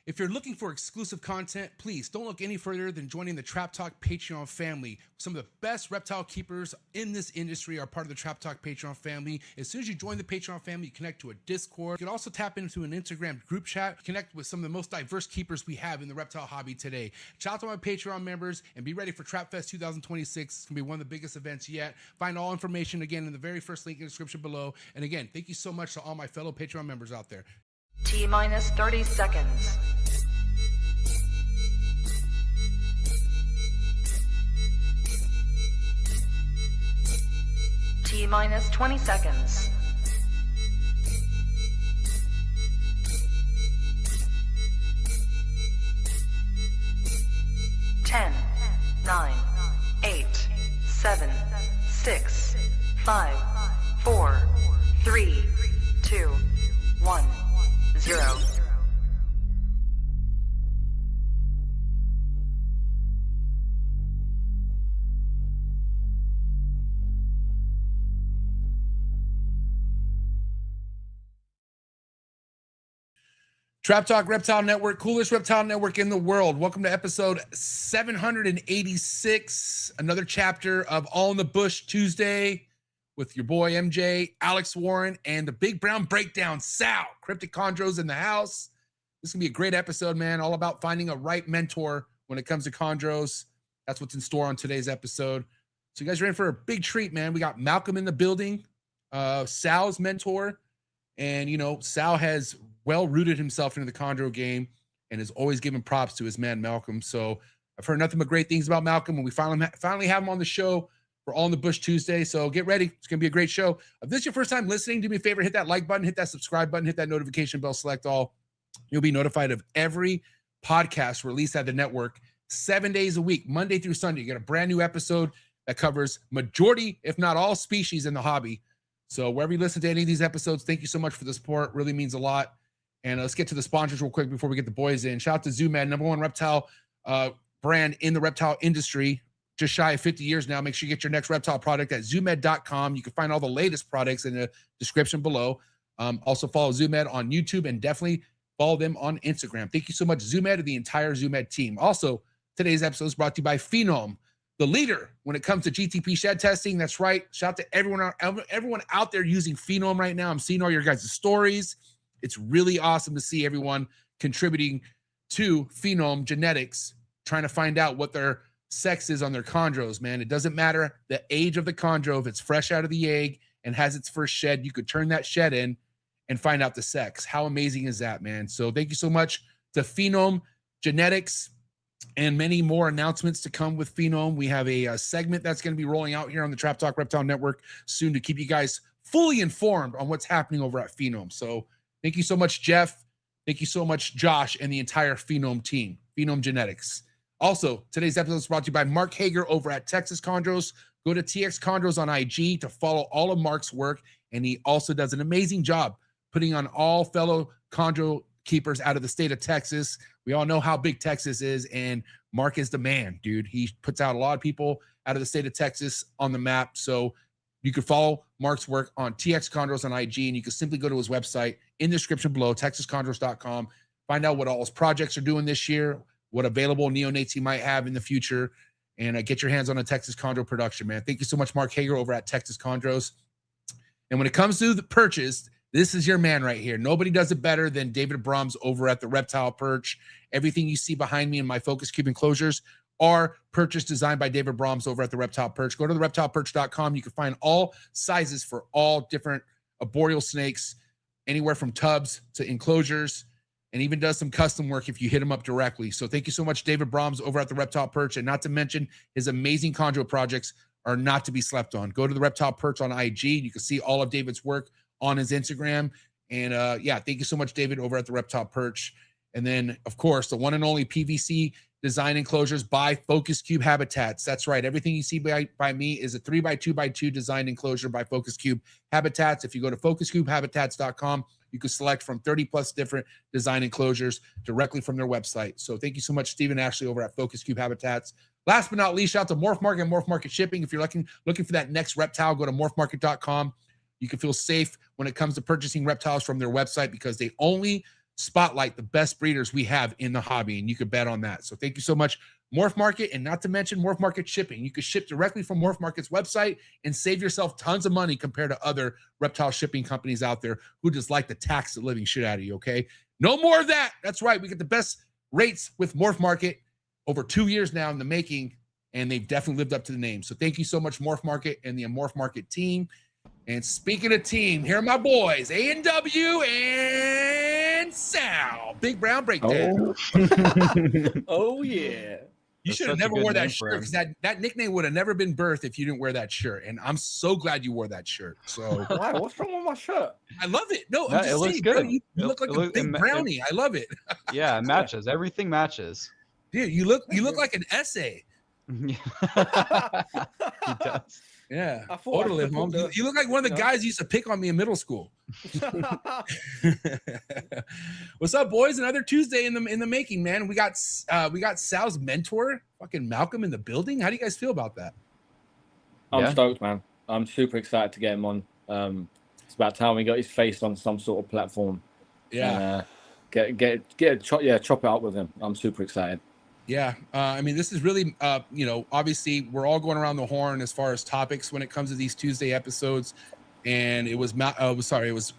If you're looking for exclusive content, please don't look any further than joining the Trap Talk Patreon family. Some of the best reptile keepers in this industry are part of the Trap Talk Patreon family. As soon as you join the Patreon family, you connect to a Discord. You can also tap into an Instagram group chat, connect with some of the most diverse keepers we have in the reptile hobby today. Shout out to my Patreon members and be ready for Trap Fest 2026. It's going to be one of the biggest events yet. Find all information again in the very first link in the description below. And again, thank you so much to all my fellow Patreon members out there. T-minus 30 seconds. T-minus 20 seconds. Ten, 9, 8, 7, 6, 5, 4, 3, 2, 1, 0. Trap Talk Reptile Network, coolest reptile network in the world. Welcome to episode 786, another chapter of All in the Bush Tuesday with your boy MJ, Alex Warren, and the Big Brown Breakdown, Sal. Cryptic Chondros in the house. This is going to be a great episode, man, all about finding a right mentor when it comes to chondros. That's what's in store on today's episode. So you guys are in for a big treat, man. We got Malcolm in the building, Sal's mentor, and, you know, Sal has well-rooted himself into the chondro game and is always giving props to his man, Malcolm. So I've heard nothing but great things about Malcolm, and we finally have him on the show for All in the Bush Tuesday. So get ready. It's going to be a great show. If this is your first time listening, do me a favor, hit that like button, hit that subscribe button, hit that notification bell, select all. You'll be notified of every podcast released at the network 7 days a week, Monday through Sunday. You get a brand new episode that covers majority, if not all, species in the hobby. So wherever you listen to any of these episodes, thank you so much for the support. It really means a lot. And let's get to the sponsors real quick before we get the boys in. Shout out to Zoo Med, #1 reptile brand in the reptile industry. Just shy of 50 years now. Make sure you get your next reptile product at zoomed.com. You can find all the latest products in the description below. Also follow ZooMed on YouTube and definitely follow them on Instagram. Thank you so much, ZooMed, and the entire ZooMed team. Also, today's episode is brought to you by PHENOME, the leader when it comes to GTP shed testing. That's right. Shout out to everyone out there using PHENOME right now. I'm seeing all your guys' stories. It's really awesome to see everyone contributing to PHENOME genetics, trying to find out what their sex is on their chondros, man. It doesn't matter the age of the chondro. If it's fresh out of the egg and has its first shed, you could turn that shed in and find out the sex. How amazing is that, man? So thank you so much to PHENOME Genetics, and many more announcements to come with PHENOME. We have a segment that's going to be rolling out here on the Trap Talk Reptile Network soon to keep you guys fully informed on what's happening over at PHENOME. So thank you so much, Jeff. Thank you so much, Josh, and the entire PHENOME team, PHENOME Genetics. Also, today's episode is brought to you by Mark Hager over at Texas Chondros. Go to TX Chondros on IG to follow all of Mark's work, and he also does an amazing job putting on all fellow chondro keepers out of the state of Texas. We all know how big Texas is, and Mark is the man, dude. He puts out a lot of people out of the state of Texas on the map. So you can follow Mark's work on TX Chondros on IG, and you can simply go to his website in the description below, texaschondros.com. Find out what all his projects are doing this year, what available neonates he might have in the future, and get your hands on a Texas Chondro production, man. Thank you so much, Mark Hager over at Texas Chondros. And when it comes to the purchase, this is your man right here. Nobody does it better than David Brahms over at the Reptile Perch. Everything you see behind me in my Focus Cube enclosures are purchased designed by David Brahms over at the Reptile Perch. Go to the reptileperch.com. You can find all sizes for all different arboreal snakes, anywhere from tubs to enclosures, and even does some custom work if you hit him up directly. So thank you so much, David Brahms over at the Reptile Perch. And not to mention, his amazing chondro projects are not to be slept on. Go to the Reptile Perch on IG. You can see all of David's work on his Instagram. And yeah, thank you so much, David, over at the Reptile Perch. And then, of course, the one and only PVC design enclosures by Focus Cube Habitats. That's right. Everything you see by me is a 3x2x2 design enclosure by Focus Cube Habitats. If you go to focuscubehabitats.com, you can select from 30 plus different design enclosures directly from their website. So thank you so much, Stephen Ashley over at Focus Cube Habitats. Last but not least, shout out to MORPHMARKET and MORPHMARKET Shipping. If you're looking for that next reptile, go to morphmarket.com. You can feel safe when it comes to purchasing reptiles from their website because they only spotlight the best breeders we have in the hobby, and you could bet on that. So thank you so much, Morph Market, and not to mention Morph Market shipping. You could ship directly from Morph Market's website and save yourself tons of money compared to other reptile shipping companies out there who just like to tax the living shit out of you, okay? No more of that. That's right. We get the best rates with Morph Market over 2 years now in the making, and they've definitely lived up to the name. So thank you so much, Morph Market and the Morph Market team. And speaking of team, here are my boys, A&W and Sal. Big Brown Breakdown. Oh yeah. You should have never wore that shirt, because that nickname would have never been birthed if you didn't wear that shirt. And I'm so glad you wore that shirt. So why? What's wrong with my shirt? I love it. No, I'm just it looks saying, good. Bro, you look like a big brownie. I love it. Yeah, it matches. Everything matches. Dude, you look like an essay. He does. Yeah, I thought totally. You look like one of the guys who used to pick on me in middle school. What's up, boys? Another Tuesday in the making, man. We got Sal's mentor, fucking Malcolm, in the building. How do you guys feel about that? I'm stoked, man. I'm super excited to get him on. It's about time we got his face on some sort of platform. Yeah, chop it up with him. I'm super excited. Yeah, I mean, this is really, obviously we're all going around the horn as far as topics when it comes to these Tuesday episodes, and it was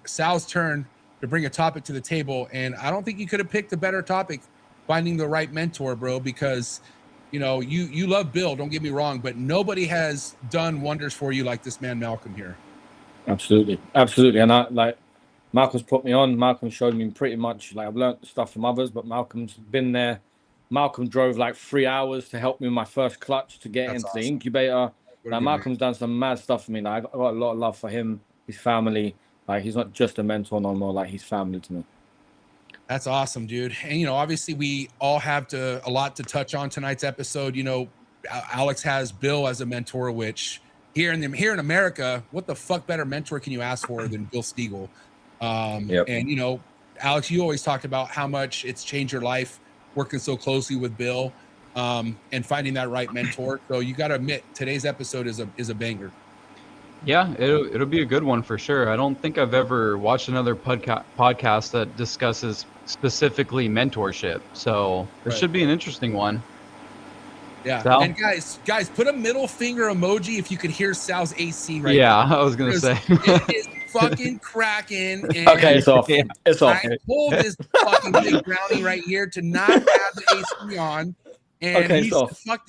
Sal's turn to bring a topic to the table, and I don't think you could have picked a better topic, finding the right mentor, bro, because, you love Bill, don't get me wrong, but nobody has done wonders for you like this man Malcolm here. Absolutely, and Malcolm's put me on. Malcolm showed me pretty much, I've learned stuff from others, but Malcolm's been there. Malcolm drove 3 hours to help me with my first clutch to get into the incubator. Malcolm's done some mad stuff for me. I got a lot of love for him, his family. He's not just a mentor no more. He's family to me. That's awesome, dude. And obviously we all have a lot to touch on tonight's episode. Alex has Bill as a mentor, which here in America, what the fuck better mentor can you ask for than Bill Stiegel? And Alex, you always talked about how much it's changed your life working so closely with Bill, and finding that right mentor. So you got to admit, today's episode is a banger. Yeah, it'll be a good one for sure. I don't think I've ever watched another podcast that discusses specifically mentorship. So this should be an interesting one. Yeah, Sal? And guys, put a middle finger emoji if you could hear Sal's AC right now. Yeah, I was gonna say it is fucking cracking. Okay, it's off. It's off. I told this fucking big brownie right here to not have the AC on, and he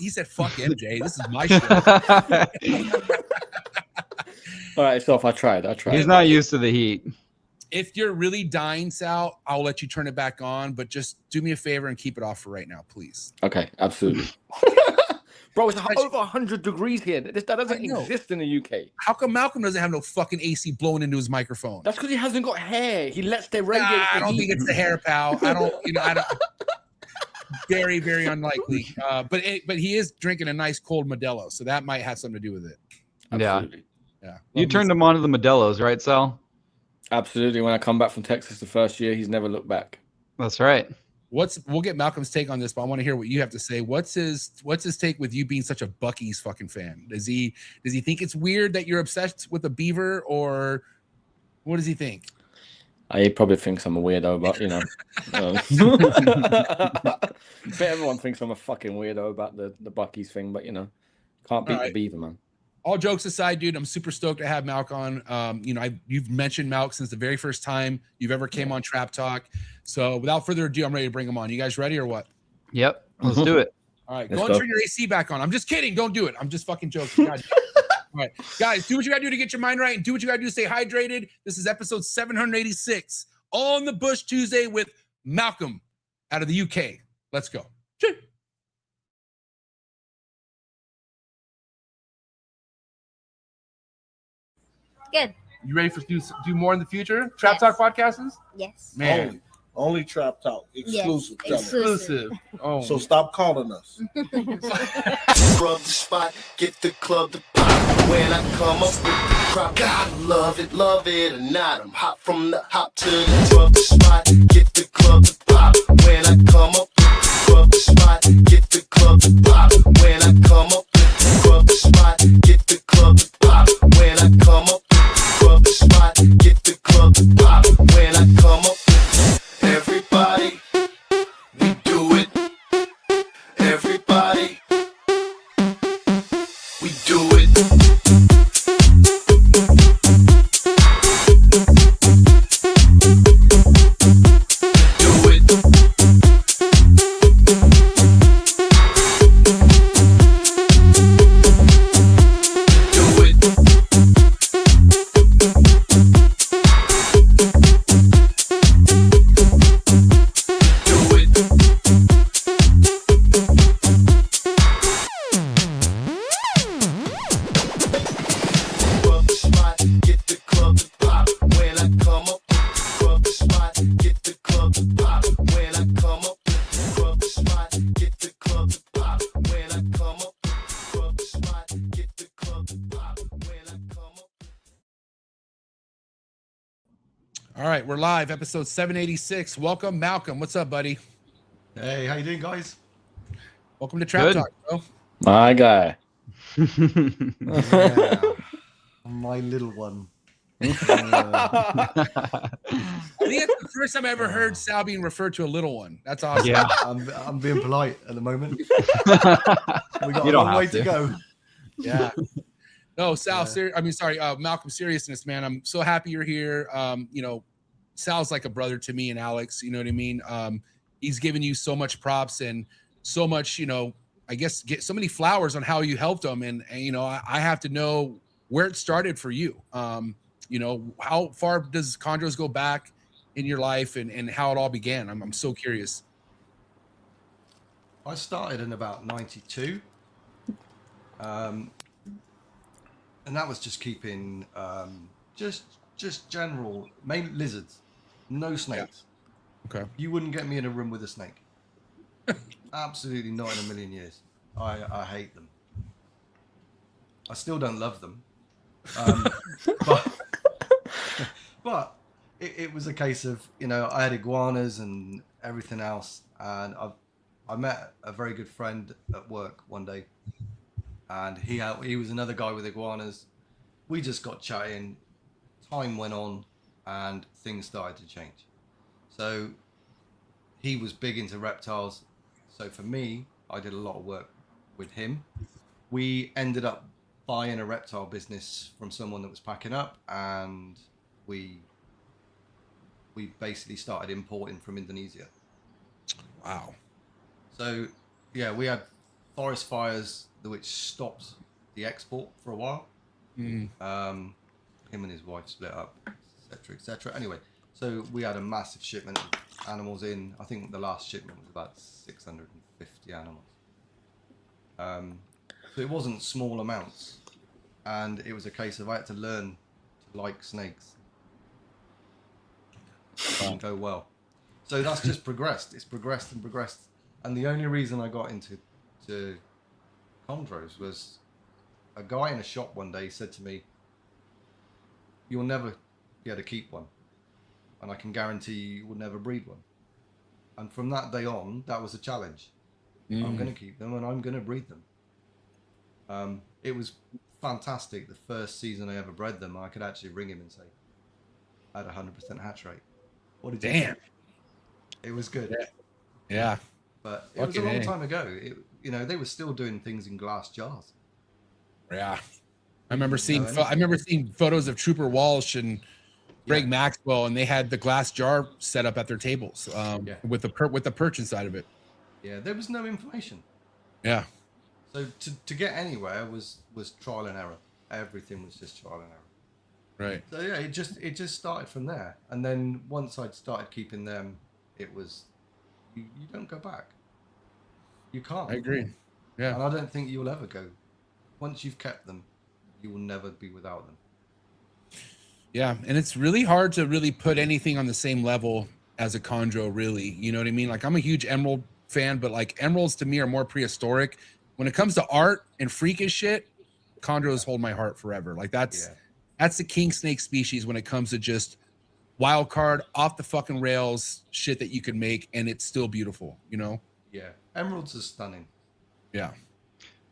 said, "Fuck MJ, this is my show." All right, it's off. I tried. He's not used to the heat. If you're really dying, Sal, I'll let you turn it back on, but just do me a favor and keep it off for right now, please. Okay, absolutely. Bro, it's over 100 degrees here. That doesn't exist in the UK. How come Malcolm doesn't have no fucking AC blowing into his microphone? That's because he hasn't got hair. He lets their radiate. I don't think it's the hair, pal. I don't. Very, very unlikely. But he is drinking a nice cold Modelo, so that might have something to do with it. Absolutely. Yeah. You turned him on to the Modelos, right, Sal? Absolutely. When I come back from Texas the first year, he's never looked back. That's right. We'll get Malcolm's take on this, but I want to hear what you have to say. What's his take with you being such a Buc-ee's fucking fan? Does he think it's weird that you're obsessed with a beaver, or what does he think? He probably thinks I'm a weirdo, but but everyone thinks I'm a fucking weirdo about the Buc-ee's thing, but can't beat the beaver, man. All jokes aside, dude, I'm super stoked to have Malc on. You've mentioned Malc since the very first time you've ever came on Trap Talk. So without further ado, I'm ready to bring him on. You guys ready or what? Yep, let's do it. All right, go and turn your AC back on. I'm just kidding. Don't do it. I'm just fucking joking. All right, guys, do what you got to do to get your mind right, and do what you got to do to stay hydrated. This is episode 786, On the Bush Tuesday with Malcolm out of the UK. Let's go. Good. You ready for do more in the future? Trap Talk podcasts? Yes. Man. Only Trap Talk. Exclusive. Yes. Exclusive. Oh. So stop calling us. Rub the spot, get the club to pop. When I come up with the crop, gotta love it or not. I'm hot from the hop to the rub the spot, get the club to pop. When I come up with the rub the spot, get the club to pop. When I come up with the rub the spot, get the club to pop. When I come up with the rub the spot, get the club to pop. When I come up with everybody. All right, we're live, episode 786. Welcome, Malcolm. What's up, buddy? Hey, how you doing, guys? Welcome to Trap Good. Talk, bro. My guy. Yeah, my little one. I think that's the first time I ever heard Sal being referred to a little one. That's awesome. Yeah. I'm being polite at the moment. We got You a don't long way have to to. go. Yeah. No, Sal, Malcolm, seriousness, man. I'm so happy you're here. You know, Sal's like a brother to me and Alex, you know what I mean? He's given you so much props and so much, you know, I guess get so many flowers on how you helped him. And you know, I have to know where it started for you. You know, how far does Chondros go back in your life and how it all began? I'm so curious. I started in about 92. And that was just keeping just general main lizards, no snakes. Okay. You wouldn't get me in a room with a snake. Absolutely not in a million years. I hate them. I still don't love them. But it was a case of, you know, I had iguanas and everything else, and I met a very good friend at work one day, and he was another guy with iguanas. We just got chatting, time went on, and things started to change. So he was big into reptiles. So for me, I did a lot of work with him. We ended up buying a reptile business from someone that was packing up, and we basically started importing from Indonesia. Wow. So yeah, we had forest fires which stopped the export for a while. Him and his wife split up, etc., etc. Anyway, so we had a massive shipment of animals in. I think the last shipment was about 650 animals. So it wasn't small amounts, and it was a case of I had to learn to like snakes. It didn't go well. So that's just progressed. It's progressed and progressed. And the only reason I got into chondros was a guy in a shop one day said to me, "You'll never be able to keep one, and I can guarantee you will never breed one." And from that day on, that was a challenge. I'm going to keep them and I'm going to breed them. It was fantastic. The first season I ever bred them, I could actually ring him and say, I had a 100% hatch rate. What did you Damn. think? It was good. Yeah. But it was a long time ago. You know, they were still doing things in glass jars. Yeah. I remember seeing photos of Trooper Walsh and Greg Maxwell, and they had the glass jar set up at their tables with the perch inside of it. Yeah, there was no information. Yeah. So to get anywhere was trial and error. Everything was just trial and error. Right. So yeah, it just started from there. And then once I'd started keeping them, it was you don't go back. You can't. I agree. Yeah. And I don't think you'll ever go. Once you've kept them, you will never be without them. Yeah, and it's really hard to really put anything on the same level as a chondro, really. You know what I mean? Like, I'm a huge emerald fan, but like emeralds to me are more prehistoric. When it comes to art and freakish shit, chondros hold my heart forever. Like that's the king snake species when it comes to just wild card, off the fucking rails shit that you can make, and it's still beautiful, you know? Yeah, emeralds are stunning. Yeah.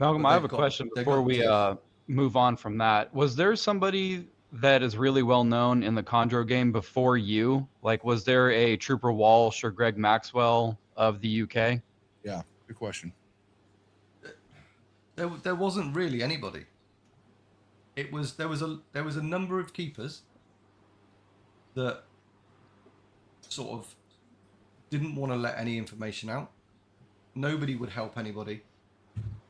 Malcolm, I have a question before we move on from that. Was there somebody that is really well known in the chondro game before you? Like, was there a Trooper Walsh or Greg Maxwell of the UK? Yeah, good question. There wasn't really anybody. There was a number of keepers that sort of didn't want to let any information out. Nobody would help anybody.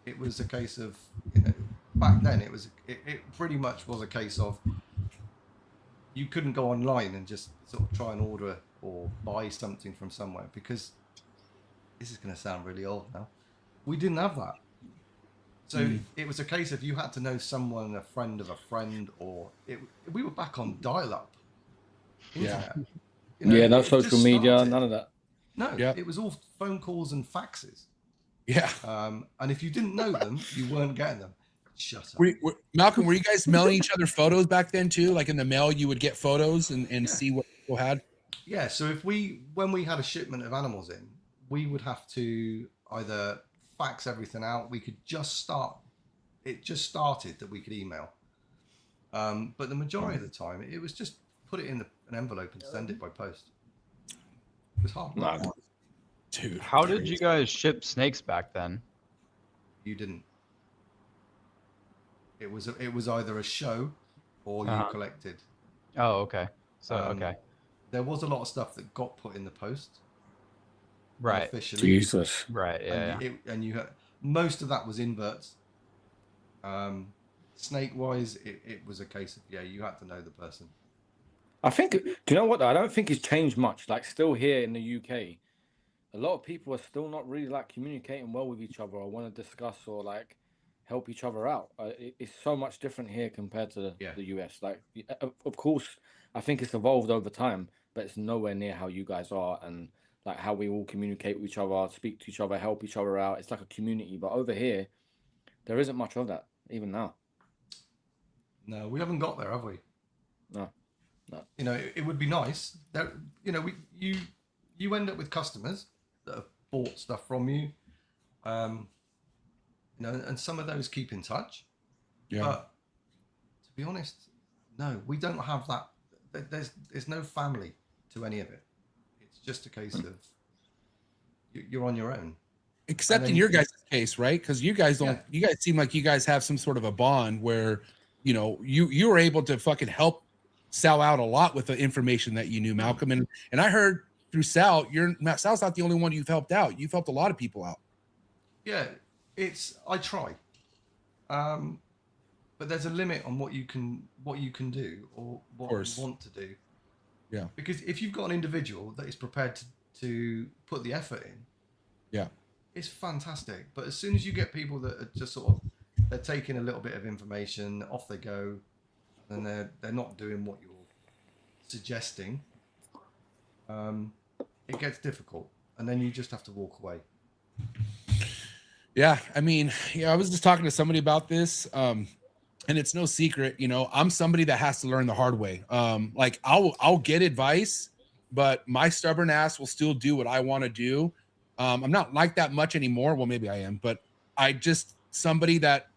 It was a case of, you know, back then it pretty much was a case of you couldn't go online and just sort of try and order or buy something from somewhere, because this is going to sound really old now. We didn't have that. So it was a case of you had to know someone, a friend of a friend, or we were back on dial-up internet. Yeah. You know, Yeah, no it social just media, started. none of that. No, it was all phone calls and faxes. Yeah. And if you didn't know them, you weren't getting them. Shut up. Malcolm, were you guys mailing each other photos back then too? Like in the mail, you would get photos and see what people had? Yeah, so when we had a shipment of animals in, we would have to either fax everything out. We could just start. It just started that we could email. But the majority of the time, it was just put it in an envelope and send it by post. It was hard. No. Dude, How did you guys ship snakes back then? You didn't. It was either a show or you collected. Oh, okay. So okay. There was a lot of stuff that got put in the post. Right. Officially. Jesus. Right. Yeah. And you had most of that was inverts. Snake wise, it was a case of you had to know the person. I think. Do you know what? I don't think it's changed much. Like still here in the UK, a lot of people are still not really like communicating well with each other or want to discuss or like help each other out. It's so much different here compared to the US. Like, of course, I think it's evolved over time, but it's nowhere near how you guys are and like how we all communicate with each other, speak to each other, help each other out. It's like a community. But over here, there isn't much of that, even now. No, we haven't got there, have we? No. You know, it would be nice. That you end up with customers that have bought stuff from you. And some of those keep in touch. Yeah. But to be honest, no, we don't have that. There's no family to any of it. It's just a case of you're on your own. Except in your guys' case, right? Because you guys don't. You guys seem like you guys have some sort of a bond where, you were able to fucking help Sal out a lot with the information that you knew, Malcolm. And I heard through Sal's not the only one you've helped out. You've helped a lot of people out. Yeah, I try. But there's a limit on what you can do or what you want to do. Yeah. Because if you've got an individual that is prepared to put the effort in, it's fantastic. But as soon as you get people that are just sort of they're taking a little bit of information, off they go, and they're not doing what you're suggesting, it gets difficult, and then you just have to walk away. Yeah, I mean, I was just talking to somebody about this, and it's no secret, I'm somebody that has to learn the hard way. Like I'll get advice, but my stubborn ass will still do what I want to do. I'm not like that much anymore. Well, maybe I am, but I just somebody that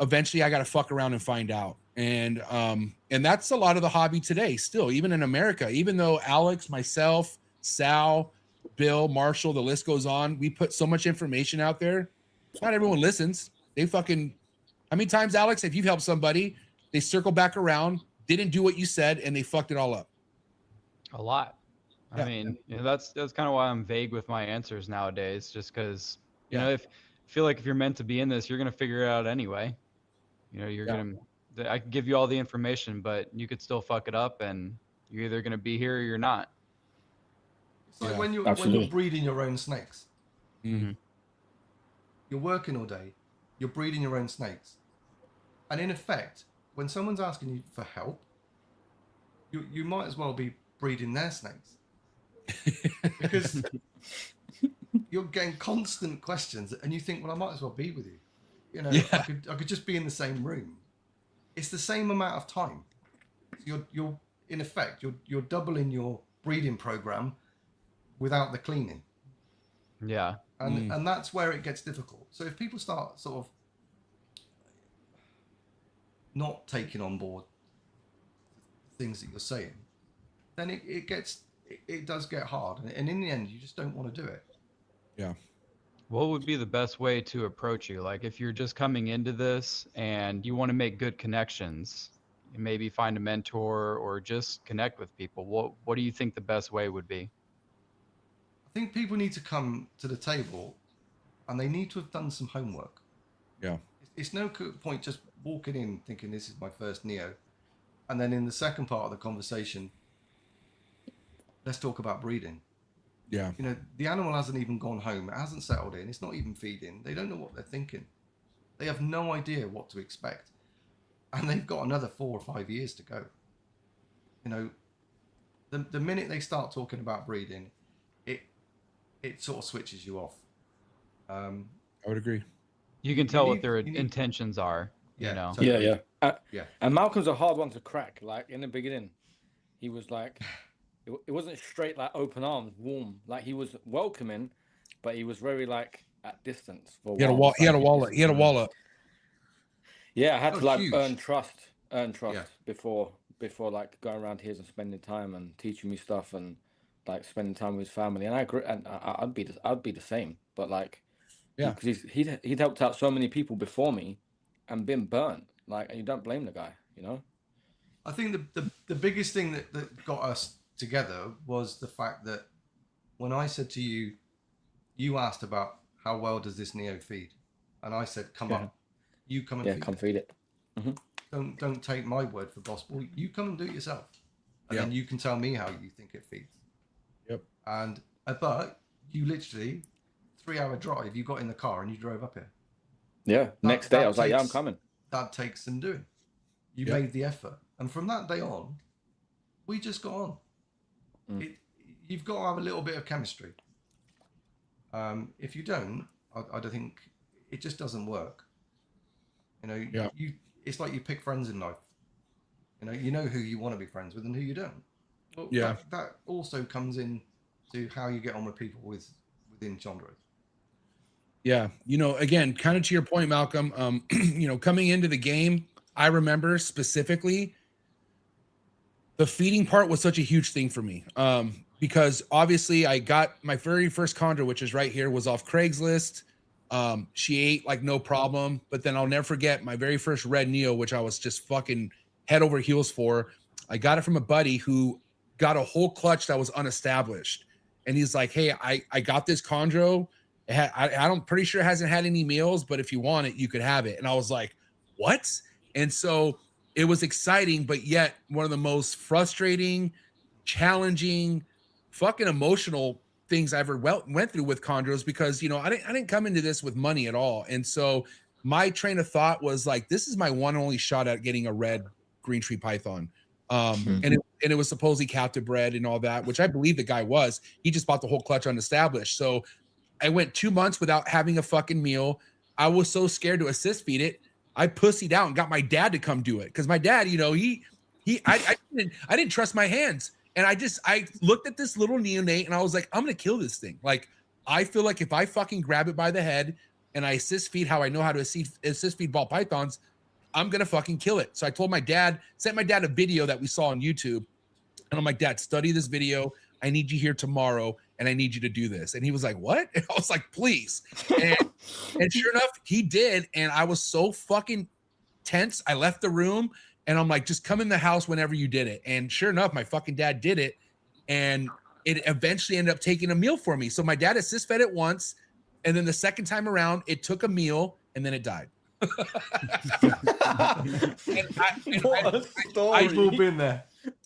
eventually I got to fuck around and find out. And that's a lot of the hobby today still, even in America, even though Alex, myself, Sal, Bill, Marshall, the list goes on. We put so much information out there. Not everyone listens. They fucking, how many times, Alex, if you've helped somebody, they circle back around, didn't do what you said, and they fucked it all up? A lot. I mean, that's kind of why I'm vague with my answers nowadays, just because, I feel like if you're meant to be in this, you're going to figure it out anyway. You're going to, I can give you all the information, but you could still fuck it up, and you're either going to be here or you're not. It's like when you're breeding your own snakes. Mm-hmm. You're working all day, you're breeding your own snakes. And in effect, when someone's asking you for help, you might as well be breeding their snakes. Because you're getting constant questions and you think, well, I might as well be with you. I could just be in the same room. It's the same amount of time. You're in effect, you're doubling your breeding program without the cleaning. Yeah. And that's where it gets difficult. So if people start sort of not taking on board things that you're saying, then it does get hard. And in the end, you just don't want to do it. Yeah. What would be the best way to approach you? Like if you're just coming into this and you want to make good connections, maybe find a mentor or just connect with people, what do you think the best way would be? I think people need to come to the table and they need to have done some homework. Yeah. It's no point just walking in thinking this is my first Neo. And then in the second part of the conversation, let's talk about breeding. Yeah. The animal hasn't even gone home. It hasn't settled in. It's not even feeding. They don't know what they're thinking. They have no idea what to expect. And they've got another 4 or 5 years to go. The minute they start talking about breeding, it sort of switches you off. I would agree. You can tell what their intentions are. Totally. Yeah. And Malcolm's a hard one to crack. Like in the beginning, he was like, it wasn't straight like open arms, warm. Like he was welcoming, but he was very like at distance for a He had a while. wall. It's He had a like, wallet. He had a wallet. Yeah, I had Oh, to like huge. earn trust Yeah. before like going around here and spending time and teaching me stuff and like spending time with his family. And I agree, and I'd be the same. But like, Yeah. because he'd helped out so many people before me and been burnt. Like, and you don't blame the guy, you know. I think the biggest thing that got us together was the fact that when I said to you, you asked about how well does this Neo feed, and I said, come on, you come and feed it. Don't take my word for gospel. You come and do it yourself, and then you can tell me how you think it feeds. Yep. And but you literally 3-hour drive. You got in the car and you drove up here. Yeah. Next day, I was like, yeah, I'm coming. That takes some doing. You Yep. made the effort, and from that day on, we just got on. You've got to have a little bit of chemistry. If you don't, I don't think it just doesn't work. You know, it's like you pick friends in life. You know who you want to be friends with and who you don't. Well, that also comes in to how you get on with people within Chondros. Yeah. Again, kind of to your point, Malcolm, coming into the game, I remember specifically the feeding part was such a huge thing for me. Because obviously I got my very first chondro, which is right here, was off Craigslist. She ate like no problem, but then I'll never forget my very first red Neo, which I was just fucking head over heels for. I got it from a buddy who got a whole clutch that was unestablished. And he's like, hey, I got this chondro. I'm pretty sure it hasn't had any meals, but if you want it, you could have it. And I was like, what? And so it was exciting, but yet one of the most frustrating, challenging, fucking emotional things I ever went through with chondros, because I didn't come into this with money at all. And so my train of thought was like, this is my one and only shot at getting a red green tree python. And it was supposedly captive bred and all that, which I believe the guy was. He just bought the whole clutch unestablished. So I went 2 months without having a fucking meal. I was so scared to assist feed it. I pussied out and got my dad to come do it, because my dad, I didn't trust my hands. And I looked at this little neonate and I was like, I'm going to kill this thing. Like, I feel like if I fucking grab it by the head and I assist feed how I know how to assist feed ball pythons, I'm going to fucking kill it. So I told my dad, sent my dad a video that we saw on YouTube. And I'm like, Dad, study this video. I need you here tomorrow and I need you to do this. And he was like, what? And I was like, please. And sure enough, he did. And I was so fucking tense. I left the room. And I'm like, just come in the house whenever you did it. And sure enough, my fucking dad did it. And it eventually ended up taking a meal for me. So my dad assist fed it once. And then the second time around, it took a meal and then it died. We've all been there.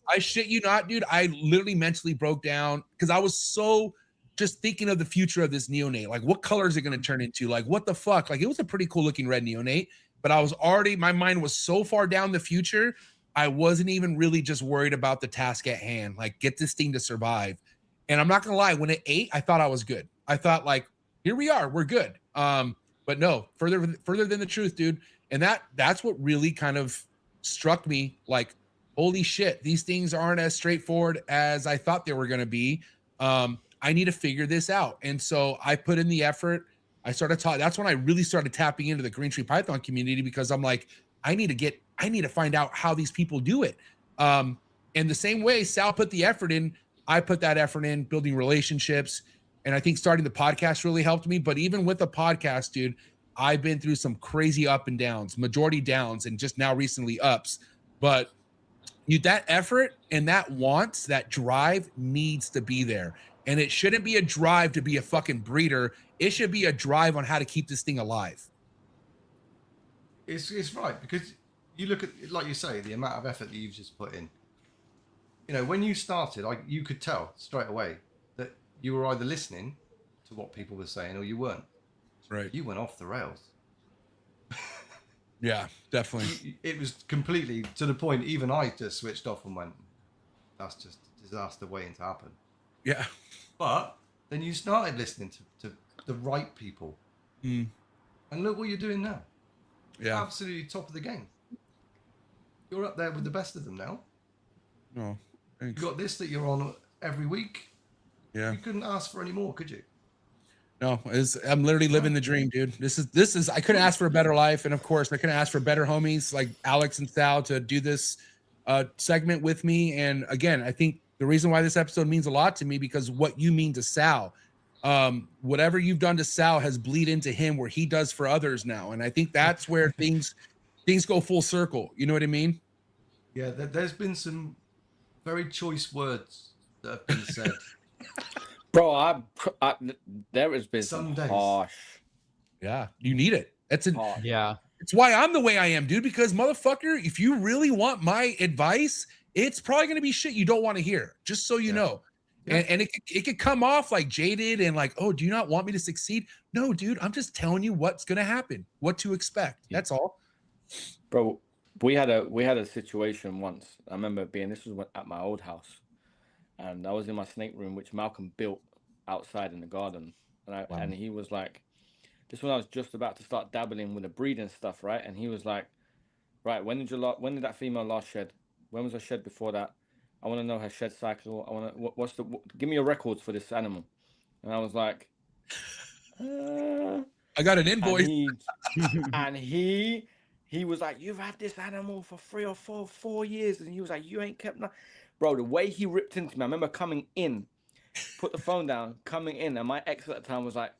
I shit you not, dude. I literally mentally broke down because I was so just thinking of the future of this neonate. Like, what color is it going to turn into? Like, what the fuck? Like, it was a pretty cool looking red neonate. But I was already, my mind was so far down the future, I wasn't even really just worried about the task at hand. Like, get this thing to survive. And I'm not gonna lie, when it ate, I thought I was good. I thought, like, here we are, we're good. But no, further than the truth, dude. And that's what really kind of struck me. Like, holy shit, these things aren't as straightforward as I thought they were gonna be. I need to figure this out. And so I put in the effort. I started talking. That's when I really started tapping into the green tree python community, because I'm like, I need to find out how these people do it. And the same way Sal put the effort in, I put that effort in building relationships. And I think starting the podcast really helped me. But even with the podcast, dude, I've been through some crazy up and downs, majority downs, and just now recently ups. But that effort and that want, that drive needs to be there. And it shouldn't be a drive to be a fucking breeder. It should be a drive on how to keep this thing alive. It's right, because you look at, like you say, the amount of effort that you've just put in. When you started, you could tell straight away that you were either listening to what people were saying or you weren't. Right. You went off the rails. Yeah, definitely. It was completely to the point, even I just switched off and went, that's just a disaster waiting to happen. Yeah. But then you started listening to the right people. And look what you're doing now. Yeah. Absolutely top of the game. You're up there with the best of them now. No. You've got this that you're on every week. Yeah. You couldn't ask for any more, could you? No, I'm literally living the dream, dude. This is I couldn't ask for a better life, and of course I couldn't ask for better homies like Alex and Sal to do this segment with me. And again, I think the reason why this episode means a lot to me because what you mean to Sal, whatever you've done to Sal has bleed into him where he does for others now, and I think that's where things go full circle. You know what I mean? Yeah, there's been some very choice words that have been said. Bro, there has been Some some days. harsh. Yeah, you need it. harsh. Yeah. It's why I'm the way I am, dude. Because motherfucker, if you really want my advice, it's probably gonna be shit you don't want to hear. Just so you know. Yeah. And it could come off like jaded and like, oh, do you not want me to succeed? No, dude, I'm just telling you what's gonna happen, what to expect. That's all. Bro, we had a situation once. I remember this was at my old house, and I was in my snake room, which Malcolm built outside in the garden, and he was like, this when I was just about to start dabbling with the breeding stuff, right? And he was like, right, when did that female last shed? When was her shed before that? I want to know her shed cycle. I want to give me your records for this animal. And I was like, I got an invoice. And he was like, you've had this animal for 3 or 4 years, and he was like, you ain't kept no. Bro, the way he ripped into me, I remember coming in, put the phone down, coming in, and my ex at the time was like,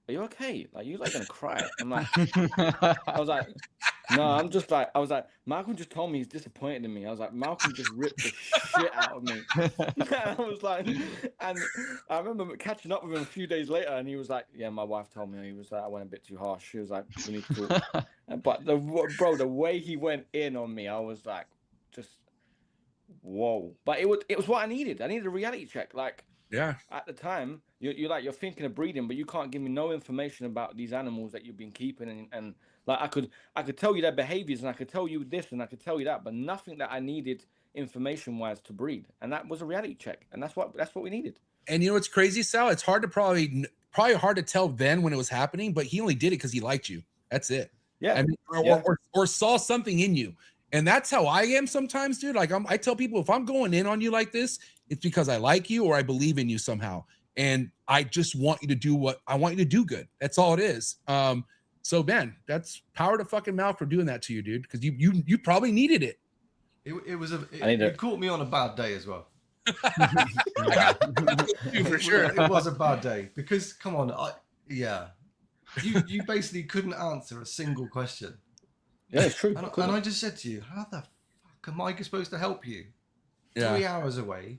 are you okay? Like, you're like gonna cry. I'm like, I was like, no, I'm just like, I was like, Malcolm just told me he's disappointed in me. I was like, Malcolm just ripped the shit out of me. I was like, and I remember catching up with him a few days later, and he was like, yeah, my wife told me. He was like, I went a bit too harsh. She was like, we need to talk. But the way he went in on me, I was like, just whoa. But it was what I needed. I needed a reality check. Like, yeah, at the time, you're thinking of breeding, but you can't give me no information about these animals that you've been keeping, and like I could tell you their behaviors, and I could tell you this, and I could tell you that, but nothing that I needed information wise to breed, and that was a reality check, and that's what we needed. And you know what's crazy, Sal? It's hard to probably hard to tell then when it was happening, but he only did it because he liked you. That's it. Yeah. I mean, or saw something in you. And that's how I am sometimes, dude. Like I tell people, if I'm going in on you like this, it's because I like you or I believe in you somehow. And I just want you to do what I want you to do good. That's all it is. So man, that's power to fucking Malc for doing that to you, dude. Because you probably needed it. It caught me on a bad day as well. For sure. It was a bad day because come on, you basically couldn't answer a single question. Yeah, it's true. And I just said to you, how the fuck am I supposed to help you? Yeah. 3 hours away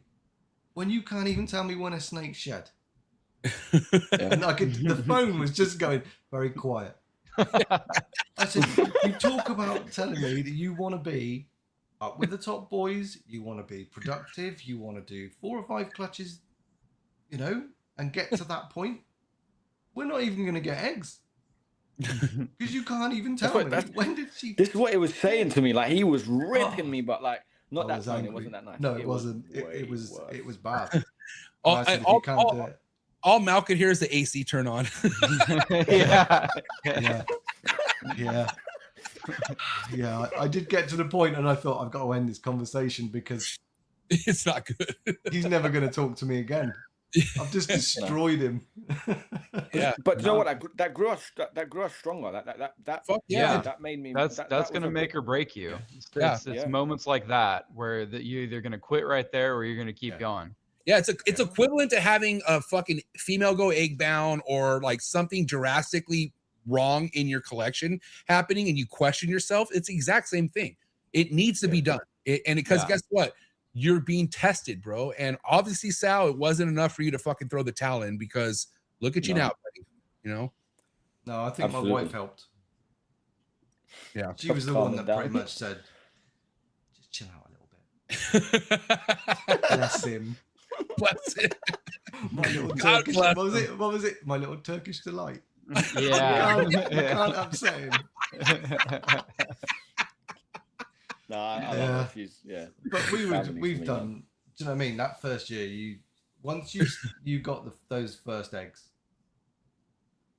when you can't even tell me when a snake shed. And the phone was just going very quiet. I said, you talk about telling me that you want to be up with the top boys, you want to be productive, you want to do 4 or 5 clutches, and get to that point. We're not even going to get eggs. Because you can't even tell me. When did she... This is what it was saying to me. Like, he was ripping me, but like, not that time. It wasn't that nice. No, it wasn't. It was bad. All Malc could hear is the AC turn on. Yeah. I did get to the point and I thought I've got to end this conversation because it's not good. He's never going to talk to me again. I've just destroyed him. Yeah, but you know what? That grew us stronger. That made me. That's going to make or break you. It's moments like that where you're either going to quit right there or you're going to keep going. Yeah, it's equivalent to having a fucking female go egg bound or like something drastically wrong in your collection happening and you question yourself. It's the exact same thing. It needs to be done. Because guess what? You're being tested, bro. And obviously, Sal, it wasn't enough for you to fucking throw the towel in because look at you now, buddy. No, I think my wife helped. Yeah. She was the one that pretty much said, just chill out a little bit. Bless him. Bless him. My little Turkish, what was it? My little Turkish delight. Yeah. You can't upset him. No, I love But we've done. Do you know what I mean? That first year, once you got those first eggs,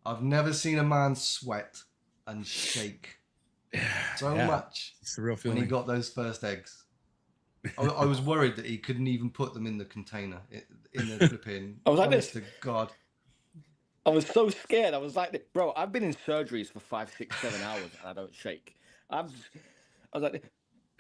I've never seen a man sweat and shake so much. It's the real feeling. When he got those first eggs. I was worried that he couldn't even put them in the container. the flipping. I was like honest this. to God. I was so scared. I was like, bro, I've been in surgeries for 5, 6, 7 hours and I don't shake. I was like,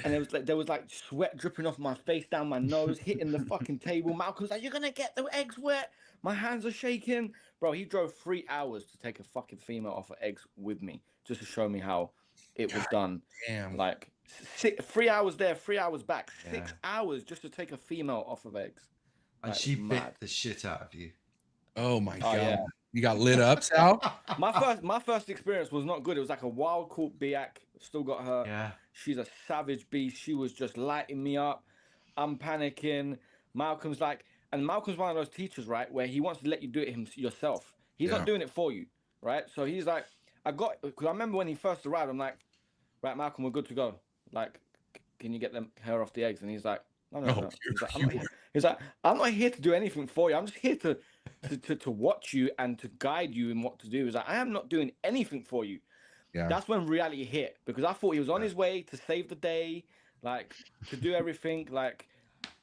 and there was like sweat dripping off my face, down my nose, hitting the fucking table. Malcolm's like, you're gonna get the eggs wet. My hands are shaking. Bro, he drove 3 hours to take a fucking female off of eggs with me, just to show me how it was done. Damn. Like 3 hours there, 3 hours back, 6 hours just to take a female off of eggs. And she bit the shit out of you. Oh my God. Yeah. You got lit up, Sal? My first experience was not good. It was like a wild caught biac. Still got her. Yeah. She's a savage beast. She was just lighting me up. I'm panicking. Malcolm's like, and Malcolm's one of those teachers, right, where he wants to let you do it yourself. He's not doing it for you, right? So he's like, because I remember when he first arrived, I'm like, right, Malcolm, we're good to go. Like, can you get her off the eggs? And he's like, no. He's like, I'm not here to do anything for you. I'm just here to watch you and to guide you in what to do. He's like, I am not doing anything for you. Yeah. That's when reality hit, because I thought he was on his way to save the day, like to do everything. Like,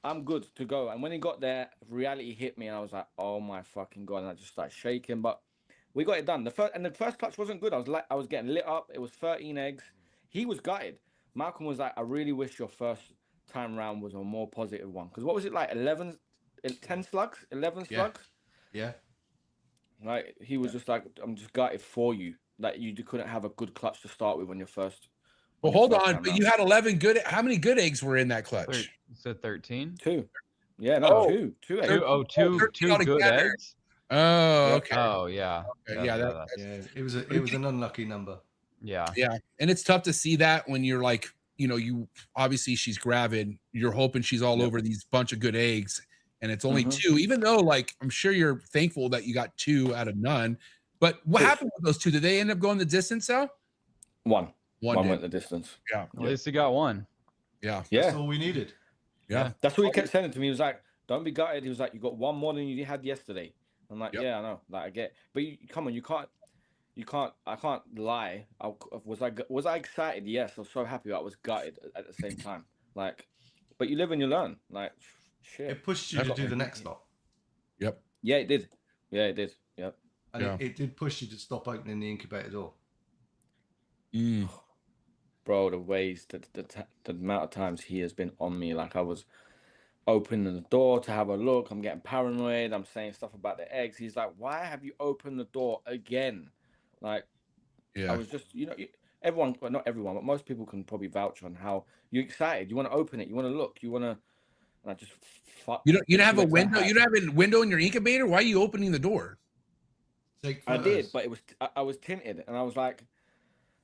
I'm good to go. And when he got there, reality hit me, and I was like, oh my fucking God. And I just started shaking, but we got it done. The first clutch wasn't good. I was getting lit up. It was 13 eggs. He was gutted. Malcolm was like, I really wish your first time round was a more positive one. Because what was it like? 10 slugs? 11 slugs? Yeah. Like, he was just like, I'm just gutted for you. Like, you couldn't have a good clutch to start with when you're first. Well, hold on. But you had 11 good. How many good eggs were in that clutch? You said 13? 2. Yeah, no, 2. 2 eggs. Two good eggs? Oh, okay. Oh, yeah. Okay. Yeah, it was an unlucky number. Yeah. Yeah. And it's tough to see that when you're like, you obviously she's gravid. You're hoping she's all over these bunch of good eggs, and it's only 2, even though, like, I'm sure you're thankful that you got 2 out of none. But what happened with those 2? Did they end up going the distance, Sal? One went the distance. Yeah. At least he got one. Yeah. That's all we needed. Yeah. That's what he kept saying to me. He was like, don't be gutted. He was like, you got one more than you had yesterday. I'm like, yeah, I know. Like, I get, but come on, I can't lie. Was I excited? Yes, I was so happy. I was gutted at the same time. Like, but you live and you learn. Like, shit. It pushed you to do the next lot. Yep. Yeah, it did. Yep. And it did push you to stop opening the incubator door. Bro, the ways the amount of times he has been on me, like I was opening the door to have a look. I'm getting paranoid. I'm saying stuff about the eggs. He's like, why have you opened the door again? Like, I was just, everyone, well, not everyone, but most people can probably vouch on how you're excited. You want to open it. You want to look. You want to, and I just fuck. You don't have a window. You don't have a window in your incubator. Why are you opening the door? I did, but I was tinted, and I was like,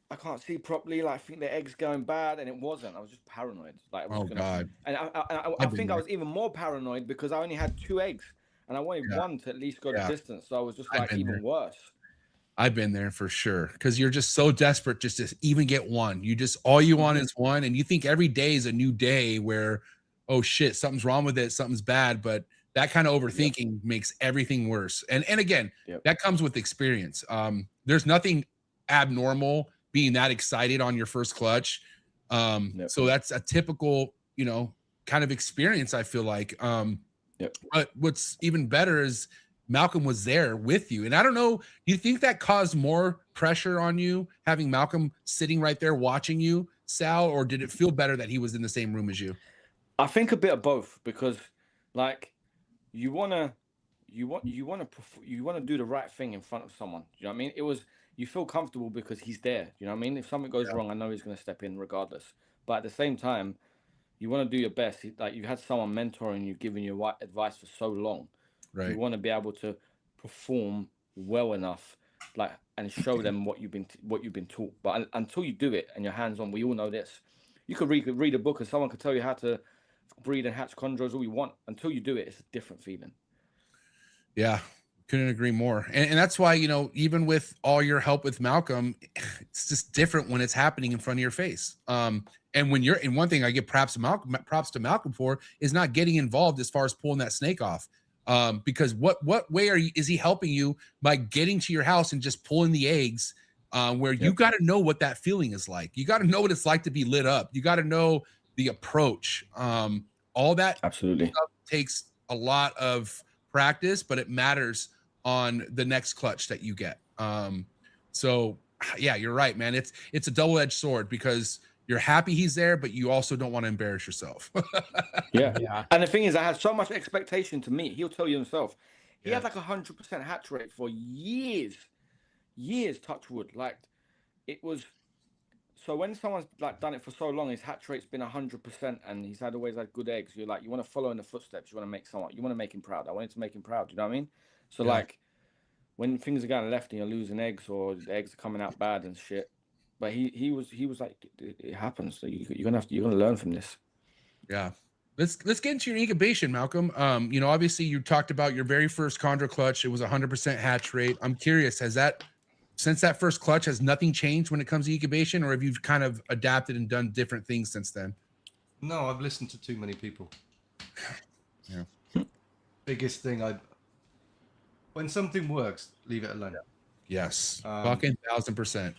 I can't see properly. Like, I think the egg's going bad, and it wasn't. I was just paranoid. Like, God. And I think I was even more paranoid because I only had 2 eggs, and I wanted one to at least go the distance. So I was just like even worse. I've been there for sure, because you're just so desperate just to even get one. All you want is one, and you think every day is a new day where, oh shit, something's wrong with it, something's bad. But that kind of overthinking makes everything worse. And again, that comes with experience. There's nothing abnormal being that excited on your first clutch. So that's a typical, kind of experience, I feel like. But what's even better is Malcolm was there with you. And I don't know, do you think that caused more pressure on you, having Malcolm sitting right there watching you, Sal, or did it feel better that he was in the same room as you? I think a bit of both, because like you want to do the right thing in front of someone. You know what I mean? You feel comfortable because he's there. You know what I mean? If something goes wrong, I know he's going to step in regardless. But at the same time, you want to do your best. Like, you had someone mentoring you, giving you advice for so long. Right. You want to be able to perform well enough, like, and show them what you've been taught. But until you do it and you're hands on, we all know this. You could read a book and someone could tell you how to breed and hatch chondros all you want. Until you do it, it's a different feeling. Yeah. Couldn't agree more. And that's why, even with all your help with Malcolm, it's just different when it's happening in front of your face. And when you're in, one thing I give props to Malcolm for is not getting involved as far as pulling that snake off. Because what way is he helping you by getting to your house and just pulling the eggs, where you got to know what that feeling is like. You got to know what it's like to be lit up. You got to know the approach. All that absolutely stuff takes a lot of practice, but it matters on the next clutch that you get. So yeah, you're right, man. It's a double-edged sword because you're happy he's there, but you also don't want to embarrass yourself. Yeah. And the thing is, I had so much expectation to meet. He'll tell you himself. He Yeah. had like 100% hatch rate for years, touch wood. Like it was. So when someone's like done it for so long, his hatch rate's been 100%, and he's always had good eggs. You're like, you want to follow in the footsteps. You want to make him proud. I wanted to make him proud. You know what I mean? So like, when things are going left and you're losing eggs, or the eggs are coming out bad and shit, but he was like, it happens. So you're gonna learn from this. Yeah. Let's get into your incubation, Malcolm. You know, obviously you talked about your very first chondro clutch. It was 100% hatch rate. I'm curious, since that first clutch, has nothing changed when it comes to incubation, or have you kind of adapted and done different things since then? No, I've listened to too many people. Yeah. Biggest thing when something works, leave it alone. Yes. Fucking 1000%.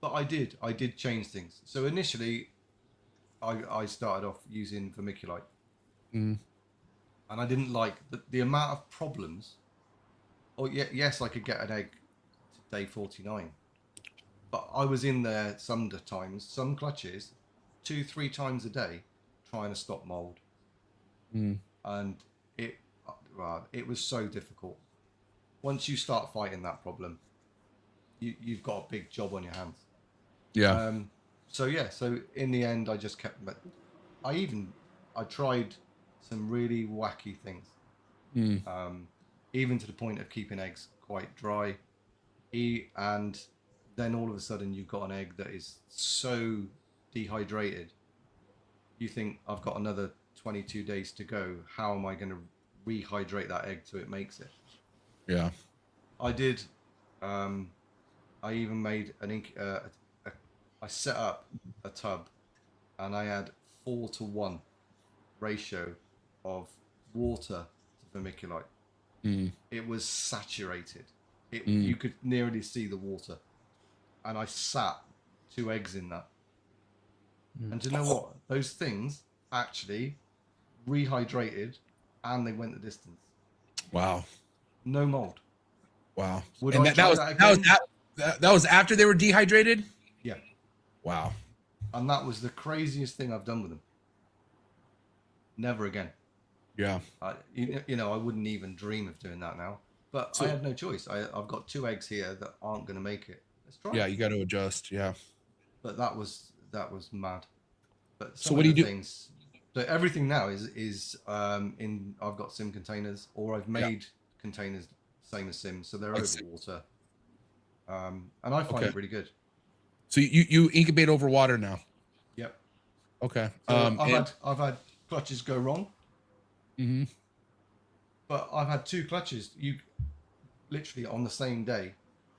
But I did change things. So initially, I started off using vermiculite. And I didn't like the amount of problems. Oh, yes, I could get an egg to day 49. But I was in there some clutches, 2-3 times a day, trying to stop mold. And it was so difficult. Once you start fighting that problem, you've got a big job on your hands. Yeah. So in the end, I just kept. I tried some really wacky things. Even to the point of keeping eggs quite dry, and then all of a sudden you've got an egg that is so dehydrated. You think, I've got another 22 days to go. How am I going to rehydrate that egg so it makes it? Yeah. I did. I even made I set up a tub, and I had 4-to-1 ratio of water to vermiculite. It was saturated. You could nearly see the water, and I sat 2 eggs in that. And do you know what? Those things actually rehydrated, and they went the distance. Wow. No mold. Wow. Would and I try that again? That was after they were dehydrated? Yeah. Wow. And that was the craziest thing I've done with them. Never again. Yeah. I wouldn't even dream of doing that now. But I had no choice. I've got 2 eggs here that aren't going to make it. Let's try. Yeah, you got to adjust. Yeah. But that was mad. But so what do you do? Things, so everything now is I've got sim containers, or I've made containers same as sim, so they're over water. And I find it really good. So you incubate over water now? Yep. Okay. So I've had clutches go wrong. Mm-hmm. But I've had 2 clutches, literally on the same day,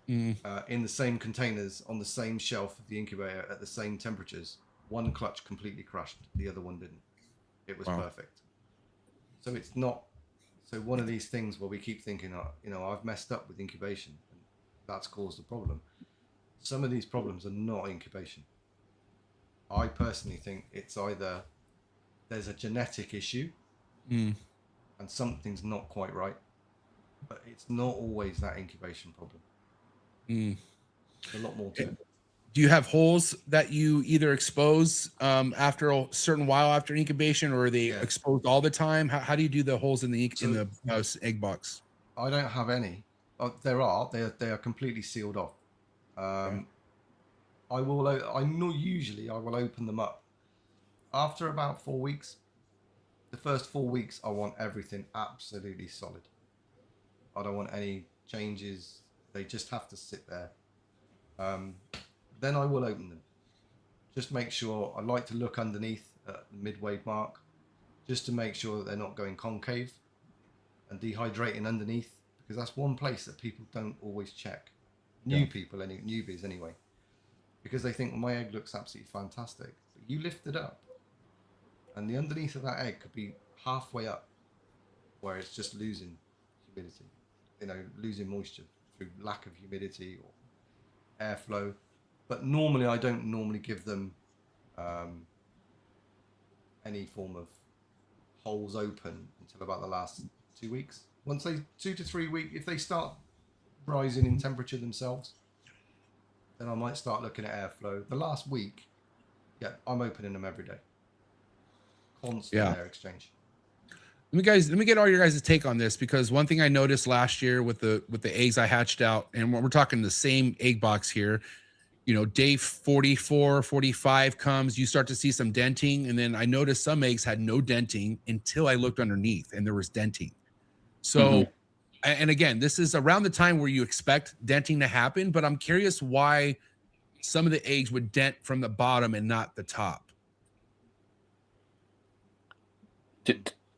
in the same containers, on the same shelf of the incubator at the same temperatures. One clutch completely crashed, the other one didn't. It was perfect. So it's not. So one of these things where we keep thinking, I've messed up with incubation, and that's caused a problem. Some of these problems are not incubation. I personally think it's either there's a genetic issue and something's not quite right, but it's not always that incubation problem. There's a lot more to it. Do you have holes that you either expose after a certain while after incubation, or are they exposed all the time? How do you do the holes in the egg box? I don't have any. They are completely sealed off. I know usually I will open them up after about 4 weeks. The first 4 weeks, I want everything absolutely solid. I don't want any changes. They just have to sit there. Then I will open them. Just make sure. I like to look underneath at the midway mark, just to make sure that they're not going concave and dehydrating underneath, because that's one place that people don't always check. Newbies anyway, because they think, well, my egg looks absolutely fantastic. But you lift it up, and the underneath of that egg could be halfway up, where it's just losing humidity, losing moisture through lack of humidity or airflow. But normally, I don't normally give them any form of holes open until about the last 2 weeks. Once they 2 to 3 weeks, if they start rising in temperature themselves, then I might start looking at airflow. The last week, yeah, I'm opening them every day. Constant air exchange. Let me get all your guys' take on this, because one thing I noticed last year with the eggs I hatched out, and we're talking the same egg box here, you know, day 44, 45 comes, you start to see some denting, and then I noticed some eggs had no denting until I looked underneath and there was denting. So, and again, this is around the time where you expect denting to happen, but I'm curious why some of the eggs would dent from the bottom and not the top.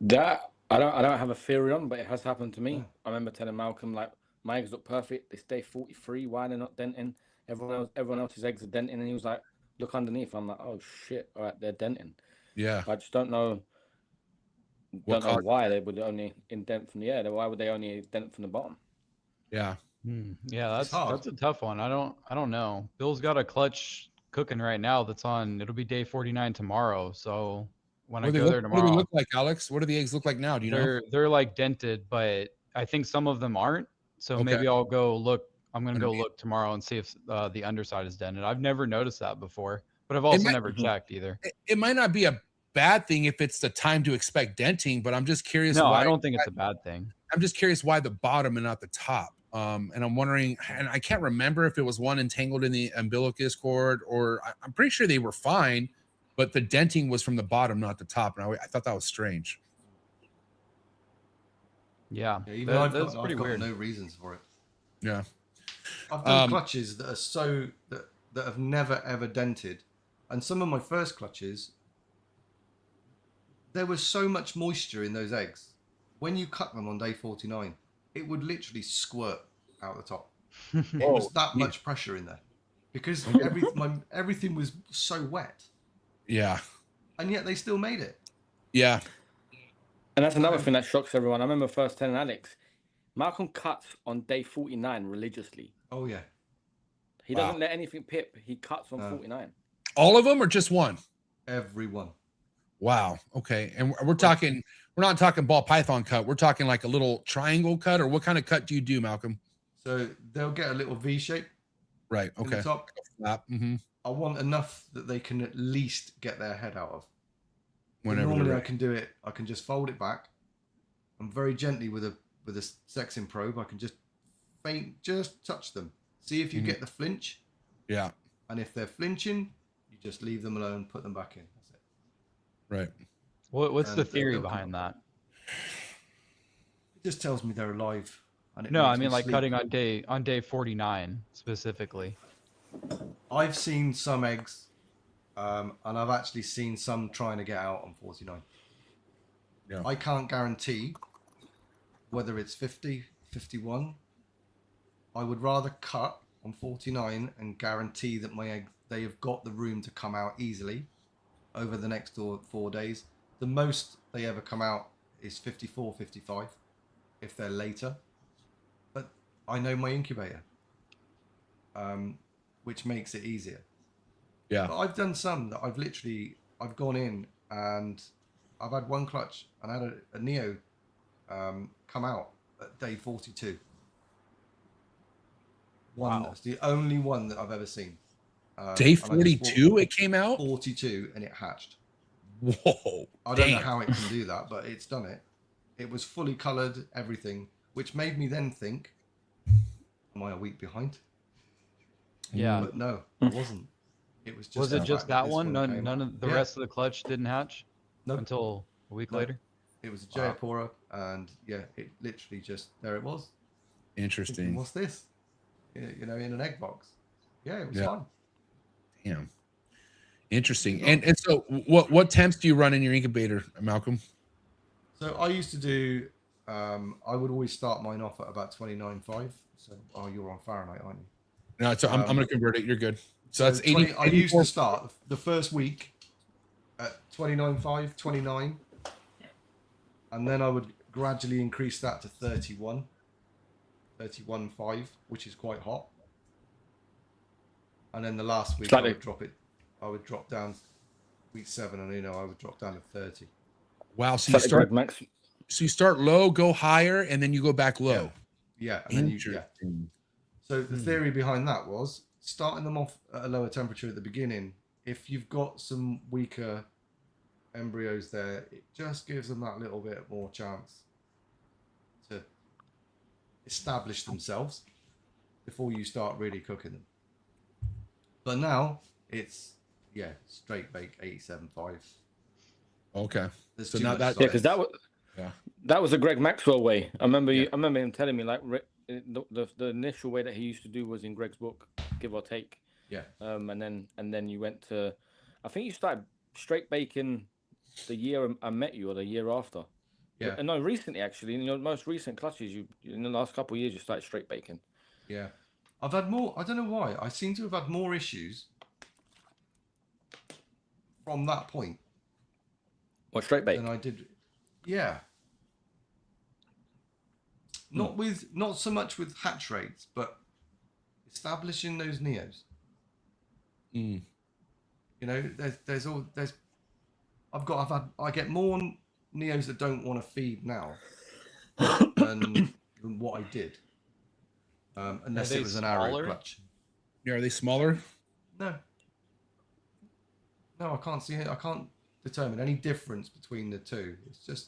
That I don't have a theory on, but it has happened to me. I remember telling Malcolm, like, my eggs look perfect. It's day 43. Why they're not denting? Everyone else's eggs are denting, and he was like, look underneath. I'm like, oh shit, all right, they're denting. Yeah. I just don't know. Don't know why they would only indent from the air. Why would they only dent from the bottom? Yeah. Yeah, that's a tough one. I don't know. Bill's got a clutch cooking right now that's on. It'll be day 49 tomorrow. So when I go there tomorrow, what do they look like, Alex? What do the eggs look like now? Do you know? They're like dented, but I think some of them aren't. So maybe I'll go look. I'm gonna go look tomorrow and see if the underside is dented. I've never noticed that before, but I've also never checked either. It might not be a bad thing if it's the time to expect denting, but I'm just curious. No, I don't think it's a bad thing. I'm just curious why the bottom and not the top. And I'm wondering, and I can't remember if it was one entangled in the umbilicus cord, or I'm pretty sure they were fine, but the denting was from the bottom, not the top. And I thought that was strange. Yeah, even I've got no reasons for it. Yeah. I've done clutches that are that have never ever dented, and some of my first clutches, there was so much moisture in those eggs. When you cut them on day 49, it would literally squirt out the top. It was that much pressure in there because everything was so wet. Yeah. And yet they still made it. Yeah. And that's another thing that shocks everyone. I remember first telling Alex, Malcolm cuts on day 49 religiously. Oh, yeah. He doesn't let anything pip. He cuts on 49. All of them or just one? Everyone. Wow. Okay. And we're not talking ball python cut. We're talking like a little triangle cut, or what kind of cut do you do, Malcolm? So they'll get a little V shape. Right. Okay. In the top. Mm-hmm. I want enough that they can at least get their head out of. Whenever normally I can do it. I can just fold it back, and very gently with a sexing probe, I can just touch them. See if you get the flinch. Yeah. And if they're flinching, you just leave them alone, put them back in. That's it. Right. What's the theory behind that? It just tells me they're alive. And no, I mean like cutting on day 49 specifically. I've seen some eggs, and I've actually seen some trying to get out on 49. Yeah. I can't guarantee whether it's 50, 51. I would rather cut on 49 and guarantee that my egg, they have got the room to come out easily over the next 4 days. The most they ever come out is 54, 55 if they're later. But I know my incubator, which makes it easier. Yeah. But I've done some that I've gone in and I've had one clutch and I had a Neo come out at day 42. That's the only one that I've ever seen. Day 42 it came out? 42 and it hatched. Whoa. I don't know how it can do that, but it's done it. It was fully coloured, everything, which made me then think, am I a week behind? Yeah. But no, it wasn't. It was just. Was it just that one? None of the rest of the clutch didn't hatch? Nope. Until a week later? It was a Jayapura, and yeah, it literally just, there it was. Interesting. Thinking, what's this? You know, in an egg box. Yeah, it was fun. Damn. Interesting. And so what temps do you run in your incubator, Malcolm? So I used to do, I would always start mine off at about 29.5. So, you're on Fahrenheit, aren't you? No, so I'm going to convert it. You're good. So that's 80. I used to start the first week at 29.5, 29. And then I would gradually increase that to 31.5, which is quite hot. And then the last week I would drop it. I would drop down week 7, and I would drop down to 30. Wow! So you start So you start low, go higher, and then you go back low. Yeah, and then you Interesting. So the theory behind that was starting them off at a lower temperature at the beginning. If you've got some weaker embryos there, it just gives them that little bit more chance to establish themselves before you start really cooking them. But now it's straight bake 87.5. Okay. There's So too now much that science. because that was a Greg Maxwell way. I remember him telling me like the initial way that he used to do was in Greg's book, give or take. Yeah. And then you went to, I think you started straight baking the year I met you or the year after. Yeah. And no, recently actually, in your most recent clutches, you in the last couple of years you started straight baking. Yeah. I've had more. I don't know why. I seem to have had more issues from that point. What, straight bake? Than I did. Yeah. Not so much with hatch rates, but establishing those neos. Mm. You know, I get more neos that don't want to feed now than what I did. Unless it was an arrow clutch. Yeah, are they smaller? No, I can't see it. I can't determine any difference between the two. It's just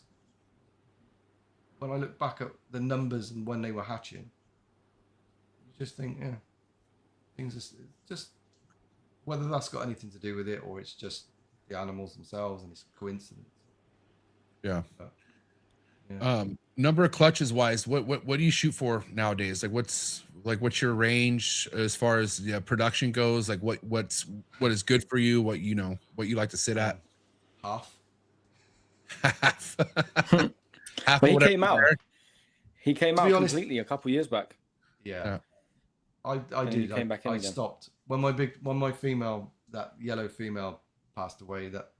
when I look back at the numbers and when they were hatching, you just think, things are just whether that's got anything to do with it or it's just the animals themselves and it's a coincidence. Yeah. But, yeah. Number of clutches wise, what do you shoot for nowadays? Like what's your range as far as production goes? Like what is good for you? What you like to sit at? Half. Half. But he came out honest, completely a couple years back. Yeah. I did. I stopped when my female, that yellow female, passed away. That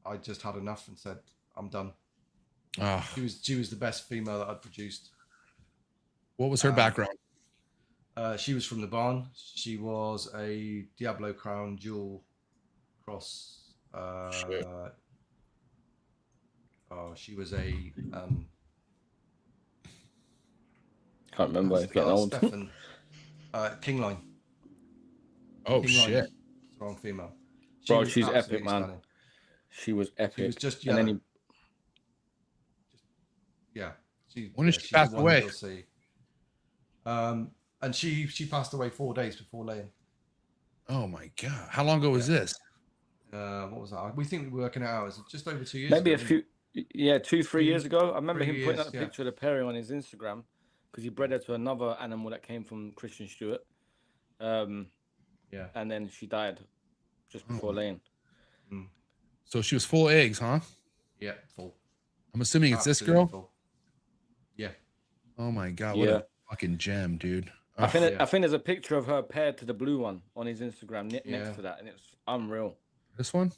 I just had enough and said, I'm done. Oh. She was the best female that I'd produced. What was her background? She was from the barn. She was a Diablo Crown dual cross. She was a can't remember. It's getting old. Stefan, King Line. Oh, King shit. Line, strong female. Bro, she's epic, man. Stunning. She was epic. She was just and then when did she pass away? And she passed away 4 days before laying. Oh my god! How long ago was this? What was that? We think we were working it out. It was just over 2 years. Maybe ago, a few, 2-3 years ago. I remember 3 him putting years, up a picture of the pairing on his Instagram because he bred her to another animal that came from Christian Stewart. And then she died just before laying. So she was full of eggs, huh? Yeah, full. I'm assuming it's Absolutely this girl. full. Yeah. Oh my god! What a fucking gem, dude. I think there's a picture of her paired to the blue one on his Instagram next to that, and it's unreal. This one?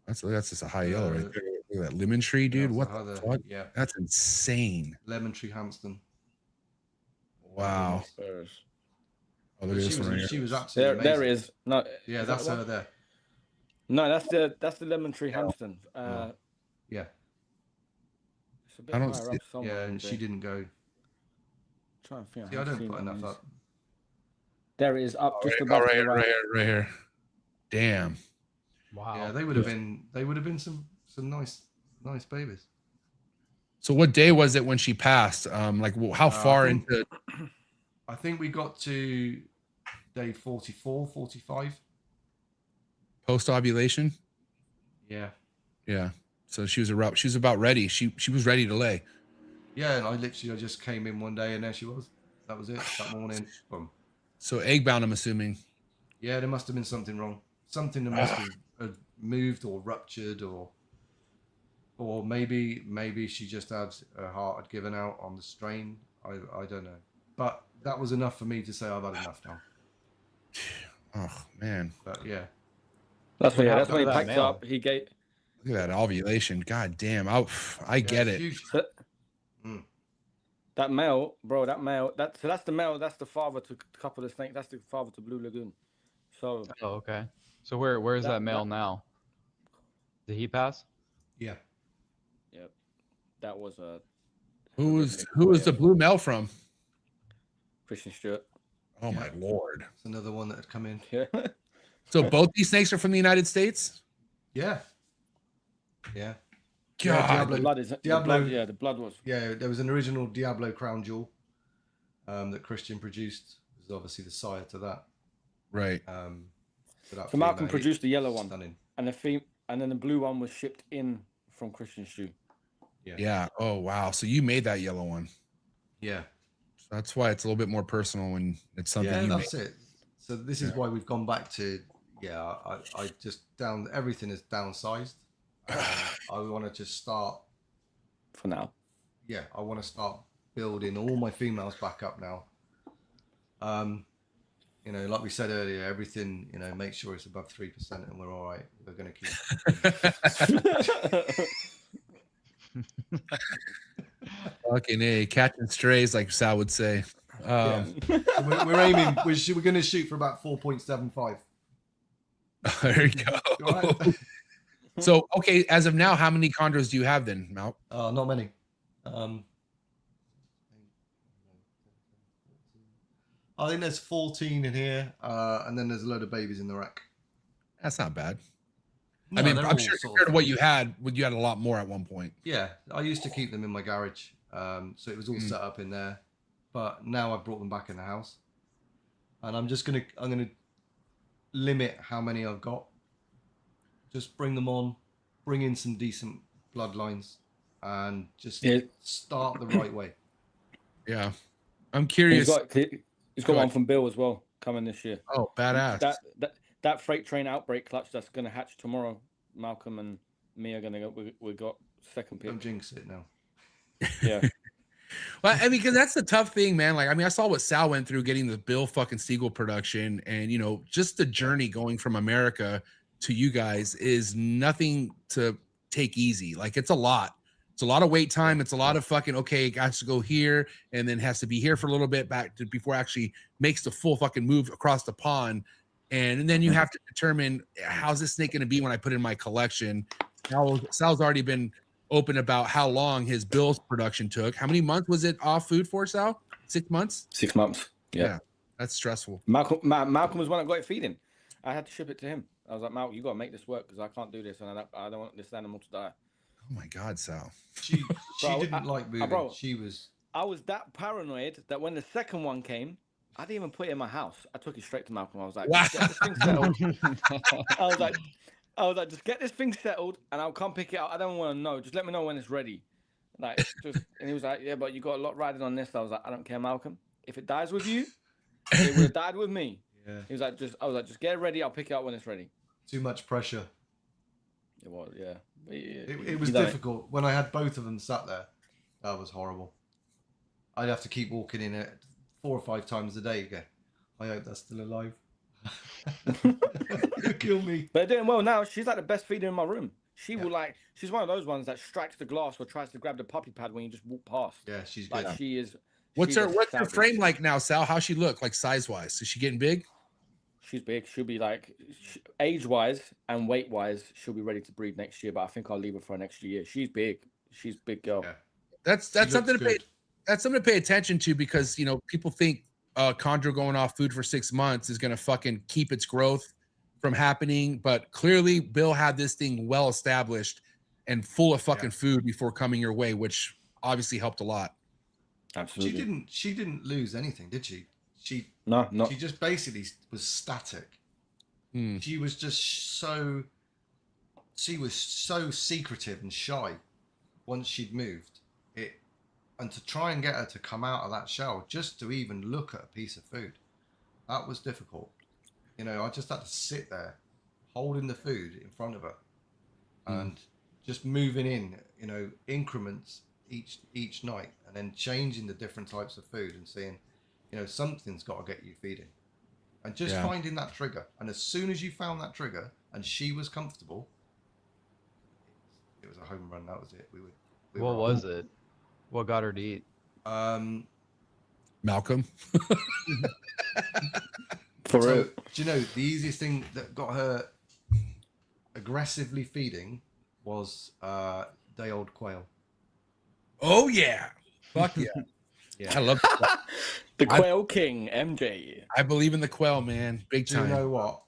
That's just a high yellow right there. Look at that lemon tree, dude. What the fuck? Yeah. That's insane. Lemon tree Hampton. Wow. Oh, look at this one right here. She was absolutely there it is. No. Yeah, that's her there. No, that's the lemon tree Hampton. Yeah. It's a bit I don't higher see up somewhere. Yeah, and she didn't go. Trying to think. See, I don't put enough up. There it is, up just above. Right here. Damn. Wow. Yeah, they would have been some nice babies. So what day was it when she passed? Like how far into? I think we got to day 44, 45. Post ovulation. Yeah. Yeah. So she was about ready. She was ready to lay. Yeah, and I just came in one day and there she was. That was it. That morning. Boom. So egg bound, I'm assuming. Yeah, there must have been something wrong. Something that must have moved or ruptured or maybe she just had her heart had given out on the strain. I don't know. But that was enough for me to say I've had enough now. Oh man. But yeah. That's when he packed up. He gave. Look at that ovulation. God damn. I get it. That male, bro. That's the male. That's the father to couple of snake. That's the father to Blue Lagoon. So. Oh, okay. So where is that male now? Did he pass? Yeah. Yep. that was a Who was the blue male from? Christian Stewart. Oh my lord! It's another one that had come in. Yeah. So both these snakes are from the United States. Yeah. Yeah. God, Diablo, The blood is Diablo. the blood was. Yeah, there was an original Diablo crown jewel that Christian produced. It was obviously the sire to that. right. So Malcolm produced the yellow one, Stunning. and then the blue one was shipped in from Christian Stew. Yeah. Oh wow. So you made that yellow one. Yeah. That's why it's a little bit more personal when it's something Yeah, you that's made. it. So this is why we've gone back to I just everything is downsized. I want to just start For now. Yeah, I want to start building all my females back up now. You know, like we said earlier, everything, you know, make sure it's above 3% and we're all right. We're going to keep. Fucking A, catching strays, like Sal would say. We're aiming, we're going to shoot for about 4.75. There you go. Right. So, okay, as of now, how many chondros do you have then, Mal? Not many. I think there's 14 in here, and then there's a load of babies in the rack. That's not bad. No, I mean, they're I'm all sure sort compared to of- what you had a lot more at one point. Yeah, I used to keep them in my garage, so it was all set up in there. But now I've brought them back in the house, and I'm gonna limit how many I've got. Just bring them on, bring in some decent bloodlines, and just start the right way. Yeah, I'm curious. He's got one from Bill as well coming this year. Oh, badass! That freight train outbreak clutch that's going to hatch tomorrow. Malcolm and me are going to go. We got second pick. Don't jinx it now. Yeah. Well, I mean, because that's the tough thing, man. Like, I mean, I saw what Sal went through getting the Bill fucking Siegel production, and you know, just the journey going from America to you guys is nothing to take easy. Like, it's a lot. It's a lot of wait time. It's a lot of fucking, okay, it has to go here and then has to be here for a little bit before it actually makes the full fucking move across the pond. And then you have to determine, how's this snake going to be when I put it in my collection? Sal's already been open about how long his Bill's production took. How many months was it off food for, Sal? 6 months? 6 months. Yeah. That's stressful. Malcolm was when I got it feeding. I had to ship it to him. I was like, Malcolm, you got to make this work because I can't do this, and I don't want this animal to die. Oh my God, Sal. She didn't like moving. Bro, I was that paranoid that when the second one came, I didn't even put it in my house. I took it straight to Malcolm. I was like, wow. Get this thing settled. I was like, just get this thing settled, and I'll come pick it up. I don't want to know. Just let me know when it's ready. And he was like, yeah, but you got a lot riding on this. I was like, I don't care, Malcolm. If it dies with you, it would have died with me. Yeah. He was like, I was like, just get it ready. I'll pick it up when it's ready. Too much pressure. It was, yeah. It was difficult. When I had both of them sat there, that was horrible. I'd have to keep walking in it 4 or 5 times a day again. I hope that's still alive. Kill me. But they're doing well now. She's like the best feeder in my room. She's one of those ones that strikes the glass or tries to grab the puppy pad when you just walk past. Yeah, she's like good. she is. What's her frame like now, Sal? How's she look like size wise? Is she getting big? She's big. She'll be like age wise and weight wise, she'll be ready to breed next year. But I think I'll leave her for an extra year. She's big. She's a big girl. Yeah. That's something to pay. That's something to pay attention to, because you know people think chondro going off food for 6 months is gonna fucking keep its growth from happening. But clearly, Bill had this thing well established and full of fucking food before coming your way, which obviously helped a lot. Absolutely. She didn't lose anything, did she? She just basically was static. She was just so secretive and shy once she'd moved it, and to try and get her to come out of that shell just to even look at a piece of food, that was difficult. You know, I just had to sit there holding the food in front of her and just moving in, you know, increments each night, and then changing the different types of food and seeing, you know, something's got to get you feeding, and just finding that trigger. And as soon as you found that trigger and she was comfortable, it was a home run. That was it. What was it? What got her to eat? Malcolm. For real. Do you know the easiest thing that got her aggressively feeding was day-old quail. Oh yeah, fuck yeah. Yeah. I love. The Quail King, MJ. I believe in the quail, man, big Do you time. know what?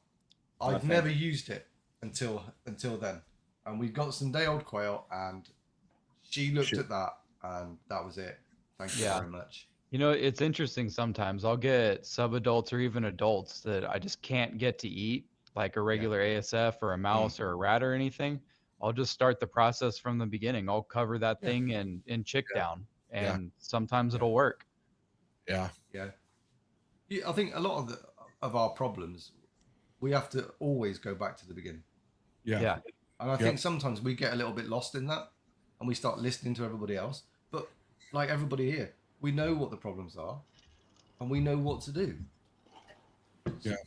No, I've thank never you. used it until then, and we got some day old quail, and she looked at that, and that was it. Thank you Yeah. very much. You know, it's interesting sometimes. I'll get sub-adults or even adults that I just can't get to eat, like a regular ASF or a mouse or a rat or anything. I'll just start the process from the beginning. I'll cover that Yeah. thing in chick down, Yeah. and sometimes Yeah. it'll work. Yeah. Yeah. I think a lot of our problems, we have to always go back to the beginning. Yeah. Yeah. And I think sometimes we get a little bit lost in that, and we start listening to everybody else. But like everybody here, we know what the problems are, and we know what to do. Yeah.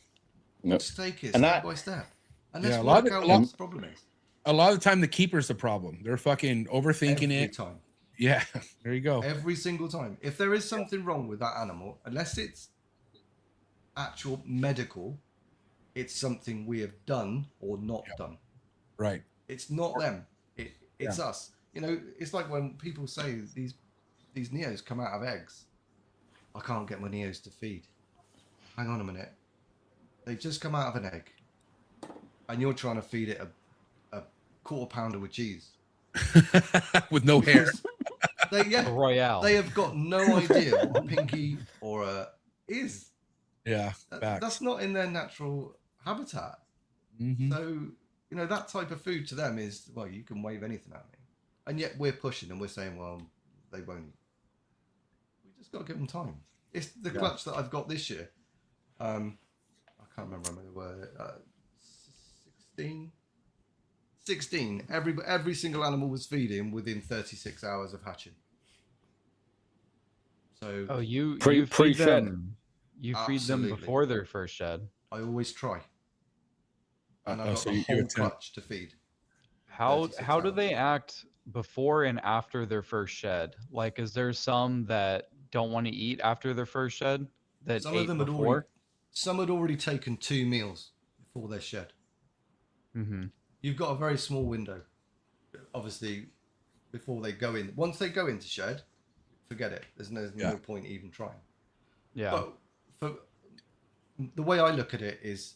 Let's take it And step by step, and let's Yeah, work out what the problem is. A lot of the time, the keeper's the problem. They're fucking overthinking Every it. time. Yeah. There you go. Every single time. If there is something wrong with that animal, unless it's actual medical, it's something we have done or not done. Right. It's not them. It's us. You know, it's like when people say these neos come out of eggs. I can't get my neos to feed. Hang on a minute. They've just come out of an egg, and you're trying to feed it a quarter pounder with cheese. With no hair. Royale. They have got no idea what a pinky or a is. Yeah. That's not in their natural habitat. Mm-hmm. So, you know, that type of food to them is, well, you can wave anything at me. And yet we're pushing and we're saying, well, they won't eat. We just got to give them time. It's the clutch that I've got this year. I can't remember how many were 16. 16. Every single animal was feeding within 36 hours of hatching. So you Pre-shed. feed them. You feed them Absolutely. before their first shed. I always try. And I've got so the you whole attempt. clutch to feed. How 36 do hours. they act before and after their first shed? Like, is there some that don't want to eat after their first shed that Some ate of them before? had already taken 2 meals before their shed. Mm-hmm. You've got a very small window, obviously, before they go in. Once they go into shed, forget it. There's no point even trying. Yeah. But for the way I look at it is,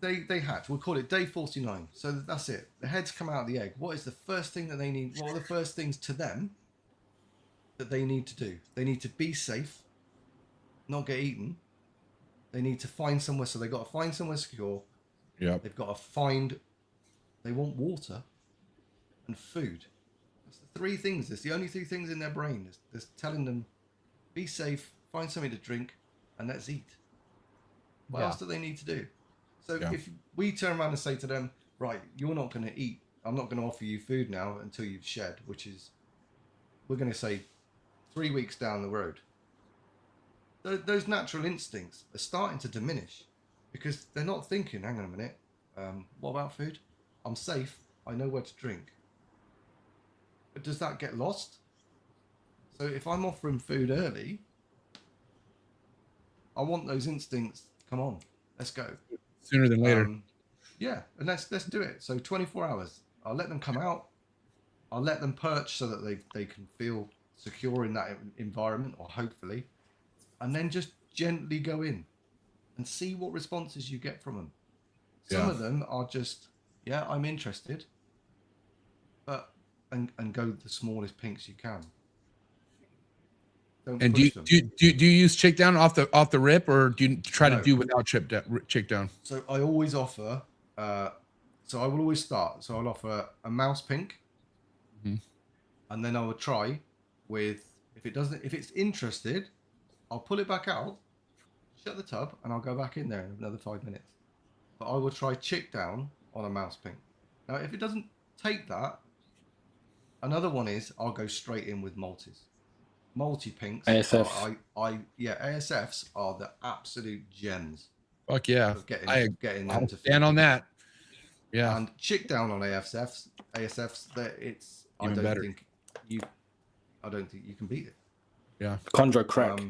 they hatch. We'll call it day 49. So that's it. The heads come out of the egg. What is the first thing that they need? What are the first things to them that they need to do? They need to be safe, not get eaten. They need to find somewhere. So they've got to find somewhere secure. Yeah. They've got to find. They want water and food. That's the 3 things. It's the only 3 things in their brain. It's telling them, be safe, find something to drink, and let's eat. What else do they need to do? So if we turn around and say to them, right, you're not going to eat. I'm not going to offer you food now until you've shed, which is, we're going to say 3 weeks down the road. Those natural instincts are starting to diminish because they're not thinking, hang on a minute, what about food? I'm safe. I know where to drink. But does that get lost? So if I'm offering food early, I want those instincts. Come on, let's go. Sooner than later. Yeah, and let's do it. So 24 hours. I'll let them come out. I'll let them perch so that they can feel secure in that environment, or hopefully, and then just gently go in and see what responses you get from them. Some of them are just, yeah, I'm interested, but and go the smallest pinks you can. Don't And push do them. you use chick down off the rip, or do you try to do without chick down? So I always offer. So I will always start. So I'll offer a mouse pink, and then I will try with, if it's interested, I'll pull it back out, shut the tub, and I'll go back in there in another 5 minutes. But I will try chick down on a mouse pink. Now, if it doesn't take that, another one is I'll go straight in with multis. Multi-pinks. ASF. ASFs are the absolute gems. Fuck yeah. Of getting them I'll to stand on that. Yeah. And chick down on ASFs, that it's Even better. I don't think you can beat it. Yeah. Chondro crack.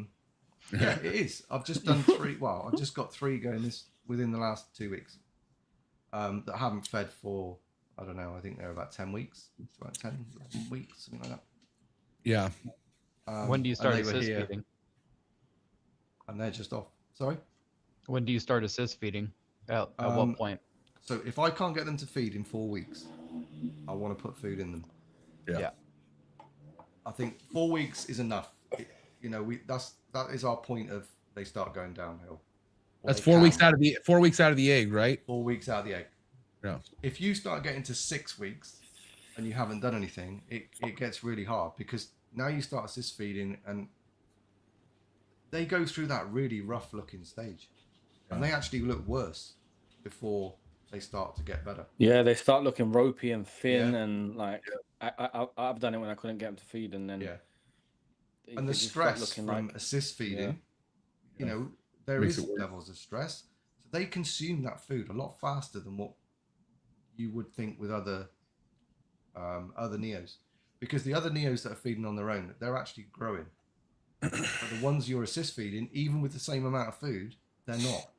Yeah, it is. I've just done 3. Well, I've just got 3 going within the last 2 weeks. That haven't fed for I don't know. I think they're about 10 weeks. It's about 10 weeks, something like that. Yeah. When do you start and they were assist here, feeding? And they're just off. Sorry? When do you start assist feeding? At what point? So if I can't get them to feed in 4 weeks, I want to put food in them. Yeah. I think 4 weeks is enough. That is our point of they start going downhill. That's 4 weeks out of the 4 weeks out of the egg, right? 4 weeks out of the egg. Yeah. If you start getting to 6 weeks and you haven't done anything, it gets really hard, because now you start assist feeding and they go through that really rough looking stage, and they actually look worse before they start to get better. Yeah, they start looking ropey and thin, and like I've done it when I couldn't get them to feed, and then and the stress from assist feeding, there is levels of stress, so they consume that food a lot faster than what you would think with other neos, because the other neos that are feeding on their own, they're actually growing. But the ones you're assist feeding, even with the same amount of food, they're not.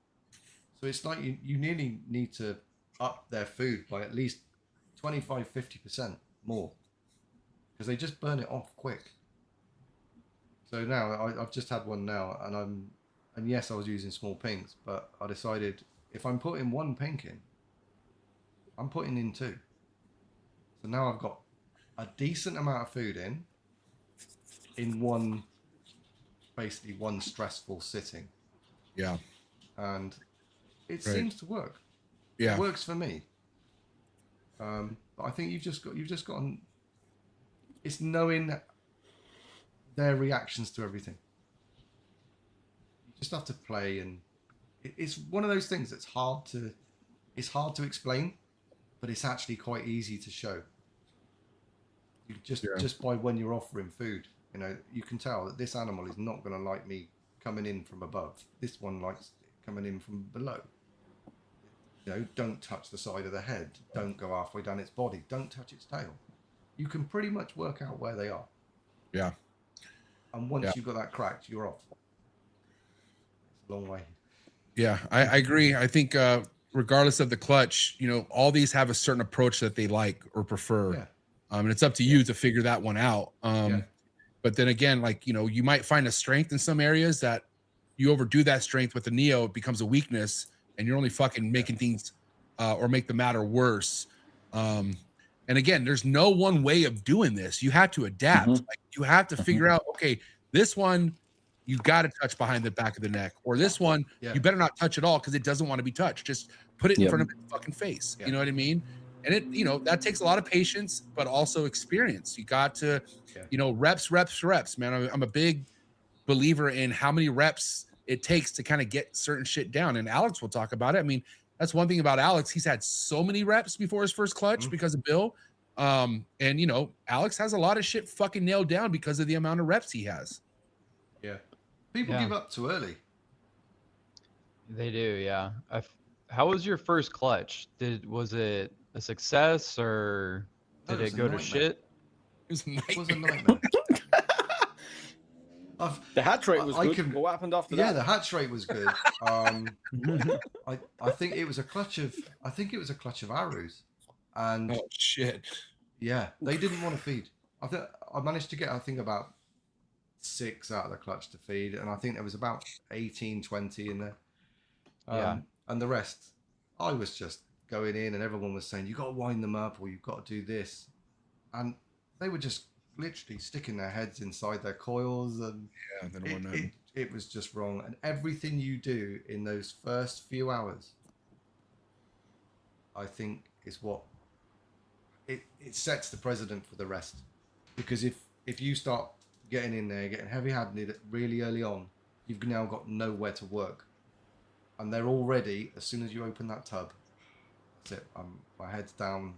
So it's like you nearly need to up their food by at least 25-50% more, because they just burn it off quick. So now I've just had one now, and yes, I was using small pinks, but I decided if I'm putting one pink in, I'm putting in 2. So now I've got a decent amount of food in one, basically one stressful sitting. Yeah. And it seems to work. Yeah. It works for me. But I think you've just got it's knowing their reactions to everything. You just have to play, and it's one of those things that's hard to explain, but it's actually quite easy to show. You just by when you're offering food, you can tell that this animal is not going to like me coming in from above. This one likes coming in from below. Don't touch the side of the head. Don't go halfway down its body. Don't touch its tail. You can pretty much work out where they are. Yeah. And once you've got that cracked, you're off. It's a long way. Yeah, I agree. I think regardless of the clutch, all these have a certain approach that they like or prefer. Yeah. And it's up to you to figure that one out. But then again, you might find a strength in some areas that you overdo that strength with the Neo, it becomes a weakness, and you're only fucking making things or make the matter worse. And again, there's no one way of doing this. You have to adapt. Like, you have to figure out, okay, this one, you got to touch behind the back of the neck, or this one, you better not touch at all because it doesn't want to be touched. Just put it in front of its fucking face. You know what I mean? And it, that takes a lot of patience, but also experience. You got to, reps, man. I'm a big believer in how many reps it takes to kind of get certain shit down. And Alex will talk about it. I mean, that's one thing about Alex. He's had so many reps before his first clutch because of Bill. And Alex has a lot of shit fucking nailed down because of the amount of reps he has. Yeah. People give up too early. They do, yeah. How was your first clutch? Was it a success, or did it go to shit? It was a nightmare. The hatch rate was good. What happened after that? Yeah, the hatch rate was good. I think it was a clutch of arrows. And oh shit. Yeah, they didn't want to feed. I managed to get about 6 out of the clutch to feed, and I think there was about 18, 20 in there. And the rest, I was just going in, and everyone was saying, you got to wind them up, or you've got to do this. And they were just literally sticking their heads inside their coils, and it was just wrong. And everything you do in those first few hours, I think, is what it sets the precedent for the rest. Because if you start getting in there, getting heavy-handed really early on, you've now got nowhere to work. And they're already, as soon as you open that tub, that's it. My head's down,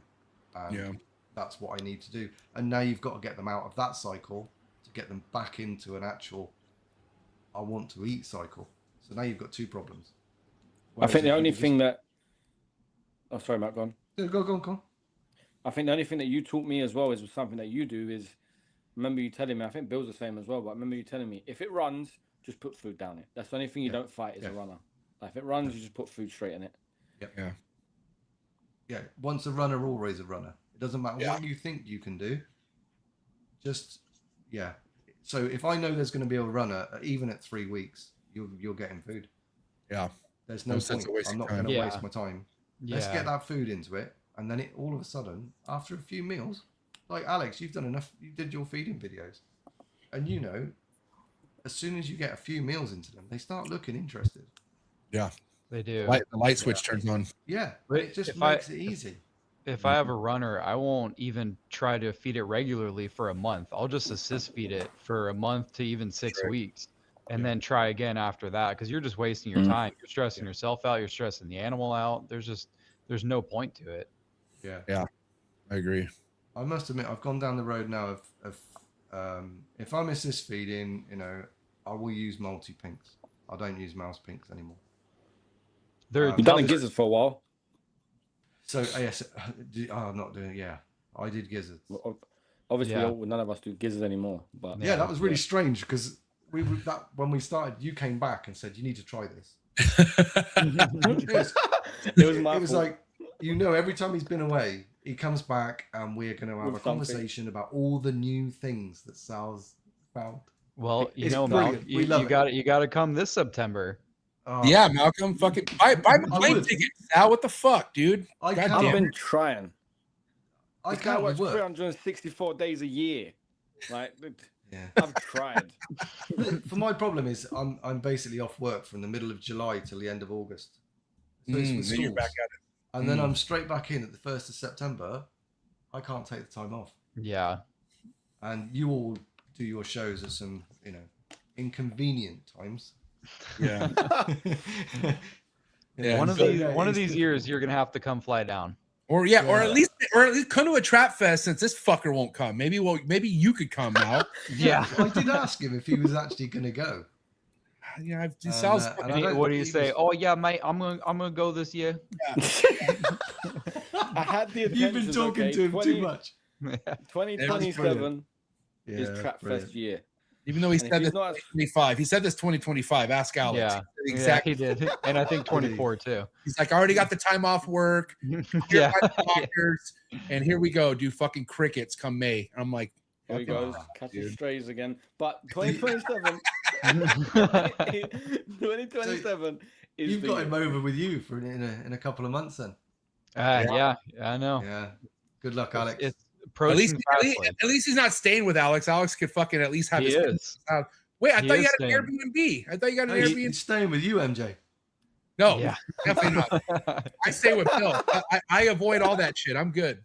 and that's what I need to do. And now you've got to get them out of that cycle to get them back into an actual I want to eat cycle. So now you've got 2 problems. I think the only thing that... Oh, sorry, Matt, go on. Go on. I think the only thing that you taught me as well is something that you do is, remember you telling me, I think Bill's the same as well, but I remember you telling me, if it runs, just put food down it. That's the only thing you don't fight is a runner. Like, if it runs, you just put food straight in it. Yep. Yeah. Yeah, once a runner, always a runner. It doesn't matter what you think you can do. Just, yeah. So if I know there's going to be a runner, even at 3 weeks, you're getting food. Yeah. There's no point. I'm not going to waste my time. Let's get that food into it. And then it all of a sudden, after a few meals, like Alex, you've done enough. You did your feeding videos. And you know, as soon as you get a few meals into them, they start looking interested. Yeah. They do. The light switch turns on. Yeah. It just makes it easy. If I have a runner, I won't even try to feed it regularly for a month. I'll just assist feed it for a month to even 6 weeks, and then try again after that, because you're just wasting your time. You're stressing yourself out. You're stressing the animal out. There's no point to it. Yeah, I agree. I must admit, I've gone down the road now of if I'm assist feeding, you know, I will use multi-pinks. I don't use mouse pinks anymore. You've done gizzards for a while. So yes, I'm not doing. Yeah, I did gizzards. Obviously, none of us do gizzards anymore. But yeah, that was really strange because when we started, you came back and said you need to try this. It was like, you know, every time he's been away, he comes back and we're going to have a conversation about all the new things that Sal's found. Well, you know, Malc, you got to come this September. Yeah, Malcolm, fucking buy my plane ticket. Sal, what the fuck, dude? I've been trying. I can't work 364 days a year. Like, I've tried. For my problem is I'm basically off work from the middle of July till the end of August. So then you're back at it. And then I'm straight back in at the 1st of September. I can't take the time off. Yeah. And you all do your shows at some, you know, inconvenient times. Yeah. One of these years you're gonna have to come fly down. Or at least come to a trap fest since this fucker won't come. Maybe you could come now. Yeah. I did ask him if he was actually gonna go. Yeah, what do you say? Oh yeah, mate, I'm gonna go this year. I had the You've been talking to him too much. 2027 is Trap Fest year. Even though he said this 2025, he said this 2025. Ask Alex. Yeah, exactly. Yeah, he did, and I think 24 too. He's like, I already got the time off work. Yeah, and here we go. Do fucking crickets come May. I'm like, here he goes, catching strays again. But 2027, 2027 is. You've got him over with you for in a couple of months then. Yeah, I know. Yeah. Good luck, Alex. At least he's not staying with Alex. Alex could fucking at least have his house. Wait, I thought you had an Airbnb. I thought you got an Airbnb. He's staying with you, MJ. No, definitely not. I stay with Bill. I avoid all that shit. I'm good.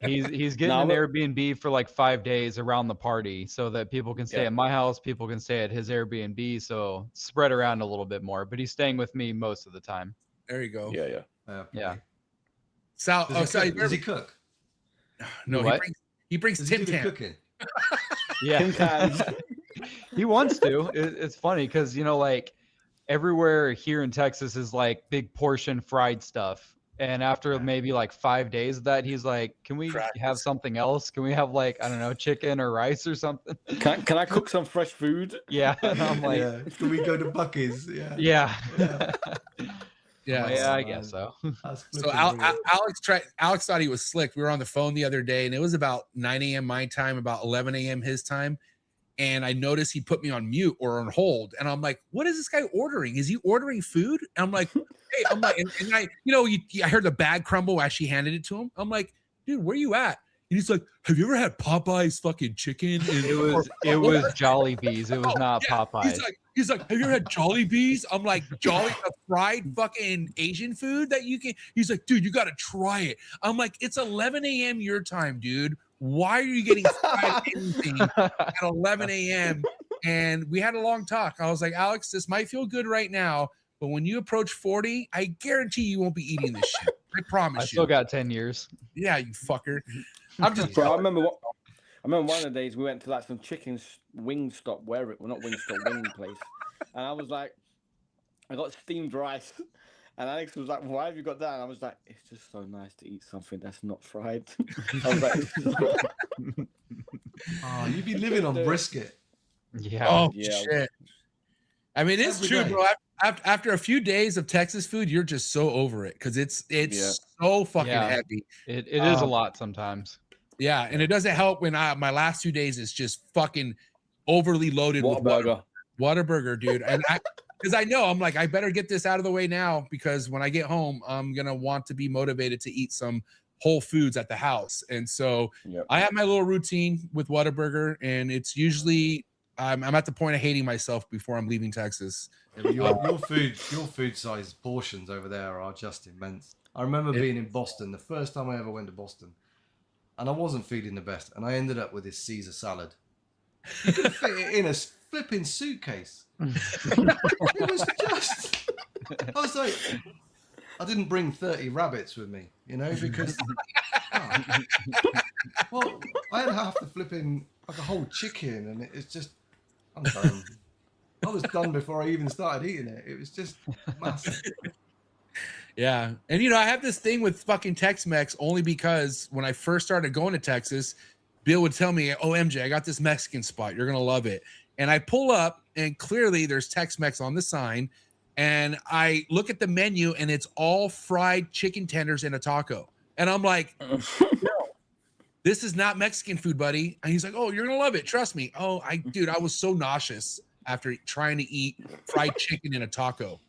He's getting an Airbnb for like 5 days around the party so that people can stay at my house, people can stay at his Airbnb, so spread around a little bit more. But he's staying with me most of the time. There you go. Yeah. Sal, does he cook? No, he brings Tim Tam. Cooking. Yeah. He wants to. It's funny because, you know, like everywhere here in Texas is like big portion fried stuff. And after maybe like 5 days of that, he's like, can we have something else? Can we have like, I don't know, chicken or rice or something? Can I cook some fresh food? Yeah. And I'm like, can we go to Bucky's? Yeah. Yeah, I guess so. So Alex thought he was slick. We were on the phone the other day, and it was about 9 a.m. my time, about 11 a.m. his time. And I noticed he put me on mute or on hold. And I'm like, what is this guy ordering? Is he ordering food? And I'm like, hey, and I, you know, I heard the bag crumble as she handed it to him. I'm like, dude, where you at? And he's like, have you ever had Popeye's fucking chicken? It was Jollibee's. It was not Popeye's. He's like, have you ever had Jollibee's? I'm like, the fried fucking Asian food that you can. He's like, dude, you got to try it. I'm like, it's 11 a.m. your time, dude. Why are you getting fried anything at 11 a.m.? And we had a long talk. I was like, Alex, this might feel good right now, but when you approach 40, I guarantee you won't be eating this shit. I promise you. I still got 10 years. Yeah, you fucker. I'm just. Bro, I remember one of the days we went to like some chicken wing stop, not wing stop, wing place, and I was like, I got steamed rice, and Alex was like, why have you got that? And I was like, it's just so nice to eat something that's not fried. I was like, oh, you'd be living on brisket. Yeah. Oh shit. I mean, it's true, bro. after a few days of Texas food, you're just so over it because it's so fucking heavy. It is a lot sometimes. Yeah, and it doesn't help when my last 2 days is just fucking overly loaded with Whataburger, dude. And because I know I'm like, I better get this out of the way now because when I get home, I'm gonna want to be motivated to eat some Whole Foods at the house. And so I have my little routine with Whataburger, and it's usually I'm at the point of hating myself before I'm leaving Texas. Yeah, your food size portions over there are just immense. I remember being in Boston the first time I ever went to Boston, and I wasn't feeling the best, and I ended up with this Caesar salad. You could fit it in a flipping suitcase. It was just. I was like, I didn't bring 30 rabbits with me, you know, because. Well, I had half the flipping like a whole chicken, and it's just. I'm done. I was done before I even started eating it. It was just massive. Yeah. And, you know, I have this thing with fucking Tex-Mex only because when I first started going to Texas, Bill would tell me, oh, MJ, I got this Mexican spot. You're going to love it. And I pull up and clearly there's Tex-Mex on the sign. And I look at the menu and it's all fried chicken tenders in a taco. And I'm like, no, this is not Mexican food, buddy. And he's like, oh, you're going to love it. Trust me. Oh, dude, I was so nauseous after trying to eat fried chicken in a taco.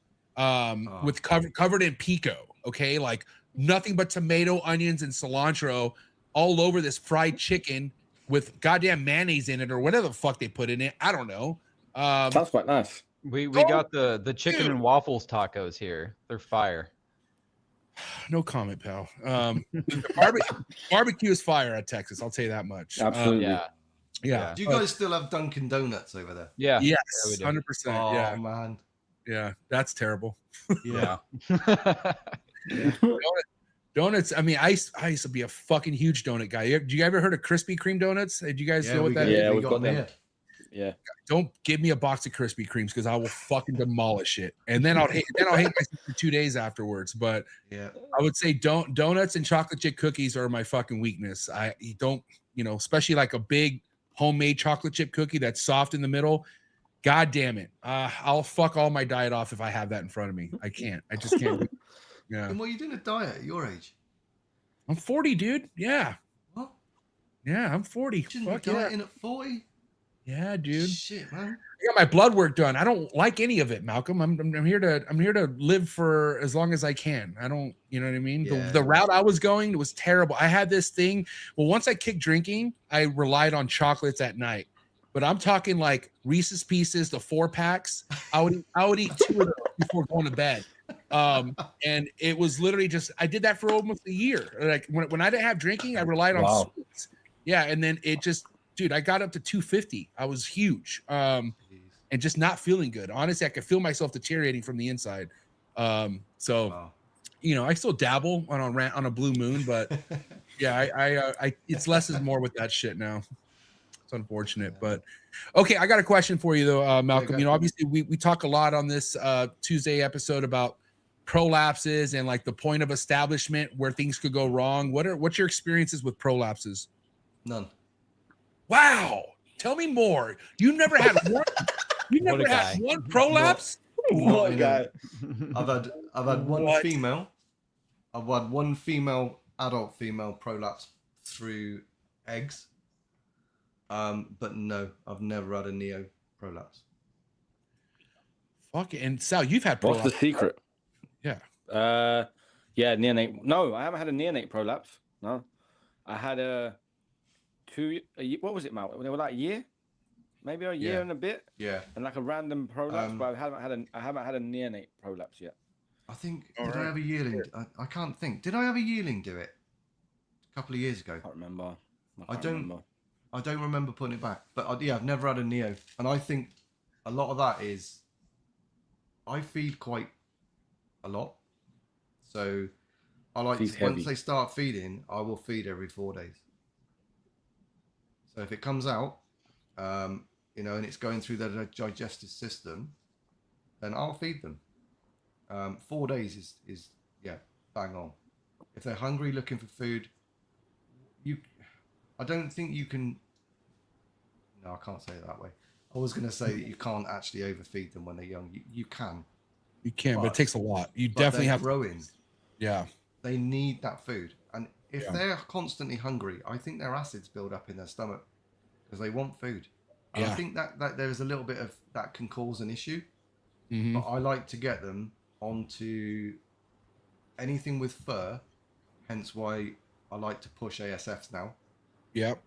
With covered in pico, okay, like nothing but tomato, onions, and cilantro all over this fried chicken with goddamn mayonnaise in it or whatever the fuck they put in it. I don't know. Sounds quite nice. We got the chicken and waffles tacos here. They're fire. No comment, pal. Barbecue is fire at Texas. I'll tell you that much. Absolutely. Yeah. Do you guys still have Dunkin' Donuts over there? Yeah. Yes. Yeah, 100%. Oh Yeah. man. Yeah. That's terrible. Yeah. Donuts. I mean, I used to be a fucking huge donut guy. Did you ever heard of Krispy Kreme donuts? Did you guys know what that is? Yeah, we've got them. Here. Yeah. Don't give me a box of Krispy Kremes because I will fucking demolish it, and then I'll hate myself for 2 days afterwards. But yeah, I would say donuts and chocolate chip cookies are my fucking weakness. I don't, you know, especially like a big homemade chocolate chip cookie that's soft in the middle. God damn it. I'll fuck all my diet off if I have that in front of me. I can't. I just can't. Yeah. And what are you doing a diet at your age? I'm 40, dude. Yeah. What? Yeah, I'm 40. Shouldn't be dieting at 40? Yeah, dude. Shit, man. I got my blood work done. I don't like any of it, Malcolm. I'm here to live for as long as I can. I don't, you know what I mean? Yeah. The route I was going was terrible. I had this thing. Well, once I kicked drinking, I relied on chocolates at night. But I'm talking like Reese's Pieces, the 4-packs. I would eat 2 of those before going to bed. And it was literally just I did that for almost a year. Like when I didn't have drinking, I relied on sweets. Yeah, and then it just, dude, I got up to 250. I was huge. And just not feeling good. Honestly, I could feel myself deteriorating from the inside. You know, I still dabble on a blue moon, but yeah, I it's less is more with that shit now. It's unfortunate, but okay. I got a question for you though, Malcolm. You know, obviously we talk a lot on this Tuesday episode about prolapses and like the point of establishment where things could go wrong. What's your experiences with prolapses? None. Wow. Tell me more. You never had one. You never had one prolapse? What a guy. I've had one female. I've had one adult female prolapse through eggs. But no, I've never had a neo prolapse. Fuck it. And Sal, you've had prolapse. What's the secret? Yeah. Yeah, neonate. No, I haven't had a neonate prolapse. No. I had what was it, Mal? They were like a year? Maybe a year and a bit? Yeah. And like a random prolapse, but I haven't had a neonate prolapse yet. I think I have a yearling? I can't think. Did I have a yearling do it a couple of years ago? I can't remember. I don't remember putting it back. But I've never had a neo. And I think a lot of that is I feed quite a lot. So I like once they start feeding, I will feed every 4 days. So if it comes out, you know, and it's going through the digestive system, then I'll feed them. 4 days is bang on. If they're hungry, looking for food, I don't think you can. No, I can't say it that way. I was going to say that you can't actually overfeed them when they're young. You can, You can, but it takes a lot. You But definitely they're have growing. Yeah. They need that food, and if Yeah. they're constantly hungry, I think their acids build up in their stomach because they want food. And I Yeah. think that there's a little bit of that can cause an issue. Mhm. But I like to get them onto anything with fur, hence why I like to push ASFs now. Yep.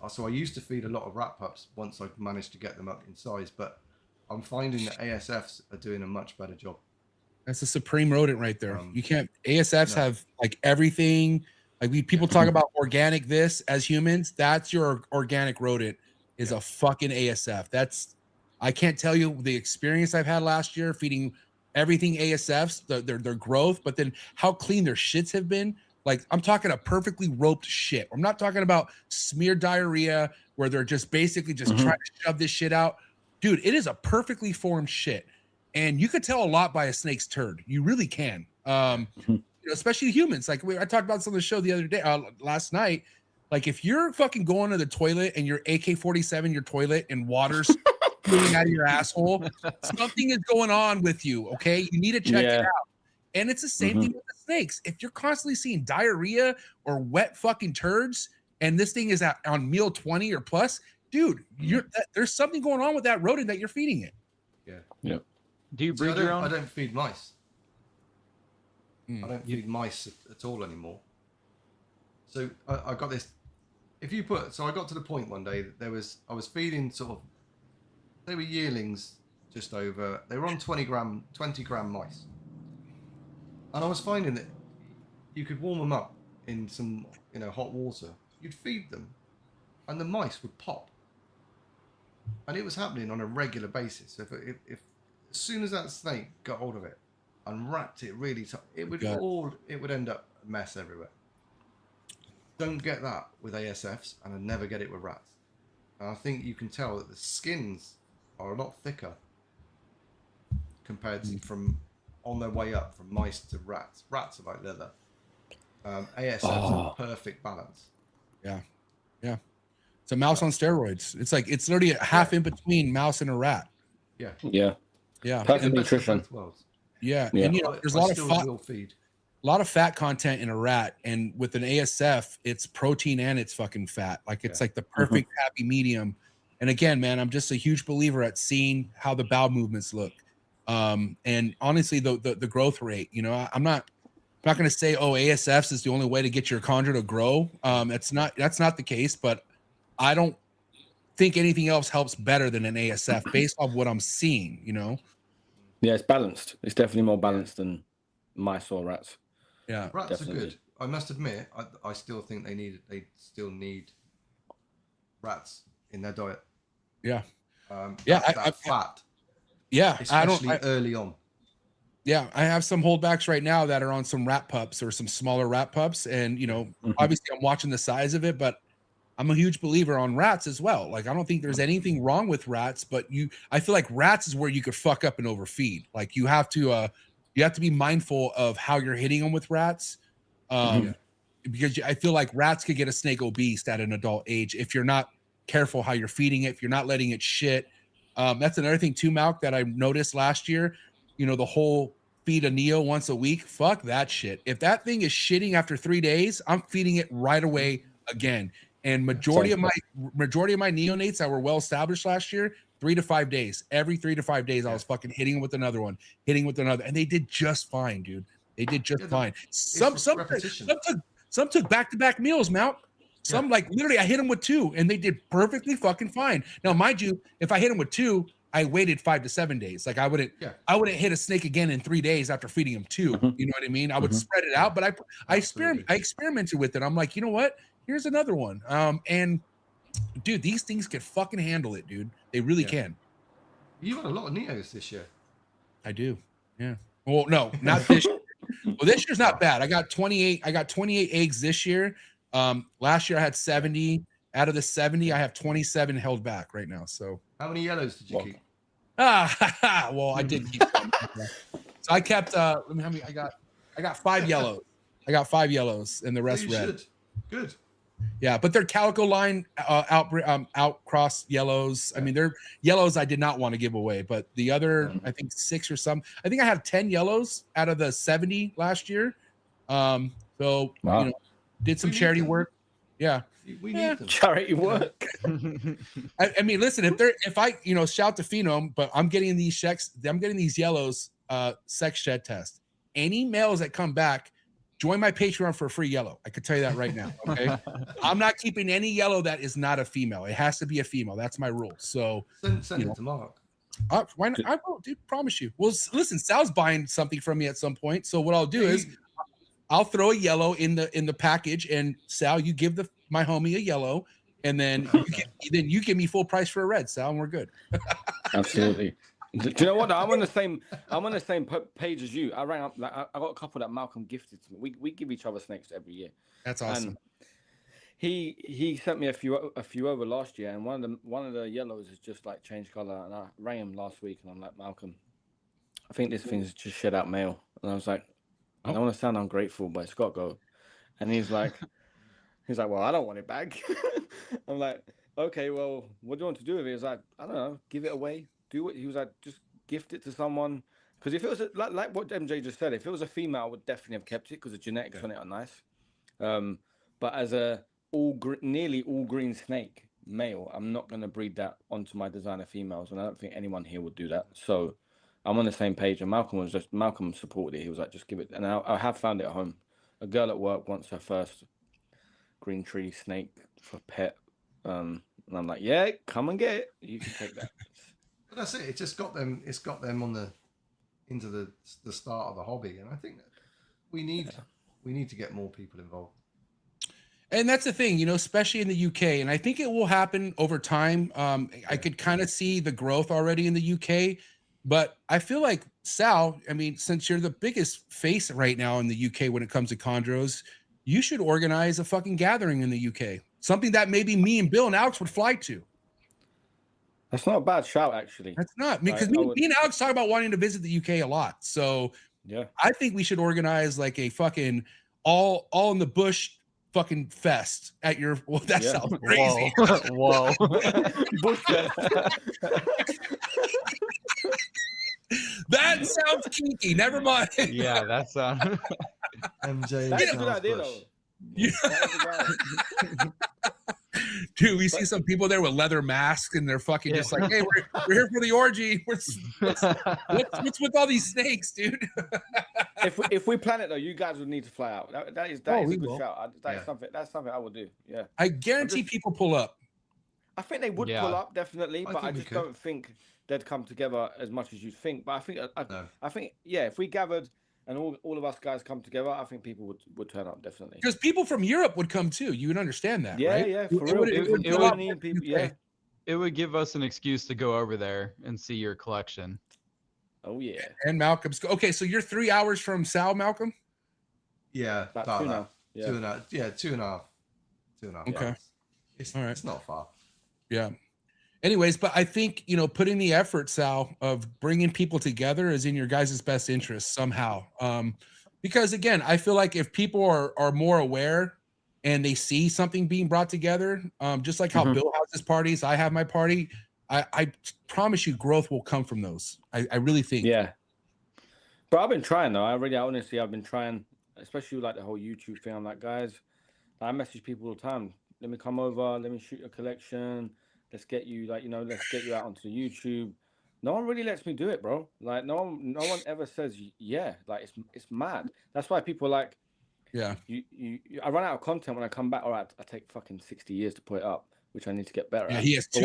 So I used to feed a lot of rat pups once I've managed to get them up in size, but I'm finding that ASFs are doing a much better job. That's a supreme rodent right there. You can't ASFs no. have like everything. Like people talk about organic this as humans. That's your organic rodent is a fucking ASF. That's I can't tell you the experience I've had last year feeding everything ASFs, their growth, but then how clean their shits have been. Like I'm talking a perfectly roped shit. I'm not talking about smear diarrhea where they're just basically just trying to shove this shit out. Dude, it is a perfectly formed shit. And you could tell a lot by a snake's turd. You really can. You know, especially humans. Like I talked about this on the show the other day, last night. Like if you're fucking going to the toilet and you're AK-47 your toilet and water's flowing out of your asshole, something is going on with you. Okay, you need to check it out. And it's the same thing with the snakes. If you're constantly seeing diarrhea or wet fucking turds, and this thing is on meal 20 or plus, dude, there's something going on with that rodent that you're feeding it. Yeah. Do you breed your own? I don't feed mice. I don't feed mice at all anymore. So I got this. So I got to the point one day that I was feeding sort of, they were yearlings just over, they were on 20 gram mice. And I was finding that you could warm them up in some, hot water. You'd feed them and the mice would pop. And it was happening on a regular basis. If as soon as that snake got hold of it and wrapped it really tight, it would end up a mess everywhere. Don't get that with ASFs, and I never get it with rats. And I think you can tell that the skins are a lot thicker compared to from on their way up from mice to rats. Rats are like leather. ASFs are perfect balance. Yeah. It's a mouse on steroids. It's like it's literally a half in between mouse and a rat. Yeah. Perfect nutrition. Yeah. And there's a lot of fat content in a rat, and with an ASF, it's protein and it's fucking fat. Like it's like the perfect happy medium. And again, man, I'm just a huge believer at seeing how the bowel movements look. And honestly, the growth rate, I'm not going to say, ASFs is the only way to get your chondro to grow. That's not the case, but I don't think anything else helps better than an ASF based on what I'm seeing, Yeah, it's balanced. It's definitely more balanced than mice or rats. Yeah, rats definitely. are good. I must admit, I still think they still need rats in their diet. Yeah. Fat. Yeah, especially early on. Yeah, I have some holdbacks right now that are on some rat pups or some smaller rat pups, and obviously I'm watching the size of it, but I'm a huge believer on rats as well. Like I don't think there's anything wrong with rats, but I feel like rats is where you could fuck up and overfeed. Like you have to be mindful of how you're hitting them with rats, because I feel like rats could get a snake obese at an adult age if you're not careful how you're feeding it, if you're not letting it shit. That's another thing too, Malc, that I noticed last year. The whole feed a Neo once a week. Fuck that shit. If that thing is shitting after 3 days, I'm feeding it right away again. And majority of my neonates that were well established last year, 3 to 5 days. Every 3 to 5 days, I was fucking hitting with another one, and they did just fine, dude. They did just fine. Some took back-to-back meals, Malc. Some like literally, I hit them with 2, and they did perfectly fucking fine. Now, mind you, if I hit them with 2, I waited 5 to 7 days. Like I wouldn't hit a snake again in 3 days after feeding him 2. You know what I mean? I would spread it out, but I experimented with it. I'm like, you know what? Here's another one. And dude, these things can fucking handle it, dude. They really can. You got a lot of Neos this year. I do. Yeah. Well, no, not this year. Well, this year's not bad. I got 28 eggs this year. Last year I had 70. Out of the 70, I have 27 held back right now. So how many yellows did you keep? Well, I did keep some. So I kept how many I got 5 yellows. I got 5 yellows and the rest red. Good. Yeah, but they're calico line outcross yellows. I mean, they're yellows I did not want to give away, but the other, I think 6 or some. I think I have 10 yellows out of the 70 last year. So Wow. you know, did some charity work. Yeah, We need them. Charity work. I mean, listen, if I shout to Phenome, but I'm getting these checks, I'm getting these yellows sex shed test. Any males that come back, join my Patreon for a free yellow. I could tell you that right now. Okay. I'm not keeping any yellow that is not a female. It has to be a female. That's my rule. So send it to Mark. why not? I will, dude. Promise you. Well, listen, Sal's buying something from me at some point. So what I'll do is I'll throw a yellow in the package, and Sal, you give my homie a yellow, and then you give me full price for a red, Sal, and we're good. Absolutely. Do you know what? I'm on the same page as you. I rang up. Like, I got a couple that Malcolm gifted to me. We give each other snakes every year. That's awesome. And he sent me a few over last year, and one of the yellows has just like changed color. And I rang him last week, and I'm like, Malcolm, I think this thing's just shed out male. And I was like, I don't want to sound ungrateful, but it's got to go. And he's like, well, I don't want it back. I'm like, okay, well, what do you want to do with it? He's like, I don't know, give it away. Do it. He was like, just gift it to someone. Because if it was like what MJ just said, if it was a female, I would definitely have kept it because the genetics on it are nice. But as a nearly all green snake male, I'm not going to breed that onto my designer females, and I don't think anyone here would do that. So I'm on the same page. And Malcolm supported it. He was like, just give it. And I have found it at home. A girl at work wants her first green tree snake for pet. And I'm like, yeah, come and get it. You can take that. But that's it. It just got them. It's got them into the start of the hobby, and I think that we need to get more people involved. And that's the thing, especially in the UK, and I think it will happen over time. I could kind of see the growth already in the UK, but I feel like Sal, I mean, since you're the biggest face right now in the UK when it comes to chondros, you should organize a fucking gathering in the UK. Something that maybe me and Bill and Alex would fly to. That's not a bad shout, actually. That's not because me and Alex talk about wanting to visit the UK a lot. So yeah, I think we should organize like a fucking all in the bush fucking fest at your. Well, that sounds crazy. Whoa. Bush fest. That sounds kinky. Never mind. Yeah, that sounds. MJ. That's a good idea, though. Yeah. Dude, we see some people there with leather masks, and they're fucking just like, "Hey, we're here for the orgy. What's with all these snakes, dude?" if we plan it though, you guys would need to fly out. That is a good shout. That's something I would do. Yeah, I guarantee people pull up. I think they would pull up definitely, but I just don't think they'd come together as much as you think. But I think if we gathered and all of us guys come together, I think people would turn up definitely. Because people from Europe would come too. You would understand that, right? Yeah, for real. It would need people. Yeah, it would give us an excuse to go over there and see your collection. Oh yeah. And Malcolm's okay. So you're 3 hours from Sal, Malcolm? Yeah, about 2 now. Yeah. 2.5. Yeah, 2.5. 2.5. Okay. Hours. It's not far. Yeah. Anyways, but I think, putting the effort, Sal, of bringing people together is in your guys' best interest somehow. Because again, I feel like if people are more aware and they see something being brought together, just like how Bill has his parties, I have my party, I promise you growth will come from those. I really think. Yeah. But I've been trying though. Honestly, I've been trying, especially like the whole YouTube thing. I'm like, guys, I message people all the time. Let me come over. Let me shoot a collection. Let's get you let's get you out onto YouTube. No one really lets me do it, bro. Like no one ever says yeah. Like it's mad. That's why people are like, yeah. I run out of content when I come back. All right, I take fucking 60 years to put it up, which I need to get better at. Yeah, he has two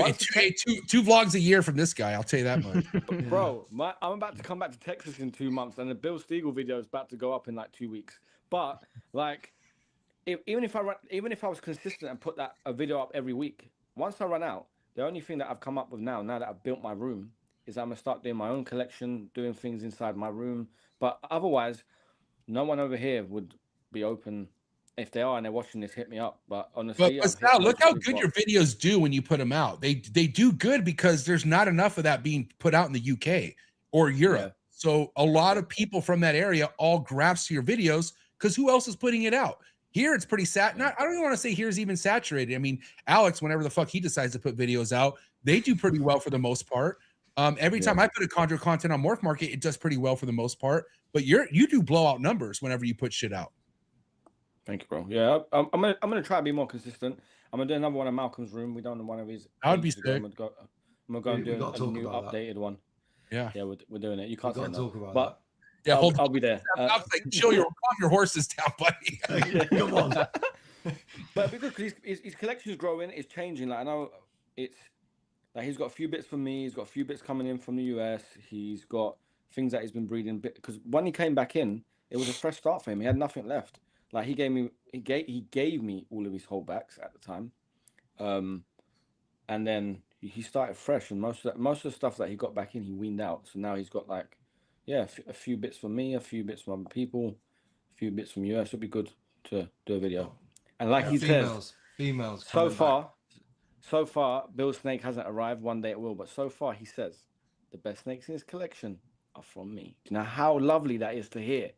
vlogs a year from this guy. I'll tell you that much. Bro, I'm about to come back to Texas in 2 months, and the Bill Stiegel video is about to go up in like 2 weeks. But like, even if I was consistent and put a video up every week, once I run out, the only thing that I've come up with now that I've built my room, is I'm gonna start doing my own collection, doing things inside my room. But otherwise, no one over here would be open. If they are and they're watching this, hit me up. But honestly, but now look how good your videos do when you put them out. They do good because there's not enough of that being put out in the UK or Europe. Yeah. So a lot of people from that area all grasp your videos because who else is putting it out? Here it's pretty I don't even want to say here's even saturated. I mean, Alex, whenever the fuck he decides to put videos out, they do pretty well for the most part. Every time I put a Chondro content on Morph Market, it does pretty well for the most part. But you do blow out numbers whenever you put shit out. Thank you, bro. Yeah, I'm gonna try to be more consistent. I'm gonna do another one in Malcolm's room. We done one of his. That would be sick. I'm gonna go and do a new updated one. Yeah, yeah, we're doing it. You can't talk about but that. Yeah, I'll be there. Like, chill calm your horses down, buddy. Come on. But because his collection is growing, it's changing. Like I know it's like he's got a few bits from me. He's got a few bits coming in from the US. He's got things that he's been breeding. Because when he came back in, it was a fresh start for him. He had nothing left. Like he gave me all of his holdbacks at the time, and then he started fresh. And most of the stuff that he got back in, he weaned out. So now he's got like. Yeah, a few bits from me, a few bits from other people, a few bits from US. It'll be good to do a video. And like he says, females. So far, Bill Snake hasn't arrived. One day it will, but so far he says the best snakes in his collection are from me. Do you know how lovely that is to hear?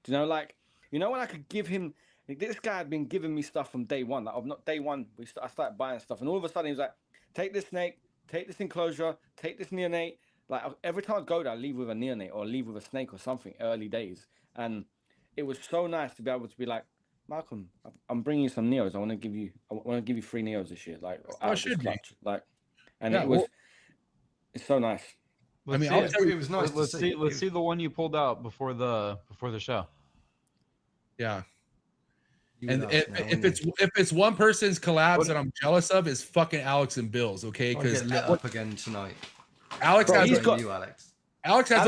Do you know, like, when I could give him. Like, this guy had been giving me stuff from day one. Like, not day one. I started buying stuff, and all of a sudden he was like, "Take this snake, take this enclosure, take this neonate." Like every time I go there, I leave with a neonate or leave with a snake or something. Early days, and it was so nice to be able to be like, Malcolm, I'm bringing you some neos. I want to give you 3 neos this year. Like, should be. Like, and yeah, it's so nice. It was nice. Let's see the one you pulled out before the show. Yeah. And if it's one person's collabs that I'm jealous of, is fucking Alex and Bill's. Okay, because lit up again tonight. Alex has a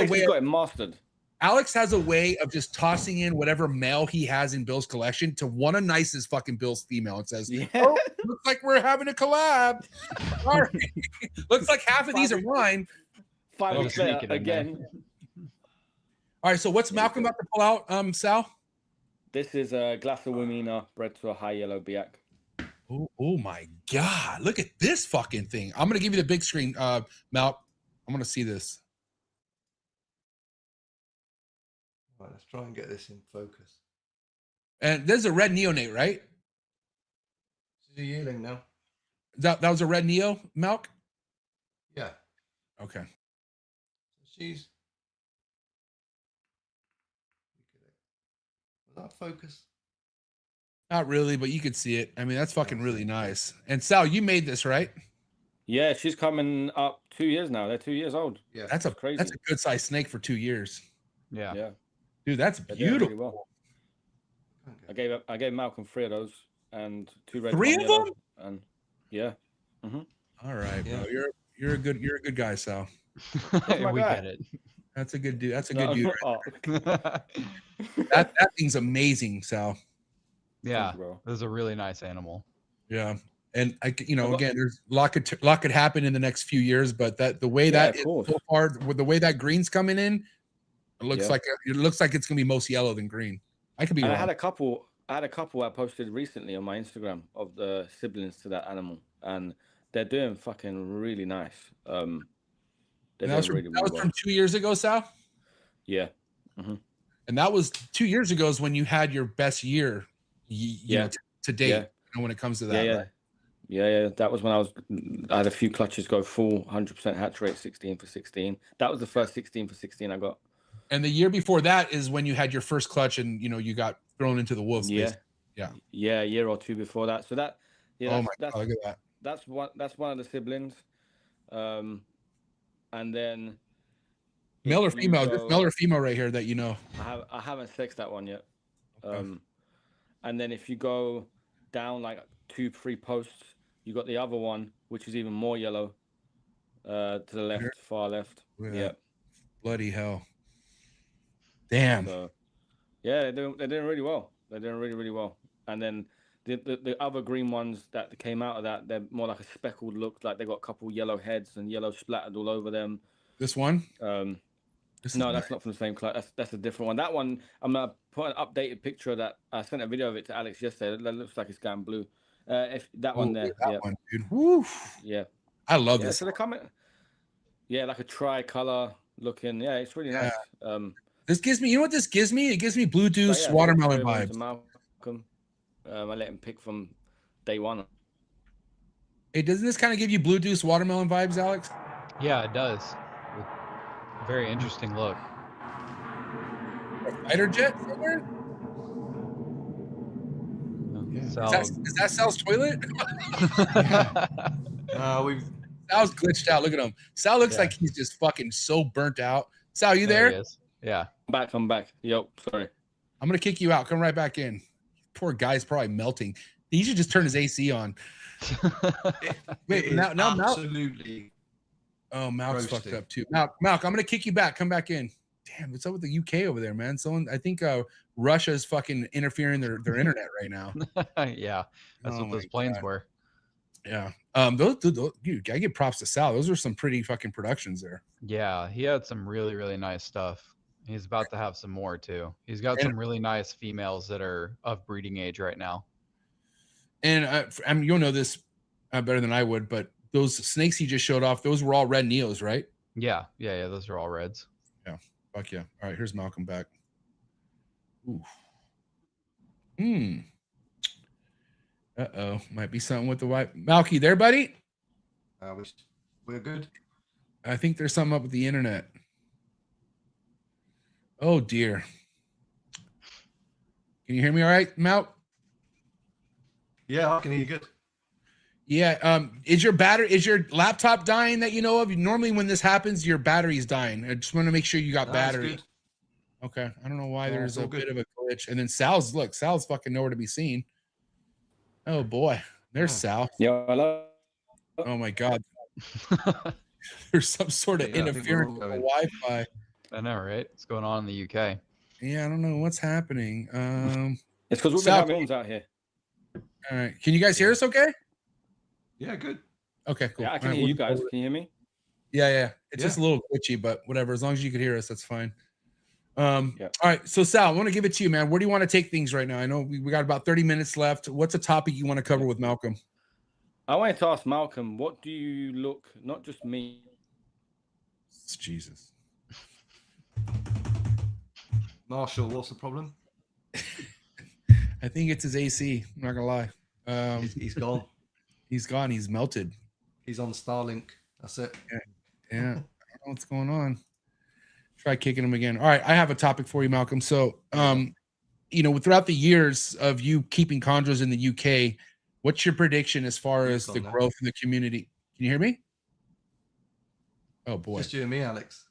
way. Got it mastered. Alex has a way of just tossing in whatever male he has in Bill's collection to one of nicest fucking Bill's female and says, "Oh, looks like we're having a collab." All right. Looks like half of these are mine. 5 weeks later again. All right. So what's Malcolm about to pull out, Sal? This is a glass of Wimina bred to a high yellow biak. Oh my God! Look at this fucking thing. I'm gonna give you the big screen, Mal. I'm gonna see this. All right, let's try and get this in focus. And there's a red neonate, right? She's a yearling now. That was a red neo, Malc? Yeah. Okay. She's. Was that focus? Not really, but you could see it. I mean, that's fucking really nice. And Sal, you made this, right? Yeah, she's coming up 2 years now. They're 2 years old. Yeah, that's crazy. That's a good sized snake for 2 years. Yeah. Dude, that's beautiful. Really well. I gave Malcolm 3 of those and 2 red. 3 of them? And yeah. All right, bro. You're a good guy, Sal. We get it. That's a good dude. That's a good dude. Right that thing's amazing, Sal. Yeah, this is a really nice animal. Yeah, and again, there's a lot could happen in the next few years, but the way that is so far, with the way that green's coming in, it looks like it's gonna be most yellow than green. I could be wrong. I had a couple I posted recently on my Instagram of the siblings to that animal, and they're doing fucking really nice. That was from 2 years ago, Sal. Yeah. And that was 2 years ago is when you had your best year. You know, to date, when it comes to that. Right? Yeah. That was when I had a few clutches go full 100% hatch rate, 16 for 16. That was the first 16 for 16 I got. And the year before that is when you had your first clutch, and you got thrown into the wolves. Yeah, a year or 2 before that. So that, God, look at that. That's one of the siblings, and then male or female? This male or female right here that you know. I haven't sexed that one yet. Okay. And then if you go down like 2-3 posts, you got the other one, which is even more yellow, to the left, far left. Yeah. Bloody hell. Damn. So, yeah, they're doing really well. They're doing really, really well. And then the other green ones that came out of that, they're more like a speckled look, like they got a couple yellow heads and yellow splattered all over them. This one? No, that's not from the same class. That's a different one. That one, I'm gonna put an updated picture that I sent a video of it to Alex yesterday. That looks like it's going blue. If that one there, that one, dude. Woo. Yeah, I love this. So they're coming. Yeah, like a tri-color looking. Yeah, it's really nice. This gives me, you know what this gives me? It gives me Blue Deuce watermelon vibes. Malcolm. I let him pick from day one. Hey, doesn't this kind of give you Blue Deuce watermelon vibes, Alex? Yeah, it does. With very interesting look. A fighter jet somewhere? Sal, Is that Sal's toilet? We've Sal's glitched out. Look at him. Sal looks Yeah. like he's just fucking so burnt out. Sal, you there there? he is. Yeah. I'm back. Yo, sorry. I'm gonna kick you out. Come right back in. Poor guy's probably melting. He should just turn his AC on. Wait, it now is Malc. absolutely. Oh, Malc's fucked roasting. up too. Malc, I'm gonna kick you back. Come back in. Damn, what's up with the UK over there, man? Someone, I think Russia's fucking interfering their internet right now. Yeah. That's Oh what those my planes God. were. Yeah. Those dude, I give props to Sal. Those are some pretty fucking productions there. Yeah, he had some really, really nice stuff. He's about to have some more too. He's got some really nice females that are of breeding age right now. And I mean, you'll know this better than I would, but those snakes he just showed off, those were all red Neos, right? Yeah. Those are all reds. Fuck yeah. All right, here's Malcolm back. Ooh. Uh-oh. Might be something with the white. Malky, there, buddy? We're good. I think there's something up with the internet. Oh dear. Can you hear me all right, Malk? Yeah, I can hear you good. Yeah. Is your laptop dying that you know of? Normally when this happens, your battery's dying. I just want to make sure you got No, it's battery. good. Okay. I don't know why No, there's it's all a bit good. of a glitch. And then Sal's fucking nowhere to be seen. Oh boy. There's Sal. Yo, hello. Oh my God. There's some sort of Yeah, I think we're interference all with the going. Wi-Fi. I know, right? What's going on in the UK? Yeah, I don't know what's happening. It's because we've been Sal, having rooms out here. all right. Can you guys hear us okay? Yeah, good. Okay, cool. Yeah, I can All right, hear you we'll- guys. Can you hear me? Yeah. It's Yeah. just a little glitchy, but whatever. As long as you could hear us, that's fine. Yeah. All right. So Sal, I want to give it to you, man. Where do you want to take things right now? I know we got about 30 minutes left. What's a topic you want to cover with Malcolm? I wanted to ask Malcolm, what do you look, not just me. Jesus. Marshall, what's the problem? I think it's his AC. I'm not gonna lie. He's gone. He's gone. He's melted. He's on Starlink. That's it. Yeah. I don't know what's going on. Try kicking him again. All right. I have a topic for you, Malcolm. So, throughout the years of you keeping chondros in the UK, what's your prediction as far as the growth in the community? Can you hear me? Oh boy. Just you and me, Alex.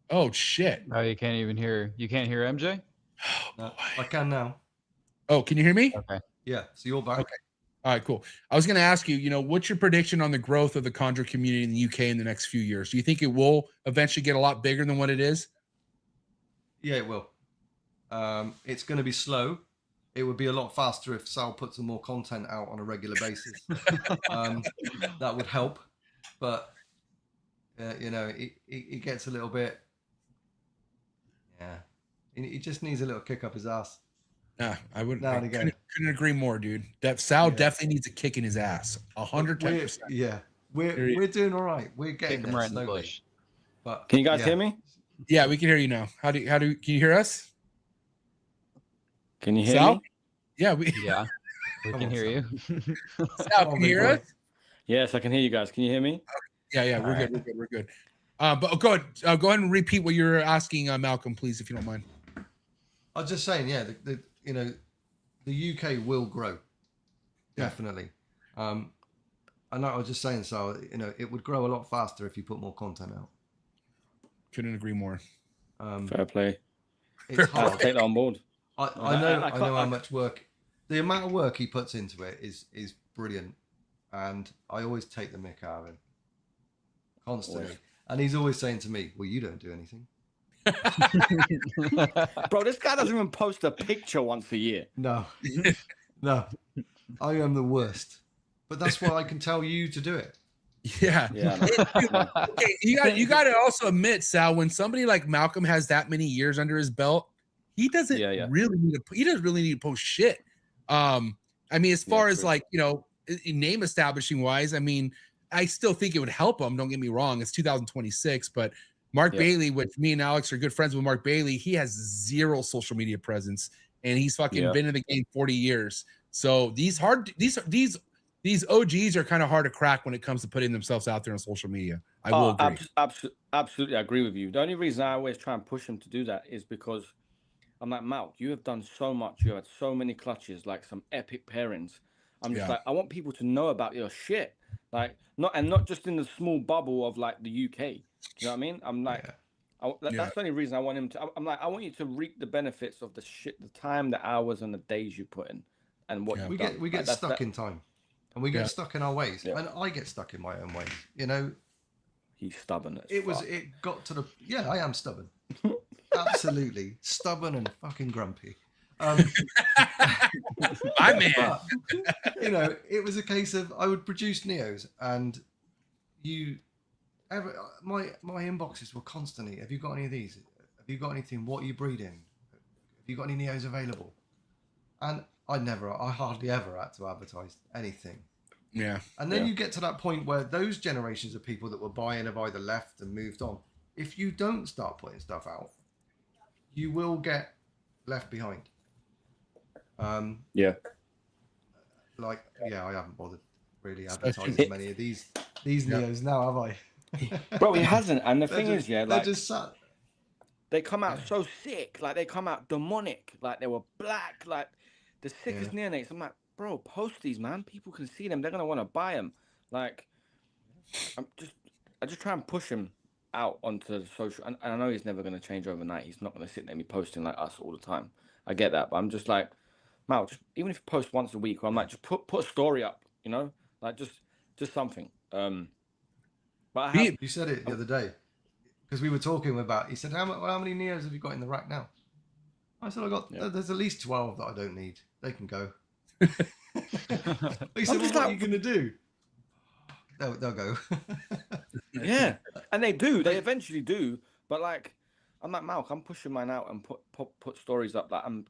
Oh shit. Oh, you can't hear MJ? No, I can now. Oh, can you hear me? Okay. Yeah, so you're back. Okay. All right, cool. I was going to ask you, what's your prediction on the growth of the chondro community in the UK in the next few years? Do you think it will eventually get a lot bigger than what it is? Yeah, it will. It's going to be slow. It would be a lot faster if Sal put some more content out on a regular basis. That would help. But, it gets a little bit, he just needs a little kick up his ass. I wouldn't. Now and I again. couldn't agree more, dude. That Sal definitely needs a kick in his ass. 110%. Yeah, we're doing all right. We're getting Kick him there right in the slowly. bush. But Can you guys hear me? Yeah, we can hear you now. Can you hear us? Can you hear Sal? me? Yeah, Yeah, we Come can on, hear you. Sal, can you hear us? Yes, I can hear you guys. Can you hear me? Yeah, we're good. We're good. But go ahead. Go ahead and repeat what you're asking, Malcolm, please, if you don't mind. I was just saying, the UK will grow, definitely. And I was just saying, so it would grow a lot faster if you put more content out. Couldn't agree more. Fair play. It's I'll hard. take that on board. I know how much work. The amount of work he puts into it is brilliant, and I always take the mick out of him constantly. And he's always saying to me, "Well, you don't do anything." Bro, this guy doesn't even post a picture once a year. No, no, I am the worst. But that's why I can tell you to do it. Yeah. Yeah. Okay, you got to also admit, Sal, when somebody like Malcolm has that many years under his belt, he doesn't really need to post shit. I mean, as far as like, name establishing wise, I mean, I still think it would help him. Don't get me wrong. It's 2026, but Mark Bailey, which me and Alex are good friends with Mark Bailey, he has zero social media presence and he's fucking been in the game 40 years. So these OGs are kind of hard to crack when it comes to putting themselves out there on social media. I will agree. Absolutely, I agree with you. The only reason I always try and push them to do that is because I'm like, Malc, you have done so much. You have had so many clutches, like some epic pairings. I'm just like, I want people to know about your shit. Like, not just in the small bubble of like the UK. Do you know what I mean? I'm like, that's the only reason I want him to. I'm like, I want you to reap the benefits of the shit, the time, the hours, and the days you put in, and what we get stuck in time, and we get stuck in our ways, and I get stuck in my own ways. You know, he's stubborn. It got to the I am stubborn, absolutely stubborn and fucking grumpy. My man. But, you know, it was a case of I would produce Neos, and my inboxes were constantly, have you got any of these? Have you got anything? What are you breeding? Have you got any Neos available? And I hardly ever had to advertise anything. Yeah. And then you get to that point where those generations of people that were buying have either left and moved on. If you don't start putting stuff out, you will get left behind. I haven't bothered really advertising many of these Neos now, have I? Bro, he hasn't. And the thing is, they're just sat. They come out so sick, like they come out demonic, like they were black, like the sickest neonates. I'm like, bro, post these, man. People can see them. They're gonna want to buy them. Like, I just try and push him out onto the social. And I know he's never gonna change overnight. He's not gonna sit there and be posting like us all the time. I get that, but I'm just like, Mal, even if you post once a week, or I'm like, just put a story up, you know, like just something. But you said it the other day because we were talking about. He said, "How many Neos have you got in the rack now?" I said, there's at least 12 that I don't need. They can go. He said, what are you going to do? They'll go. Yeah, and they do. They eventually do. But like, I'm like, Malc, I'm pushing mine out and put stories up. Like I'm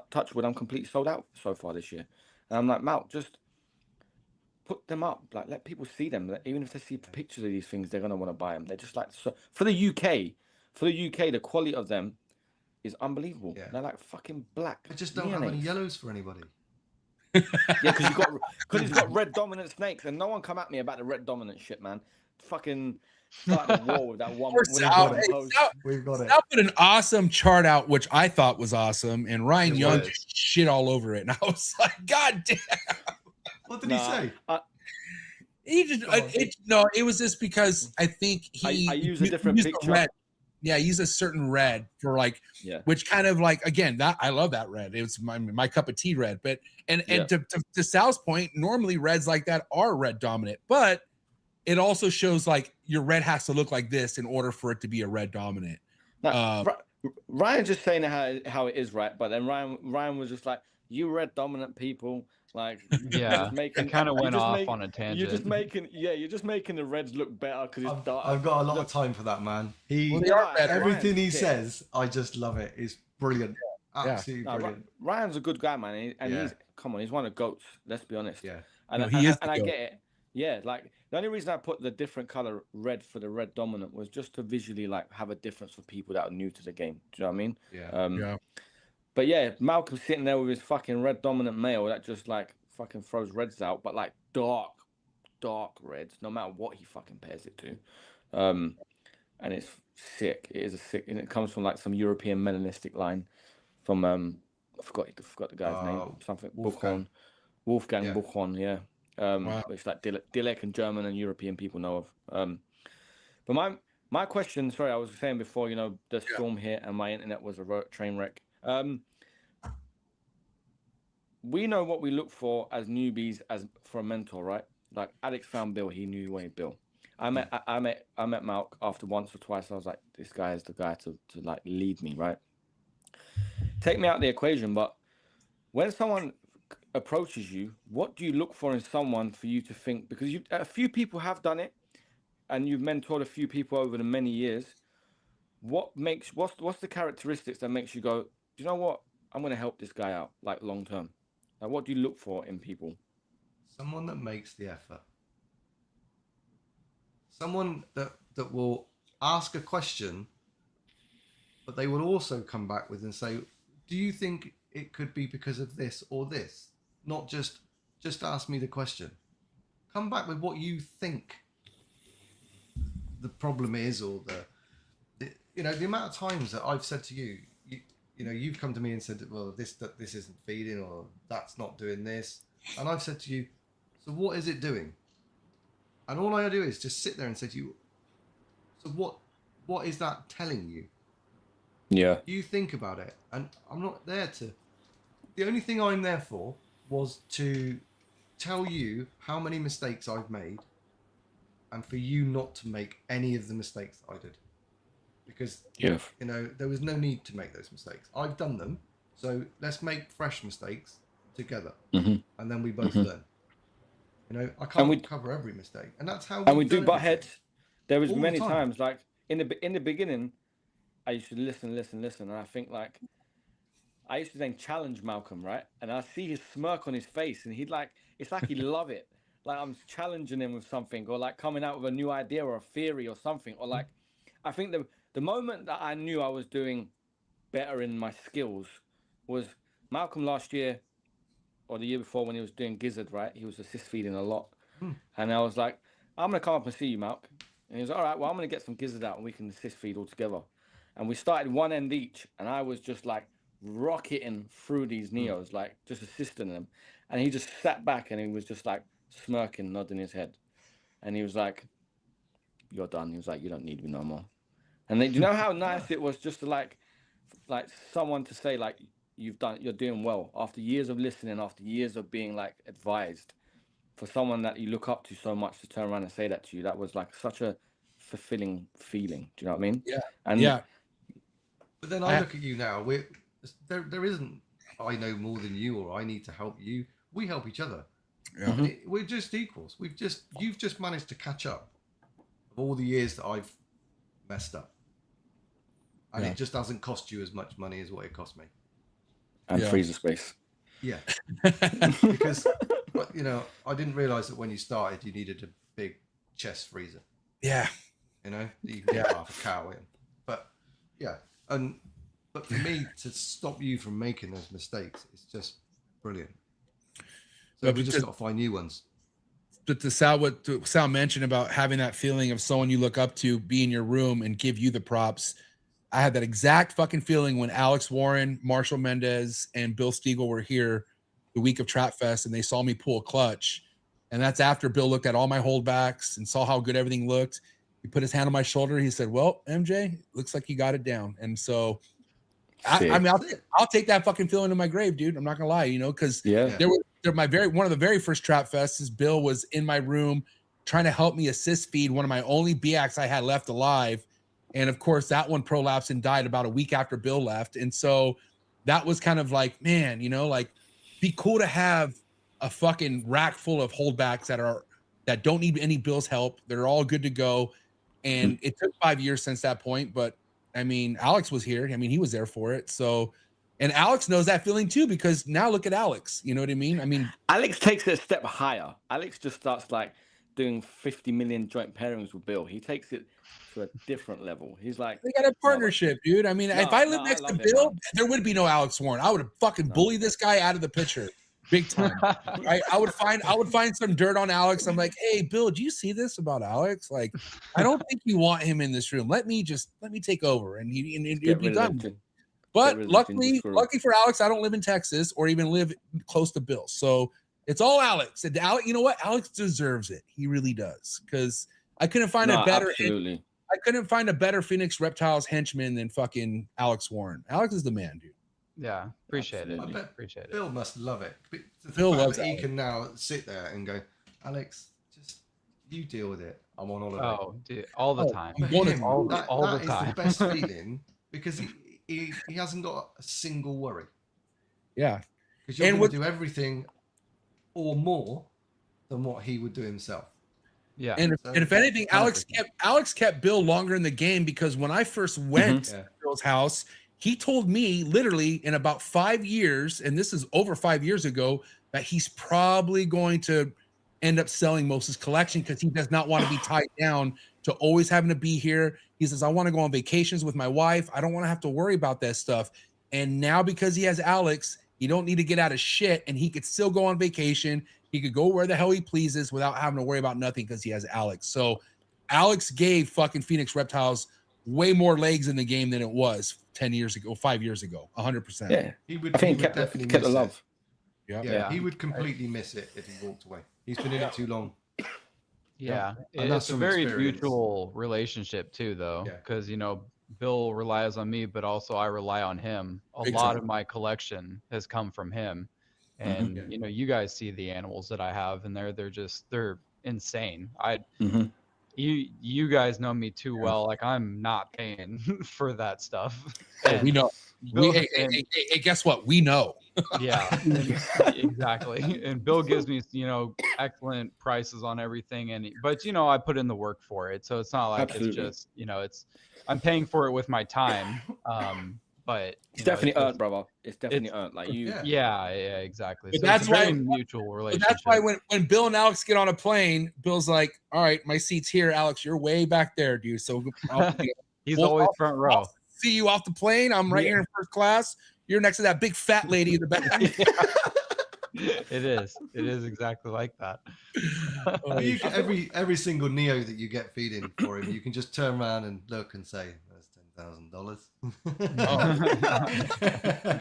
touch wood, I'm completely sold out so far this year. And I'm like, Malc, just put them up. Like, let people see them. Even if they see pictures of these things, they're gonna want to buy them. They're just like, so for the UK, the quality of them is unbelievable. Yeah. They're like fucking black. I just don't have any yellows for anybody. Yeah, because he's got red dominant snakes, and no one come at me about the red dominant shit, man. Fucking start a war with that one. We've got it. Sal put an awesome chart out, which I thought was awesome, and Ryan Young just shit all over it, and I was like, God damn. What did he say? He just it was just because I think I use a different picture. Red. Yeah, use a certain red for like, which kind of like, again, that I love that red. It's my cup of tea red. But and to Sal's point, normally reds like that are red dominant, but it also shows like your red has to look like this in order for it to be a red dominant. Ryan's just saying how it is, right? But then Ryan was just like, you red dominant people, like, it kind of went off on a tangent. You're just making the reds look better because it's dark. I've got a lot of time for that, man. Everything he says, I just love it. It's brilliant. Absolutely brilliant. Ryan's a good guy, man, and he's one of the goats. Let's be honest. Yeah, and I get it. Yeah, like the only reason I put the different color red for the red dominant was just to visually like have a difference for people that are new to the game. Do you know what I mean? Yeah. But yeah, Malcolm's sitting there with his fucking red dominant male that just like fucking throws reds out, but like dark reds, no matter what he fucking pairs it to. And it's sick. It is a sick, and it comes from like some European melanistic line from I forgot the guy's name. Something Wolfgang Buchhorn, yeah. Which like Dilek and German and European people know of. But my question, sorry, I was saying before, you know, the storm hit and my internet was a train wreck. We know what we look for as newbies for a mentor, right? Like Alex found Bill, he knew way Bill. I met Malc after once or twice. I was like, this guy is the guy to like lead me, right? Take me out of the equation, but when someone approaches you, what do you look for in someone for you to think? Because a few people have done it, and you've mentored a few people over the many years. What's the characteristics that makes you go, do you know what? I'm going to help this guy out, like long term. Like, what do you look for in people? Someone that makes the effort. Someone that will ask a question, but they will also come back with and say, do you think it could be because of this or this? not just ask me the question. Come back with what you think the problem is, or the you know, the amount of times that I've said to you, you know, you've come to me and said, well, this isn't feeding, or that's not doing this, and I've said to you, so what is it doing? And all I do is just sit there and say to you, so what is that telling you? Yeah. You think about it, and I'm not there to. The only thing I'm there for was to tell you how many mistakes I've made, and for you not to make any of the mistakes I did, because you know, there was no need to make those mistakes. I've done them, so let's make fresh mistakes together, and then we both learn. You know, I can't cover every mistake, and that's how. And we do butt heads. There was many times, like in the beginning, I used to listen, and I think like I used to then challenge Malcolm, right? And I see his smirk on his face, and he'd like, it's like he'd love it. Like I'm challenging him with something, or like coming out with a new idea or a theory or something, or like, I think the moment that I knew I was doing better in my skills was Malcolm last year or the year before when he was doing gizzard, right? He was assist feeding a lot. And I was like, I'm going to come up and see you, Malc. And he was all right, well, I'm going to get some gizzard out and we can assist feed all together. And we started one end each, and I was just like rocketing through these neos, like just assisting them. And he just sat back and he was just like smirking, nodding his head. And he was like, you're done. He was like, you don't need me no more. And then, do you know how nice it was just to like someone to say like, you're doing well after years of listening, after years of being like advised, for someone that you look up to so much to turn around and say that to you. That was like such a fulfilling feeling. Do you know what I mean? Yeah. And yeah. But then I look at you now. There isn't I know more than you, or I need to help you. We help each other. Yeah. We're just equals. You've just managed to catch up of all the years that I've messed up, and it just doesn't cost you as much money as what it cost me. And freezer space. Yeah. Because you know, I didn't realize that when you started you needed a big chest freezer. Yeah. You know, you can get half a cow in. But yeah, but for me to stop you from making those mistakes, it's just brilliant. So we just got to find new ones. But to Sal mentioned about having that feeling of someone you look up to be in your room and give you the props. I had that exact fucking feeling when Alex Warren, Marshall Mendez, and Bill Stiegel were here the week of Trap Fest, and they saw me pull a clutch. And that's after Bill looked at all my holdbacks and saw how good everything looked. He put his hand on my shoulder. He said, well, MJ, looks like you got it down. And so I mean, I'll take that fucking feeling to my grave, dude. I'm not gonna lie, you know, because one of the very first Trap Fests is Bill was in my room trying to help me assist feed one of my only BX I had left alive. And of course, that one prolapsed and died about a week after Bill left. And so that was kind of like, man, you know, like, be cool to have a fucking rack full of holdbacks that don't need any Bill's help. They're all good to go. And it took 5 years since that point. But I mean, Alex was here. I mean, he was there for it. So, and Alex knows that feeling too, because now look at Alex. You know what I mean? I mean, Alex takes it a step higher. Alex just starts like doing 50 million joint pairings with Bill. He takes it to a different level. He's like, they got a partnership, dude. I mean, if I lived next to Bill, there would be no Alex Warren. I would have fucking bullied this guy out of the picture, big time. Right? I would find some dirt on Alex. I'm like, hey, Bill, do you see this about Alex? Like, I don't think you want him in this room. Let me take over, and it'd be done. But lucky for Alex, I don't live in Texas or even live close to Bill, so it's all Alex. And Alex, you know what? Alex deserves it. He really does, because I couldn't find a better. Absolutely. I couldn't find a better Phoenix Reptiles henchman than fucking Alex Warren. Alex is the man, dude. Yeah, appreciate it. Appreciate it. Bill must love it. Bill loves it. He can now sit there and go, Alex, just you deal with it. I'm on holiday. Oh, dude, all the time. For him, that is the best feeling, because he hasn't got a single worry. Yeah. Because you're going to do everything or more than what he would do himself. Yeah. And if anything, Alex kept Bill longer in the game, because when I first went to Bill's house, he told me literally in about 5 years, and this is over 5 years ago, that he's probably going to end up selling most of his collection, because he does not want to be tied down to always having to be here. He says, I want to go on vacations with my wife. I don't want to have to worry about that stuff. And now, because he has Alex, He don't need to get out of shit, and he could still go on vacation. He could go where the hell he pleases without having to worry about nothing because he has Alex. So Alex gave fucking Phoenix Reptiles way more legs in the game than it was 10 years ago, 5 years ago, 100%. Yeah, He would, I think he would definitely kept miss the it. love. Yeah, he would completely miss it if he walked away. He's been in it too long. Yeah, And that's it's a from very experience. mutual relationship too, though, Yeah. because Bill relies on me, but also I rely on him. A Big lot time. of my collection has come from him, and Yeah. you guys see the animals that I have, and they're insane. Mhm. You guys know me too well. Like, I'm not paying for that stuff. Oh, we know. Bill, Hey, guess what? We know. yeah, exactly. And Bill gives me, excellent prices on everything. But I put in the work for it. So it's not like Absolutely. it's just, I'm paying for it with my time. But It's definitely earned, brother. It's definitely earned. Like you. Yeah, exactly. But So that's it's a very why- mutual But relationship. that's why when Bill and Alex get on a plane, Bill's like, all right, my seat's here. Alex, you're way back there, dude. So He's Well, always I'll- front row. see you off the plane. I'm right here in first class. You're next to that big fat lady in the back. It is exactly like that. But you get every single Neo that you get feeding for him, you can just turn around and look and say, "That's $10,000."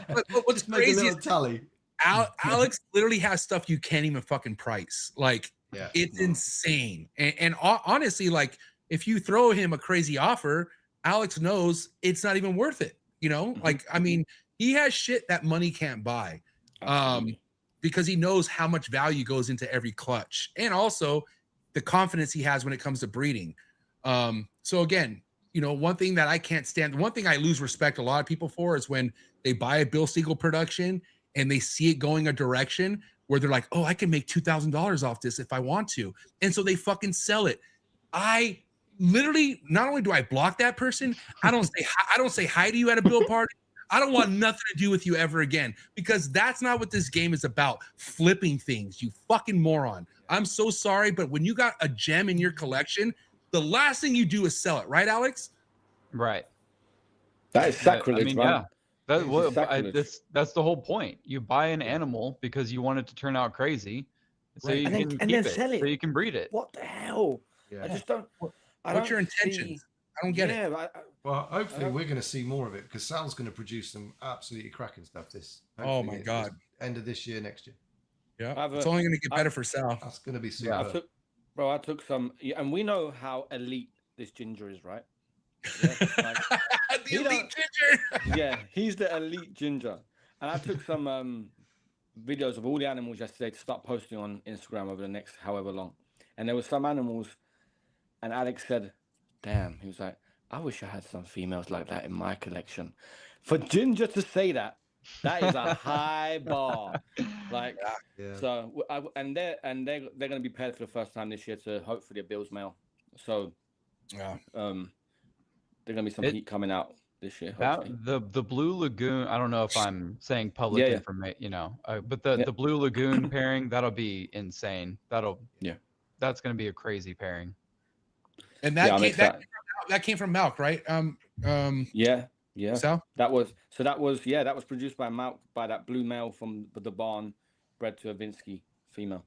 But what's Just make a crazy little is tally. Alex literally has stuff you can't even fucking price. Like, Yeah, it's insane. And honestly, like, if you throw him a crazy offer, Alex knows it's not even worth it. Like, I mean, he has shit that money can't buy. Absolutely. Because he knows how much value goes into every clutch, and also the confidence he has when it comes to breeding. So again, one thing that I can't stand, one thing I lose respect a lot of people for is when they buy a Bill Siegel production and they see it going a direction where they're like, oh, I can make $2,000 off this if I want to. And so they fucking sell it. I literally, not only do I block that person, I don't say hi to you at a Bill party. I don't want nothing to do with you ever again, because that's not what this game is about. Flipping things, you fucking moron. I'm so sorry, but when you got a gem in your collection, the last thing you do is sell it, right, Alex? Right. That is sacrilege, I mean, man. yeah. Sacrilege. That's the whole point. You buy an animal because you want it to turn out crazy, so you can keep it, sell it. so you can breed it. What the hell? Yeah. I just don't. What's your intentions? I don't get it. Well, hopefully we're going to see more of it because Sal's going to produce some absolutely cracking stuff. Oh my God. End of this year, next year. Yeah, it's only going to get better for Sal. That's going to be super. I took some, and we know how elite this ginger is, right? Yeah, like, the elite ginger. Yeah, he's the elite ginger. And I took some videos of all the animals yesterday to start posting on Instagram over the next however long. And there were some animals, and Alex said, damn, he was like, I wish I had some females like that in my collection. For Ginger to say that is a high bar. Like, so, they're going to be paired for the first time this year to hopefully a Bill's male. So, yeah, there's going to be some heat coming out this year. The Blue Lagoon, I don't know if I'm saying public information, but the Blue Lagoon pairing, that'll be insane. That's going to be a crazy pairing. And that came from Malc, right? Yeah. So that was produced by Malc, by that blue male from the barn, bred to a Vinsky female.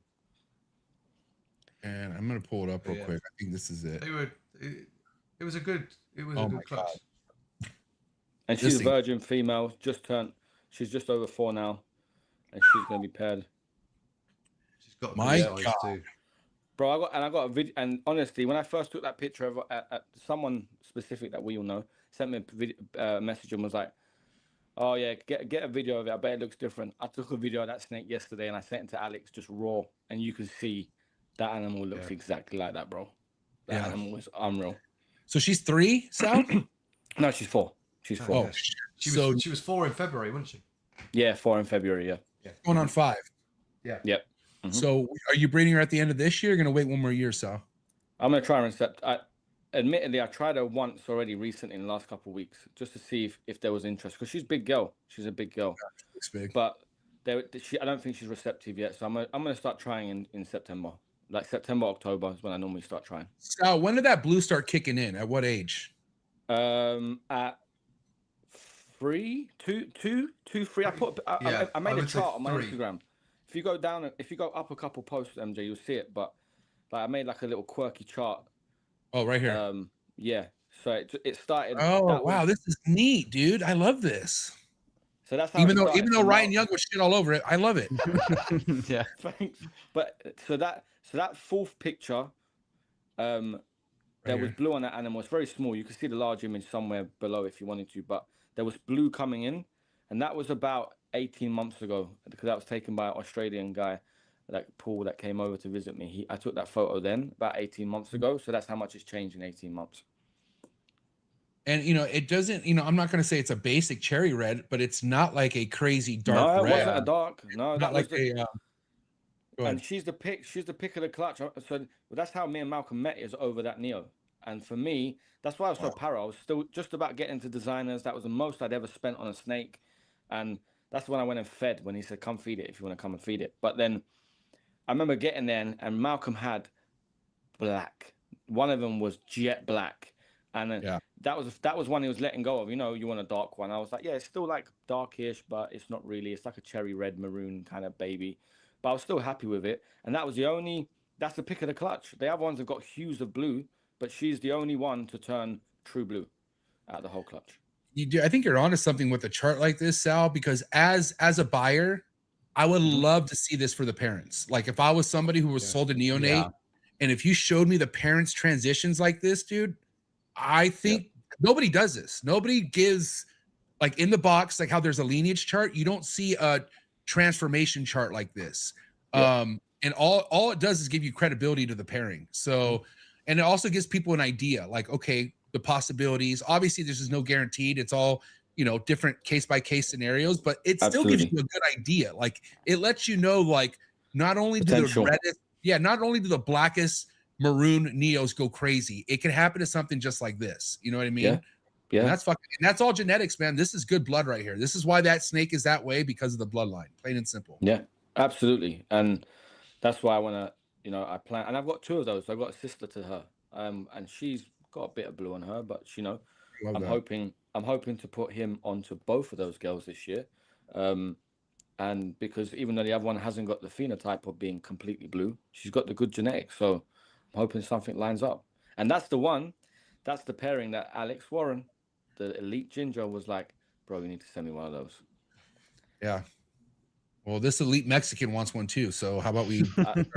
And I'm gonna pull it up real quick. I think this is it. It was a good clutch. And she's a virgin female, she's just over 4 now, and she's gonna be paired. She's got my God. too. Bro, I got a video, and honestly, when I first took that picture of someone specific that we all know sent me a message and was like, "Oh yeah, get a video of it. I bet it looks different." I took a video of that snake yesterday and I sent it to Alex just raw, and you can see that animal looks exactly like that, bro. That animal is unreal. So she's 3, Sal? No, she's 4. She's 4. Oh, she was 4 in February, wasn't she? Yeah, 4 in February. Yeah. Going on 5. Yeah. Yep. Mm-hmm. So are you breeding her at the end of this year? Or gonna wait one more year, Sal? I'm gonna try and admittedly, I tried her once already recently in the last couple of weeks just to see if there was interest, because she's a big girl. She's a big girl. It's big. But I don't think she's receptive yet. So I'm gonna start trying in September. Like September, October is when I normally start trying. Sal, when did that blue start kicking in? At what age? At 3. I put I made a would say chart on my 3. Instagram. If you go up a couple posts, MJ, you'll see it. But like I made like a little quirky chart. Oh, right here. Yeah. So it started. Oh, wow, this is neat, dude. I love this. So that's how even though Ryan Young was shit all over it, I love it. Yeah. Thanks. But so that 4th picture, there was blue on that animal. It's very small. You can see the large image somewhere below if you wanted to, but there was blue coming in, and that was about 18 months ago because that was taken by an Australian guy, like Paul, that came over to visit me. I took that photo then about 18 months ago. So that's how much it's changed in 18 months. And it doesn't, I'm not going to say it's a basic cherry red, but it's not like a crazy dark red. No, it red. wasn't a dark. No, not like and she's the pick of the clutch. So that's how me and Malcolm met, is over that Neo. And for me, that's why I was so para. I was still just about getting into designers. That was the most I'd ever spent on a snake. And that's when I went and fed, when he said, come feed it if you want to come and feed it. But then I remember getting there and Malcolm had black. One of them was jet black. And that was one he was letting go of. You want a dark one. I was like, yeah, it's still like darkish, but it's not really. It's like a cherry red maroon kind of baby. But I was still happy with it. And that's the pick of the clutch. The other ones have got hues of blue, but she's the only one to turn true blue out of the whole clutch. I think you're onto something with a chart like this, Sal, because as a buyer, I would love to see this for the parents. Like if I was somebody who was sold a neonate, and if you showed me the parents' transitions like this, dude, I think nobody does this. Nobody gives, like in the box, like how there's a lineage chart, you don't see a transformation chart like this. And all it does is give you credibility to the pairing. So, and it also gives people an idea, like, okay, the possibilities. Obviously, this is no guaranteed. It's all, different case by case scenarios, but it still gives you a good idea. Like it lets you know, like, not only do the reddest, not only do the blackest maroon Neos go crazy, it can happen to something just like this. You know what I mean? Yeah. And that's all genetics, man. This is good blood right here. This is why that snake is that way, because of the bloodline, plain and simple. Yeah, absolutely. And that's why I want to, I plan, and I've got 2 of those. I've got a sister to her, and she's got a bit of blue on her, but I'm hoping to put him onto both of those girls this year. And because even though the other one hasn't got the phenotype of being completely blue, she's got the good genetics. So I'm hoping something lines up. And that's the pairing that Alex Warren, the elite ginger, was like, bro, you need to send me one of those. Yeah. Well, this elite Mexican wants one too. So how about we?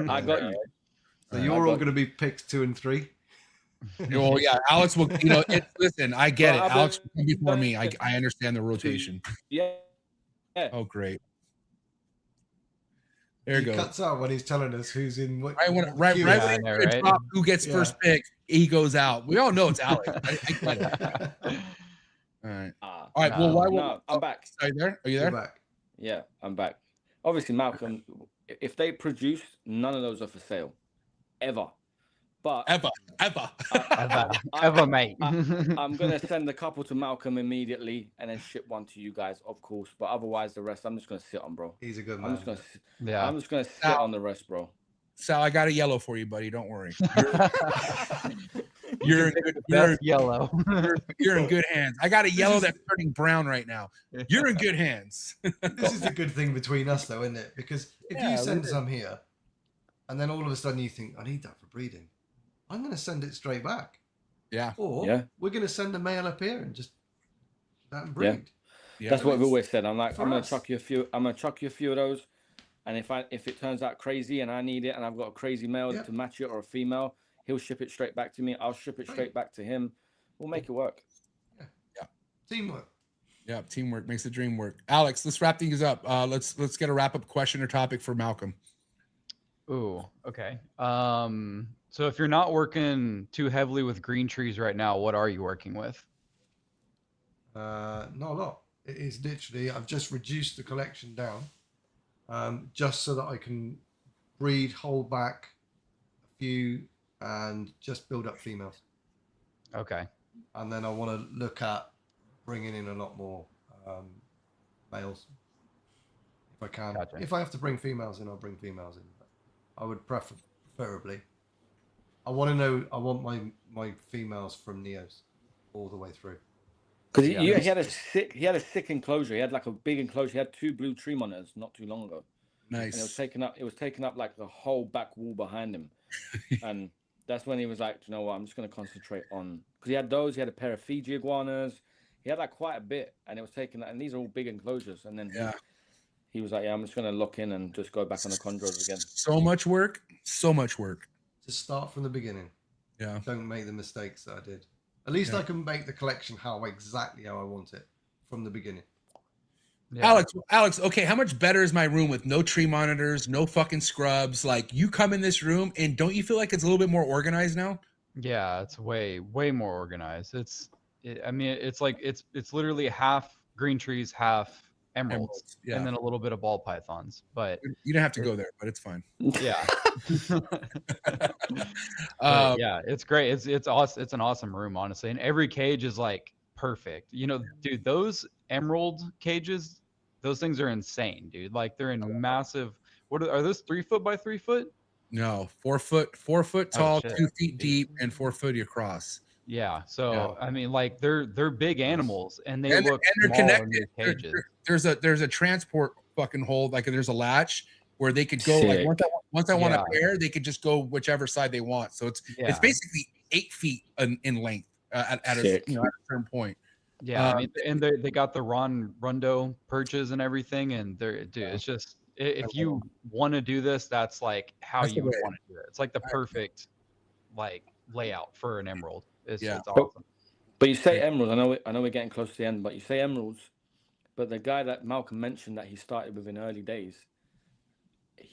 I got you. So you're all going to be picks 2 and 3. Well, yeah, Alex will. Listen, I get it. Alex will come before me. I understand the rotation. Yeah. Oh, great. There you go. Cuts out when he's telling us who's in what. Right when he drop who gets first pick, he goes out. We all know it's Alex. I get it. All right. All right. Well, I'm back. Are you there? Are you there? Back. Yeah, I'm back. Obviously, Malcolm, if they produce, none of those are for sale, ever. But ever, mate. I'm gonna send a couple to Malcolm immediately, and then ship one to you guys, of course. But otherwise, the rest I'm just gonna sit on, bro. He's a good man. I'm just gonna sit on the rest, bro. Sal, I got a yellow for you, buddy. Don't worry. You're yellow. You're in good hands. I got a yellow that's turning brown right now. You're in good hands. This is a good thing between us, though, isn't it? Because if you send some here, and then all of a sudden you think, I need that for breeding, I'm going to send it straight back. Yeah. Or we're going to send a male up here and just that and breed. Yeah. That's what I've always said. I'm like, I'm going to chuck you a few. I'm going to chuck you a few of those, and if it turns out crazy and I need it, and I've got a crazy male to match it or a female, he'll ship it straight back to me. I'll ship it straight back to him. We'll make it work. Yeah. Teamwork. Yeah, teamwork makes the dream work. Alex, let's wrap things up. Let's get a wrap up question or topic for Malcolm. Ooh, okay. So if you're not working too heavily with green trees right now, what are you working with? Not a lot. It is literally, I've just reduced the collection down, just so that I can breed, hold back a few, and just build up females. Okay. And then I want to look at bringing in a lot more males, if I can. Gotcha. If I have to bring females in, I'll bring females in. But I would preferably. I want to know. I want my females from Neos all the way through. Because he had a sick enclosure. He had like a big enclosure. He had 2 blue tree monitors not too long ago. Nice. And it was taking up like the whole back wall behind him. And that's when he was like, you know what, I'm just going to concentrate on, because he had those. He had a pair of Fiji iguanas. He had like quite a bit, and it was taking, and these are all big enclosures. And then he was like, yeah, I'm just going to lock in and just go back on the chondros again. So much work. Just start from the beginning. Yeah. Don't make the mistakes that I did. At least I can make the collection exactly how I want it from the beginning. Yeah. Alex, okay, how much better is my room with no tree monitors, no fucking scrubs? Like, you come in this room and don't you feel like it's a little bit more organized now? Yeah, it's way more organized. I mean, it's like it's literally half green trees, half emeralds, and then a little bit of ball pythons. But you don't have to go there, but it's fine. Yeah. Yeah, it's great. It's awesome. It's an awesome room, honestly, and every cage is like perfect. You know, dude, those emerald cages, those things are insane, dude. Like, they're in massive. What are those? 3 foot by 3 foot? No, 4 foot tall, 2 feet deep, and 4 foot across. Yeah. So I mean, like, they're big animals, and they're connected. There's a transport fucking hold, like there's a latch where they could go. Like, once I want a pair, they could just go whichever side they want. So it's basically 8 feet in length at a certain point. Yeah, I mean, and they got the Rondo perches and everything, and dude, it's just, if you want to do this, that's like how you would want to do it. It's like the perfect like layout for an emerald. It's awesome. But you say emeralds. I know we're getting close to the end, but you say emeralds. But the guy that Malcolm mentioned that he started with in early days,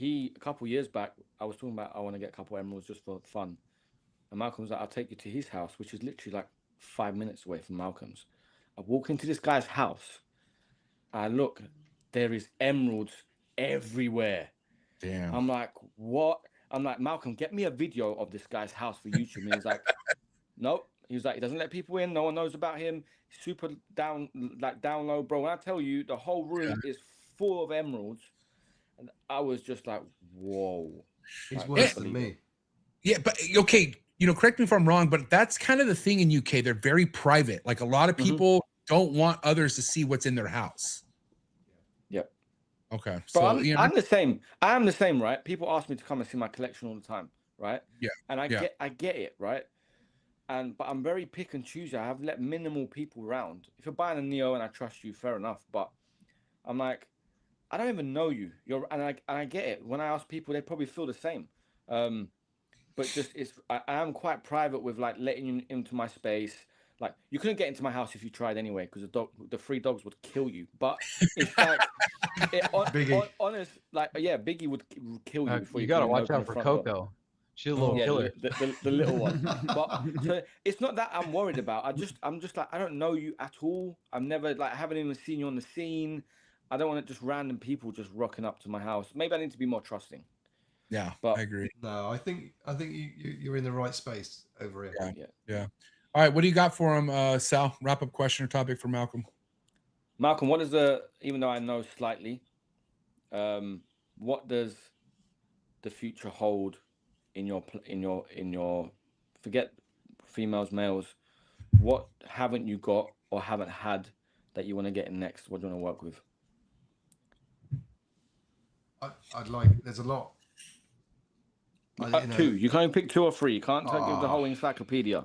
a couple years back, I was talking about I want to get a couple emeralds just for fun, and Malcolm was like, I'll take you to his house, which is literally like 5 minutes away from Malcolm's. I walk into this guy's house. I look, there is emeralds everywhere. Damn. I'm like, what? I'm like, Malcolm, get me a video of this guy's house for YouTube. And he's like, nope. He was like, he doesn't let people in. No one knows about him. He's super down low, bro. When I tell you, the whole room is full of emeralds, and I was just like, whoa. He's worse than me. Yeah, but okay, correct me if I'm wrong, but that's kind of the thing in UK. They're very private. Like, a lot of people don't want others to see what's in their house. Yep. Okay. So I'm the same. I am the same, right? People ask me to come and see my collection all the time, right? Yeah. And I get it, right? But I'm very pick and choosy. I have let minimal people around. If you're buying a Neo and I trust you, fair enough. But I'm like, I don't even know you. And I get it. When I ask people, they probably feel the same. But just I am quite private with like letting you into my space. Like, you couldn't get into my house if you tried anyway, because the 3 dogs would kill you. But it's like, honest, like, Biggie would kill you. You gotta watch out for Coco. She's a little killer. The little one. But so it's not that I'm worried about. I'm just like, I don't know you at all. I've never, like, I haven't even seen you on the scene. I don't want just random people just rocking up to my house. Maybe I need to be more trusting. Yeah, but I agree. No, I think you're in the right space over here. Yeah. All right, what do you got for him, Sal? Wrap up question or topic for Malcolm. Malcolm, what is even though I know slightly, what does the future hold in your forget females, males? What haven't you got or haven't had that you want to get in next? What do you want to work with? I'd like. There's a lot. Two. You can't pick 2 or 3. You can't give the whole encyclopedia.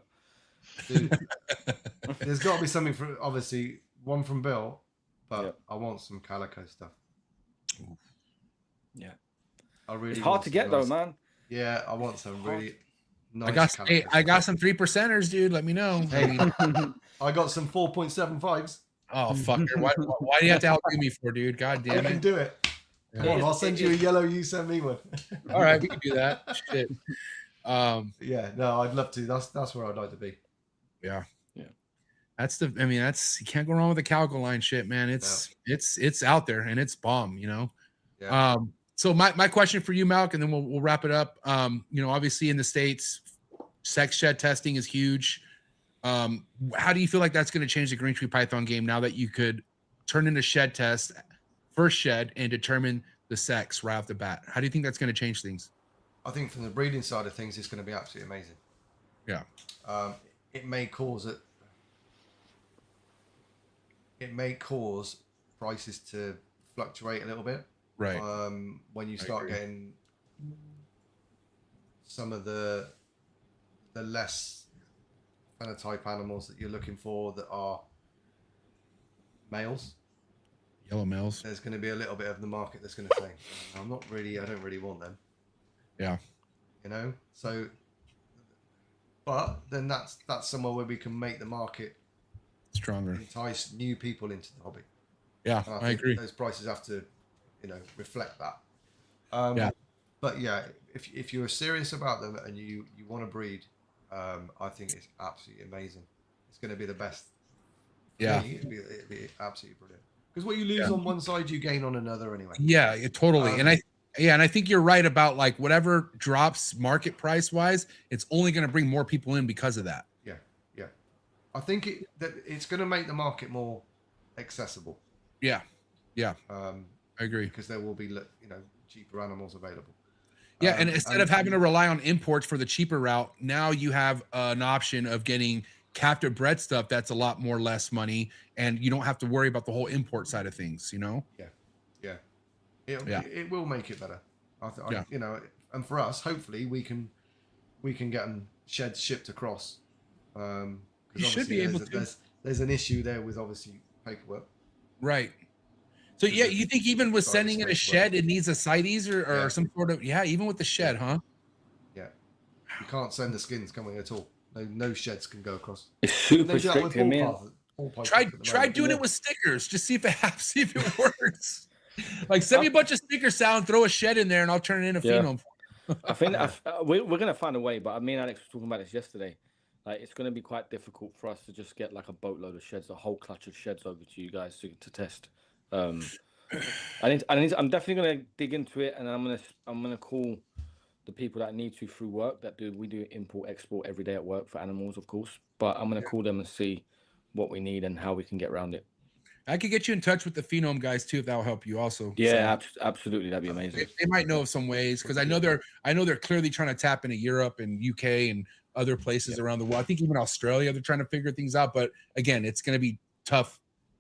Dude, there's got to be something for, obviously, one from Bill, but I want some calico stuff. Yeah. It's hard to get though, man. Yeah, I want some really nice. I got some 3%ers, dude. Let me know. Hey, I got some 4.75s. Oh, fucker. Why do you have to outdo me for, dude? God damn it. I can do it. Come on, I'll send you a yellow, you send me one. All right, we can do that. Shit. Yeah, no, I'd love to. That's where I'd like to be. Yeah. That's you can't go wrong with the Calico line shit, man. It's out there and it's bomb, Yeah. So my question for you, Malc, and then we'll wrap it up. Obviously in the States, sex shed testing is huge. How do you feel like that's going to change the green tree python game now that you could turn in a shed test, first shed, and determine the sex right off the bat? How do you think that's going to change things? I think from the breeding side of things, it's going to be absolutely amazing. Yeah. It may cause it. it may cause prices to fluctuate a little bit. Right. When you start getting some of the less phenotype animals that you're looking for that are males, Yellow males. there's going to be a little bit of the market that's going to say, I don't really want them. Yeah. You know, so, but then that's somewhere where we can make the market Stronger. entice new people into the hobby. Yeah, And I think agree. Those prices have to, reflect that. Yeah. But yeah, if you're serious about them and you want to breed, I think it's absolutely amazing. It's going to be the best. Yeah. It'd be absolutely brilliant. Because what you lose on one side, you gain on another anyway. Yeah, totally. And I think you're right about like whatever drops market price wise, it's only going to bring more people in because of that. Yeah, yeah. I think it's going to make the market more accessible. Yeah, yeah. I agree. Because there will be, cheaper animals available. Yeah, and instead of having to rely on imports for the cheaper route, now you have an option of getting captive bred stuff that's a lot more less money, and you don't have to worry about the whole import side of things. Yeah. It will make it better. And for us, hopefully we can get them sheds shipped across. You should be able to. There's an issue there with obviously paperwork. Right. So yeah, you think even with sending in a shed, it needs a CITES or some sort of even with the shed, huh? Yeah. You can't send the skins coming at all. No sheds can go across. It's super strict, man. Try doing it with stickers. Just see if it works. Like send me a bunch of sticker sound, throw a shed in there, and I'll turn it into Phenome. I think we're gonna find a way. But me and Alex were talking about this yesterday. Like it's gonna be quite difficult for us to just get like a boatload of sheds, a whole clutch of sheds over to you guys to test. I'm definitely gonna dig into it, and I'm gonna call the people that need to through work we do import export every day at work for animals, of course. But I'm gonna call them and see what we need and how we can get around it. I could get you in touch with the Phenome guys too if that will help you also. Yeah, absolutely, that'd be amazing. They might know of some ways because I know they're clearly trying to tap into Europe and UK and other places around the world. I think even Australia they're trying to figure things out. But again, it's going to be tough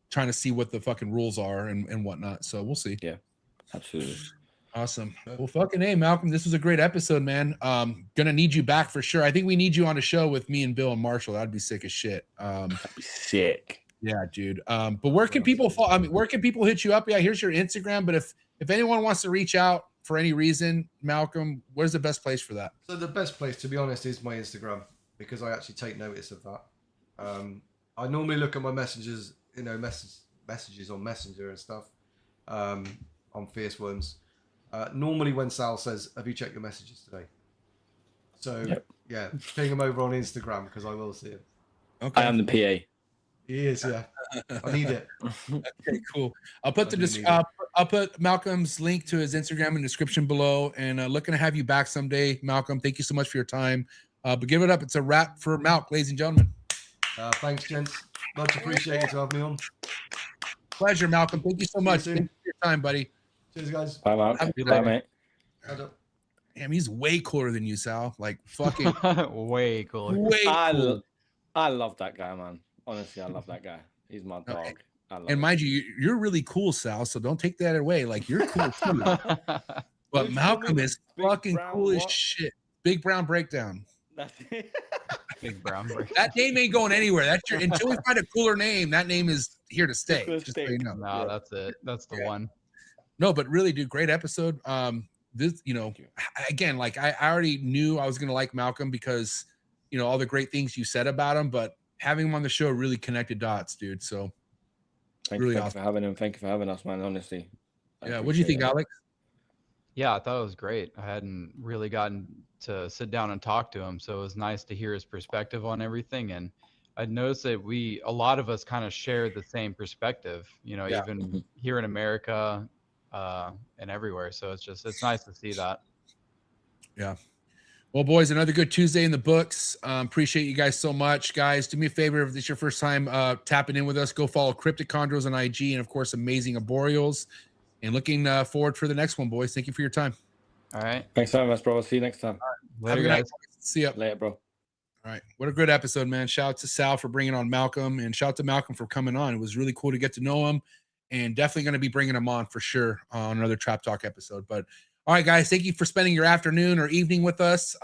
trying to see what the fucking rules are and whatnot. So we'll see. Yeah, absolutely. Awesome. Well, fucking hey, Malcolm, this was a great episode, man. Gonna need you back for sure. I think we need you on a show with me and Bill and Marshall. That'd be sick as shit. That'd be sick. Yeah, dude. But where can people where can people hit you up? Yeah, here's your Instagram. But if anyone wants to reach out for any reason, Malcolm, where's the best place for that? So the best place, to be honest, is my Instagram because I actually take notice of that. I normally look at my messages, messages on Messenger and stuff, on Fierce Worms. Normally when Sal says, "Have you checked your messages today?" So yeah, ping him over on Instagram because I will see him. Okay. I am the PA. He is, yeah. I need it. Okay, cool. I'll put I'll put Malcolm's link to his Instagram in the description below. And looking to have you back someday, Malcolm. Thank you so much for your time. But give it up. It's a wrap for Malc, ladies and gentlemen. Thanks, gents. Much appreciated to have me on. Pleasure, Malcolm. Thank you so much. Thank you for your time, buddy. Cheers, guys. Bye, Malc. Bye, mate. Damn, he's way cooler than you, Sal. Like fucking way cooler. Way cooler. I love that guy, man. Honestly, I love that guy. He's my dog. And mind you, you're really cool, Sal. So don't take that away. Like you're cool too. But Malcolm is fucking cool as shit. Big Brown Breakdown. Big Brown Breakdown. That name ain't going anywhere. That's until we find a cooler name. That name is here to stay. Just so you know. No, that's it. That's the one. No, but really, dude, great episode. This, again, like I already knew I was gonna like Malcolm because all the great things you said about him, but having him on the show really connected dots, dude. So thank you for having him. Thank you for having us, man. Honestly. Yeah. What do you think, Alex? Yeah, I thought it was great. I hadn't really gotten to sit down and talk to him, so it was nice to hear his perspective on everything. And I'd noticed that a lot of us kind of share the same perspective, even here in America and everywhere. So it's nice to see that. Yeah. Well, boys, another good Tuesday in the books. Appreciate you guys so much. Guys, do me a favor. If this is your first time tapping in with us, go follow Cryptic Chondros on IG and, of course, Amazing Arboreals. And looking forward for the next one, boys. Thank you for your time. All right. Thanks so much, bro. See you next time. Later, guys. See ya. Later, bro. All right. What a good episode, man. Shout out to Sal for bringing on Malcolm, and shout out to Malcolm for coming on. It was really cool to get to know him, and definitely going to be bringing him on for sure on another Trap Talk episode. But all right, guys, thank you for spending your afternoon or evening with us.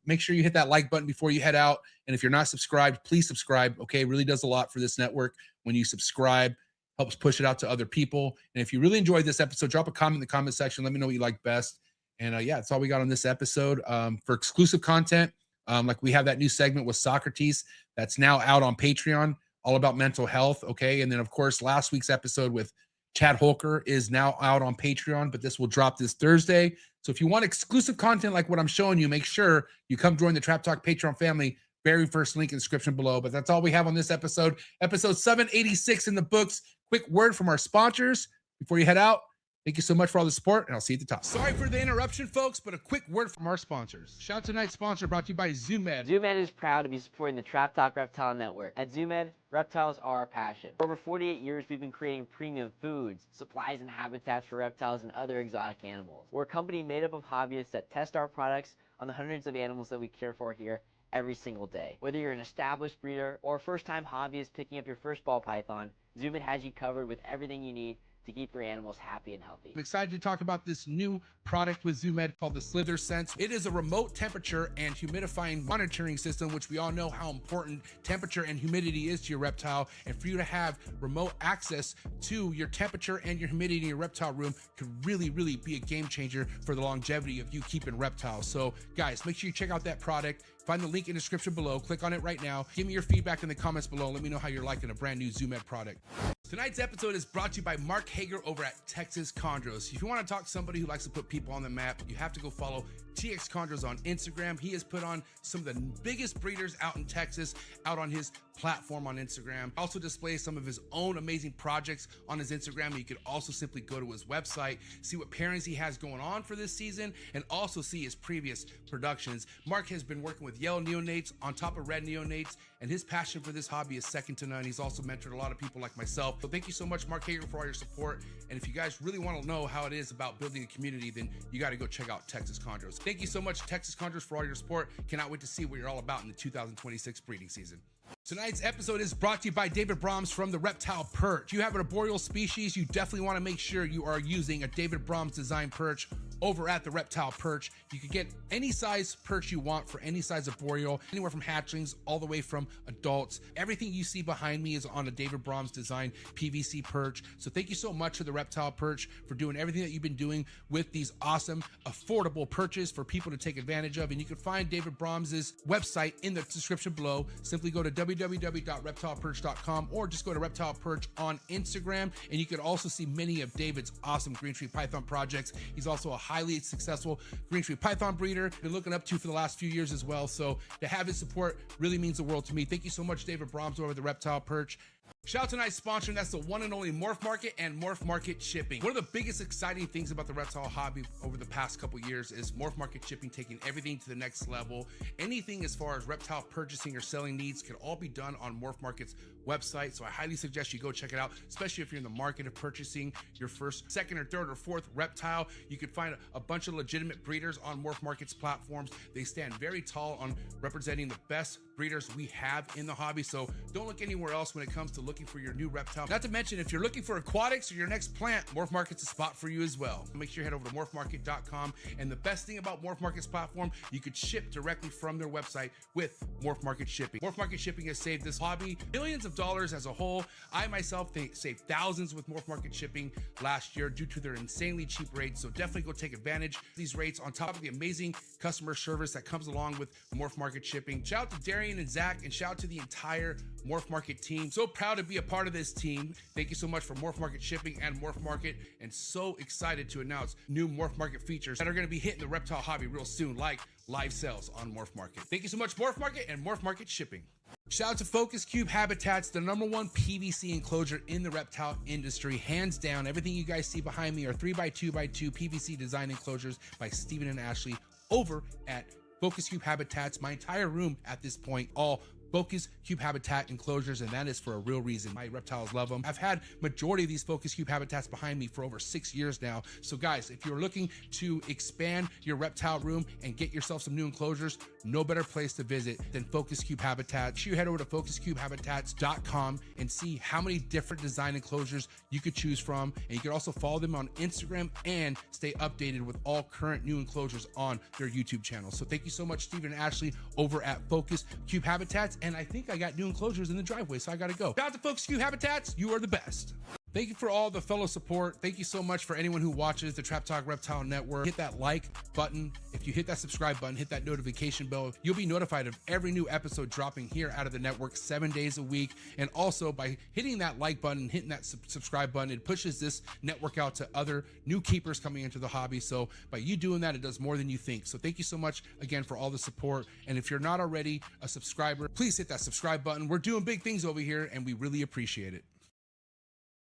Make sure you hit that like button before you head out. And if you're not subscribed, please subscribe. Okay. It really does a lot for this network when you subscribe, helps push it out to other people. And if you really enjoyed this episode, drop a comment in the comment section. Let me know what you like best. And yeah, that's all we got on this episode. For exclusive content, like we have that new segment with Socrates that's now out on Patreon, all about mental health. Okay. And then of course, last week's episode with Chad Holker is now out on Patreon, but this will drop this Thursday. So if you want exclusive content like what I'm showing you, make sure you come join the Trap Talk Patreon family. Very first link in the description below. But that's all we have on this episode. Episode 786 in the books. Quick word from our sponsors before you head out. Thank you so much for all the support, and I'll see you at the top. Sorry for the interruption, folks, but a quick word from our sponsors. Shout out to tonight's sponsor brought to you by ZoomEd. ZoomEd is proud to be supporting the Trap Talk Reptile Network. At ZoomEd, reptiles are our passion. For over 48 years, we've been creating premium foods, supplies, and habitats for reptiles and other exotic animals. We're a company made up of hobbyists that test our products on the hundreds of animals that we care for here every single day. Whether you're an established breeder or a first-time hobbyist picking up your first ball python, ZoomEd has you covered with everything you need to keep your animals happy and healthy. I'm excited to talk about this new product with ZoomEd called the Slither Sense. It is a remote temperature and humidifying monitoring system, which we all know how important temperature and humidity is to your reptile. And for you to have remote access to your temperature and your humidity in your reptile room could really, really be a game changer for the longevity of you keeping reptiles. So guys, make sure you check out that product. Find the link in the description below. Click on it right now. Give me your feedback in the comments below. Let me know how you're liking a brand new ZoomEd product. Tonight's episode is brought to you by Mark Hager over at Texas Chondros. If you want to talk to somebody who likes to put people on the map, you have to go follow TX Chondros on Instagram. He has put on some of the biggest breeders out in Texas out on his platform on Instagram. Also displays some of his own amazing projects on his Instagram. You could also simply go to his website, see what pairings he has going on for this season, and also see his previous productions. Mark has been working with yellow neonates on top of red neonates, and his passion for this hobby is second to none. He's also mentored a lot of people like myself. So thank you so much, Mark Hager, for all your support. And if you guys really want to know how it is about building a community, then you got to go check out Texas Chondros. Thank you so much, Texas Chondros, for all your support. Cannot wait to see what you're all about in the 2026 breeding season. Tonight's episode is brought to you by David Brahms from the Reptile Perch. If you have an arboreal species, you definitely want to make sure you are using a David Brahms design perch over at the Reptile Perch. You can get any size perch you want for any size arboreal, anywhere from hatchlings all the way from adults. Everything you see behind me is on a David Brahms design PVC perch. So thank you so much to the Reptile Perch for doing everything that you've been doing with these awesome, affordable perches for people to take advantage of. And you can find David Brahms's website in the description below. Simply go to www.reptileperch.com or just go to Reptile Perch on Instagram. And you can also see many of David's awesome green tree python projects. He's also a highly successful green tree python breeder, been looking up to for the last few years as well. So to have his support really means the world to me. Thank you so much, David Brahms over the Reptile Perch. Shout out to tonight's sponsor, and that's the one and only MORPH Market and MORPH Market Shipping. One of the biggest exciting things about the reptile hobby over the past couple years is MORPH Market Shipping taking everything to the next level. Anything as far as reptile purchasing or selling needs can all be done on MORPH Market's website. So I highly suggest you go check it out, especially if you're in the market of purchasing your first, second, or third, or fourth reptile. You can find a bunch of legitimate breeders on MORPH Market's platforms. They stand very tall on representing the best breeders we have in the hobby. So don't look anywhere else when it comes to looking for your new reptile. Not to mention, if you're looking for aquatics or your next plant, MORPH Market's a spot for you as well. Make sure you head over to morphmarket.com. And the best thing about MORPH Market's platform, you could ship directly from their website with MORPH Market Shipping. MORPH Market Shipping has saved this hobby billions of dollars as a whole. I myself saved thousands with MORPH Market Shipping last year due to their insanely cheap rates. So definitely go take advantage of these rates on top of the amazing customer service that comes along with MORPH Market Shipping. Shout out to Darian and Zach, and shout out to the entire MORPH Market team. So proud to be a part of this team. Thank you so much for MORPH Market Shipping and MORPH Market, and so excited to announce new MORPH Market features that are going to be hitting the reptile hobby real soon, like live sales on MORPH Market. Thank you so much, MORPH Market and MORPH Market Shipping. Shout out to Focus Cube Habitats, the #1 PVC enclosure in the reptile industry. Hands down, everything you guys see behind me are 3x2x2 PVC design enclosures by Steven and Ashley over at Focus Cube Habitats. My entire room at this point, all Focus Cube Habitat enclosures, and that is for a real reason. My reptiles love them. I've had majority of these Focus Cube Habitats behind me for over 6 years now. So guys, if you're looking to expand your reptile room and get yourself some new enclosures, no better place to visit than Focus Cube Habitat. You head over to focuscubehabitats.com and see how many different design enclosures you could choose from. And you can also follow them on Instagram and stay updated with all current new enclosures on their YouTube channel. So thank you so much, Stephen and Ashley over at Focus Cube Habitats. And I think I got new enclosures in the driveway, so I gotta go. Shout out to Focus Cube Habitats, you are the best. Thank you for all the fellow support. Thank you so much for anyone who watches the Trap Talk Reptile Network. Hit that like button. If you hit that subscribe button, hit that notification bell. You'll be notified of every new episode dropping here out of the network 7 days a week. And also by hitting that like button, hitting that subscribe button, it pushes this network out to other new keepers coming into the hobby. So by you doing that, it does more than you think. So thank you so much again for all the support. And if you're not already a subscriber, please hit that subscribe button. We're doing big things over here and we really appreciate it.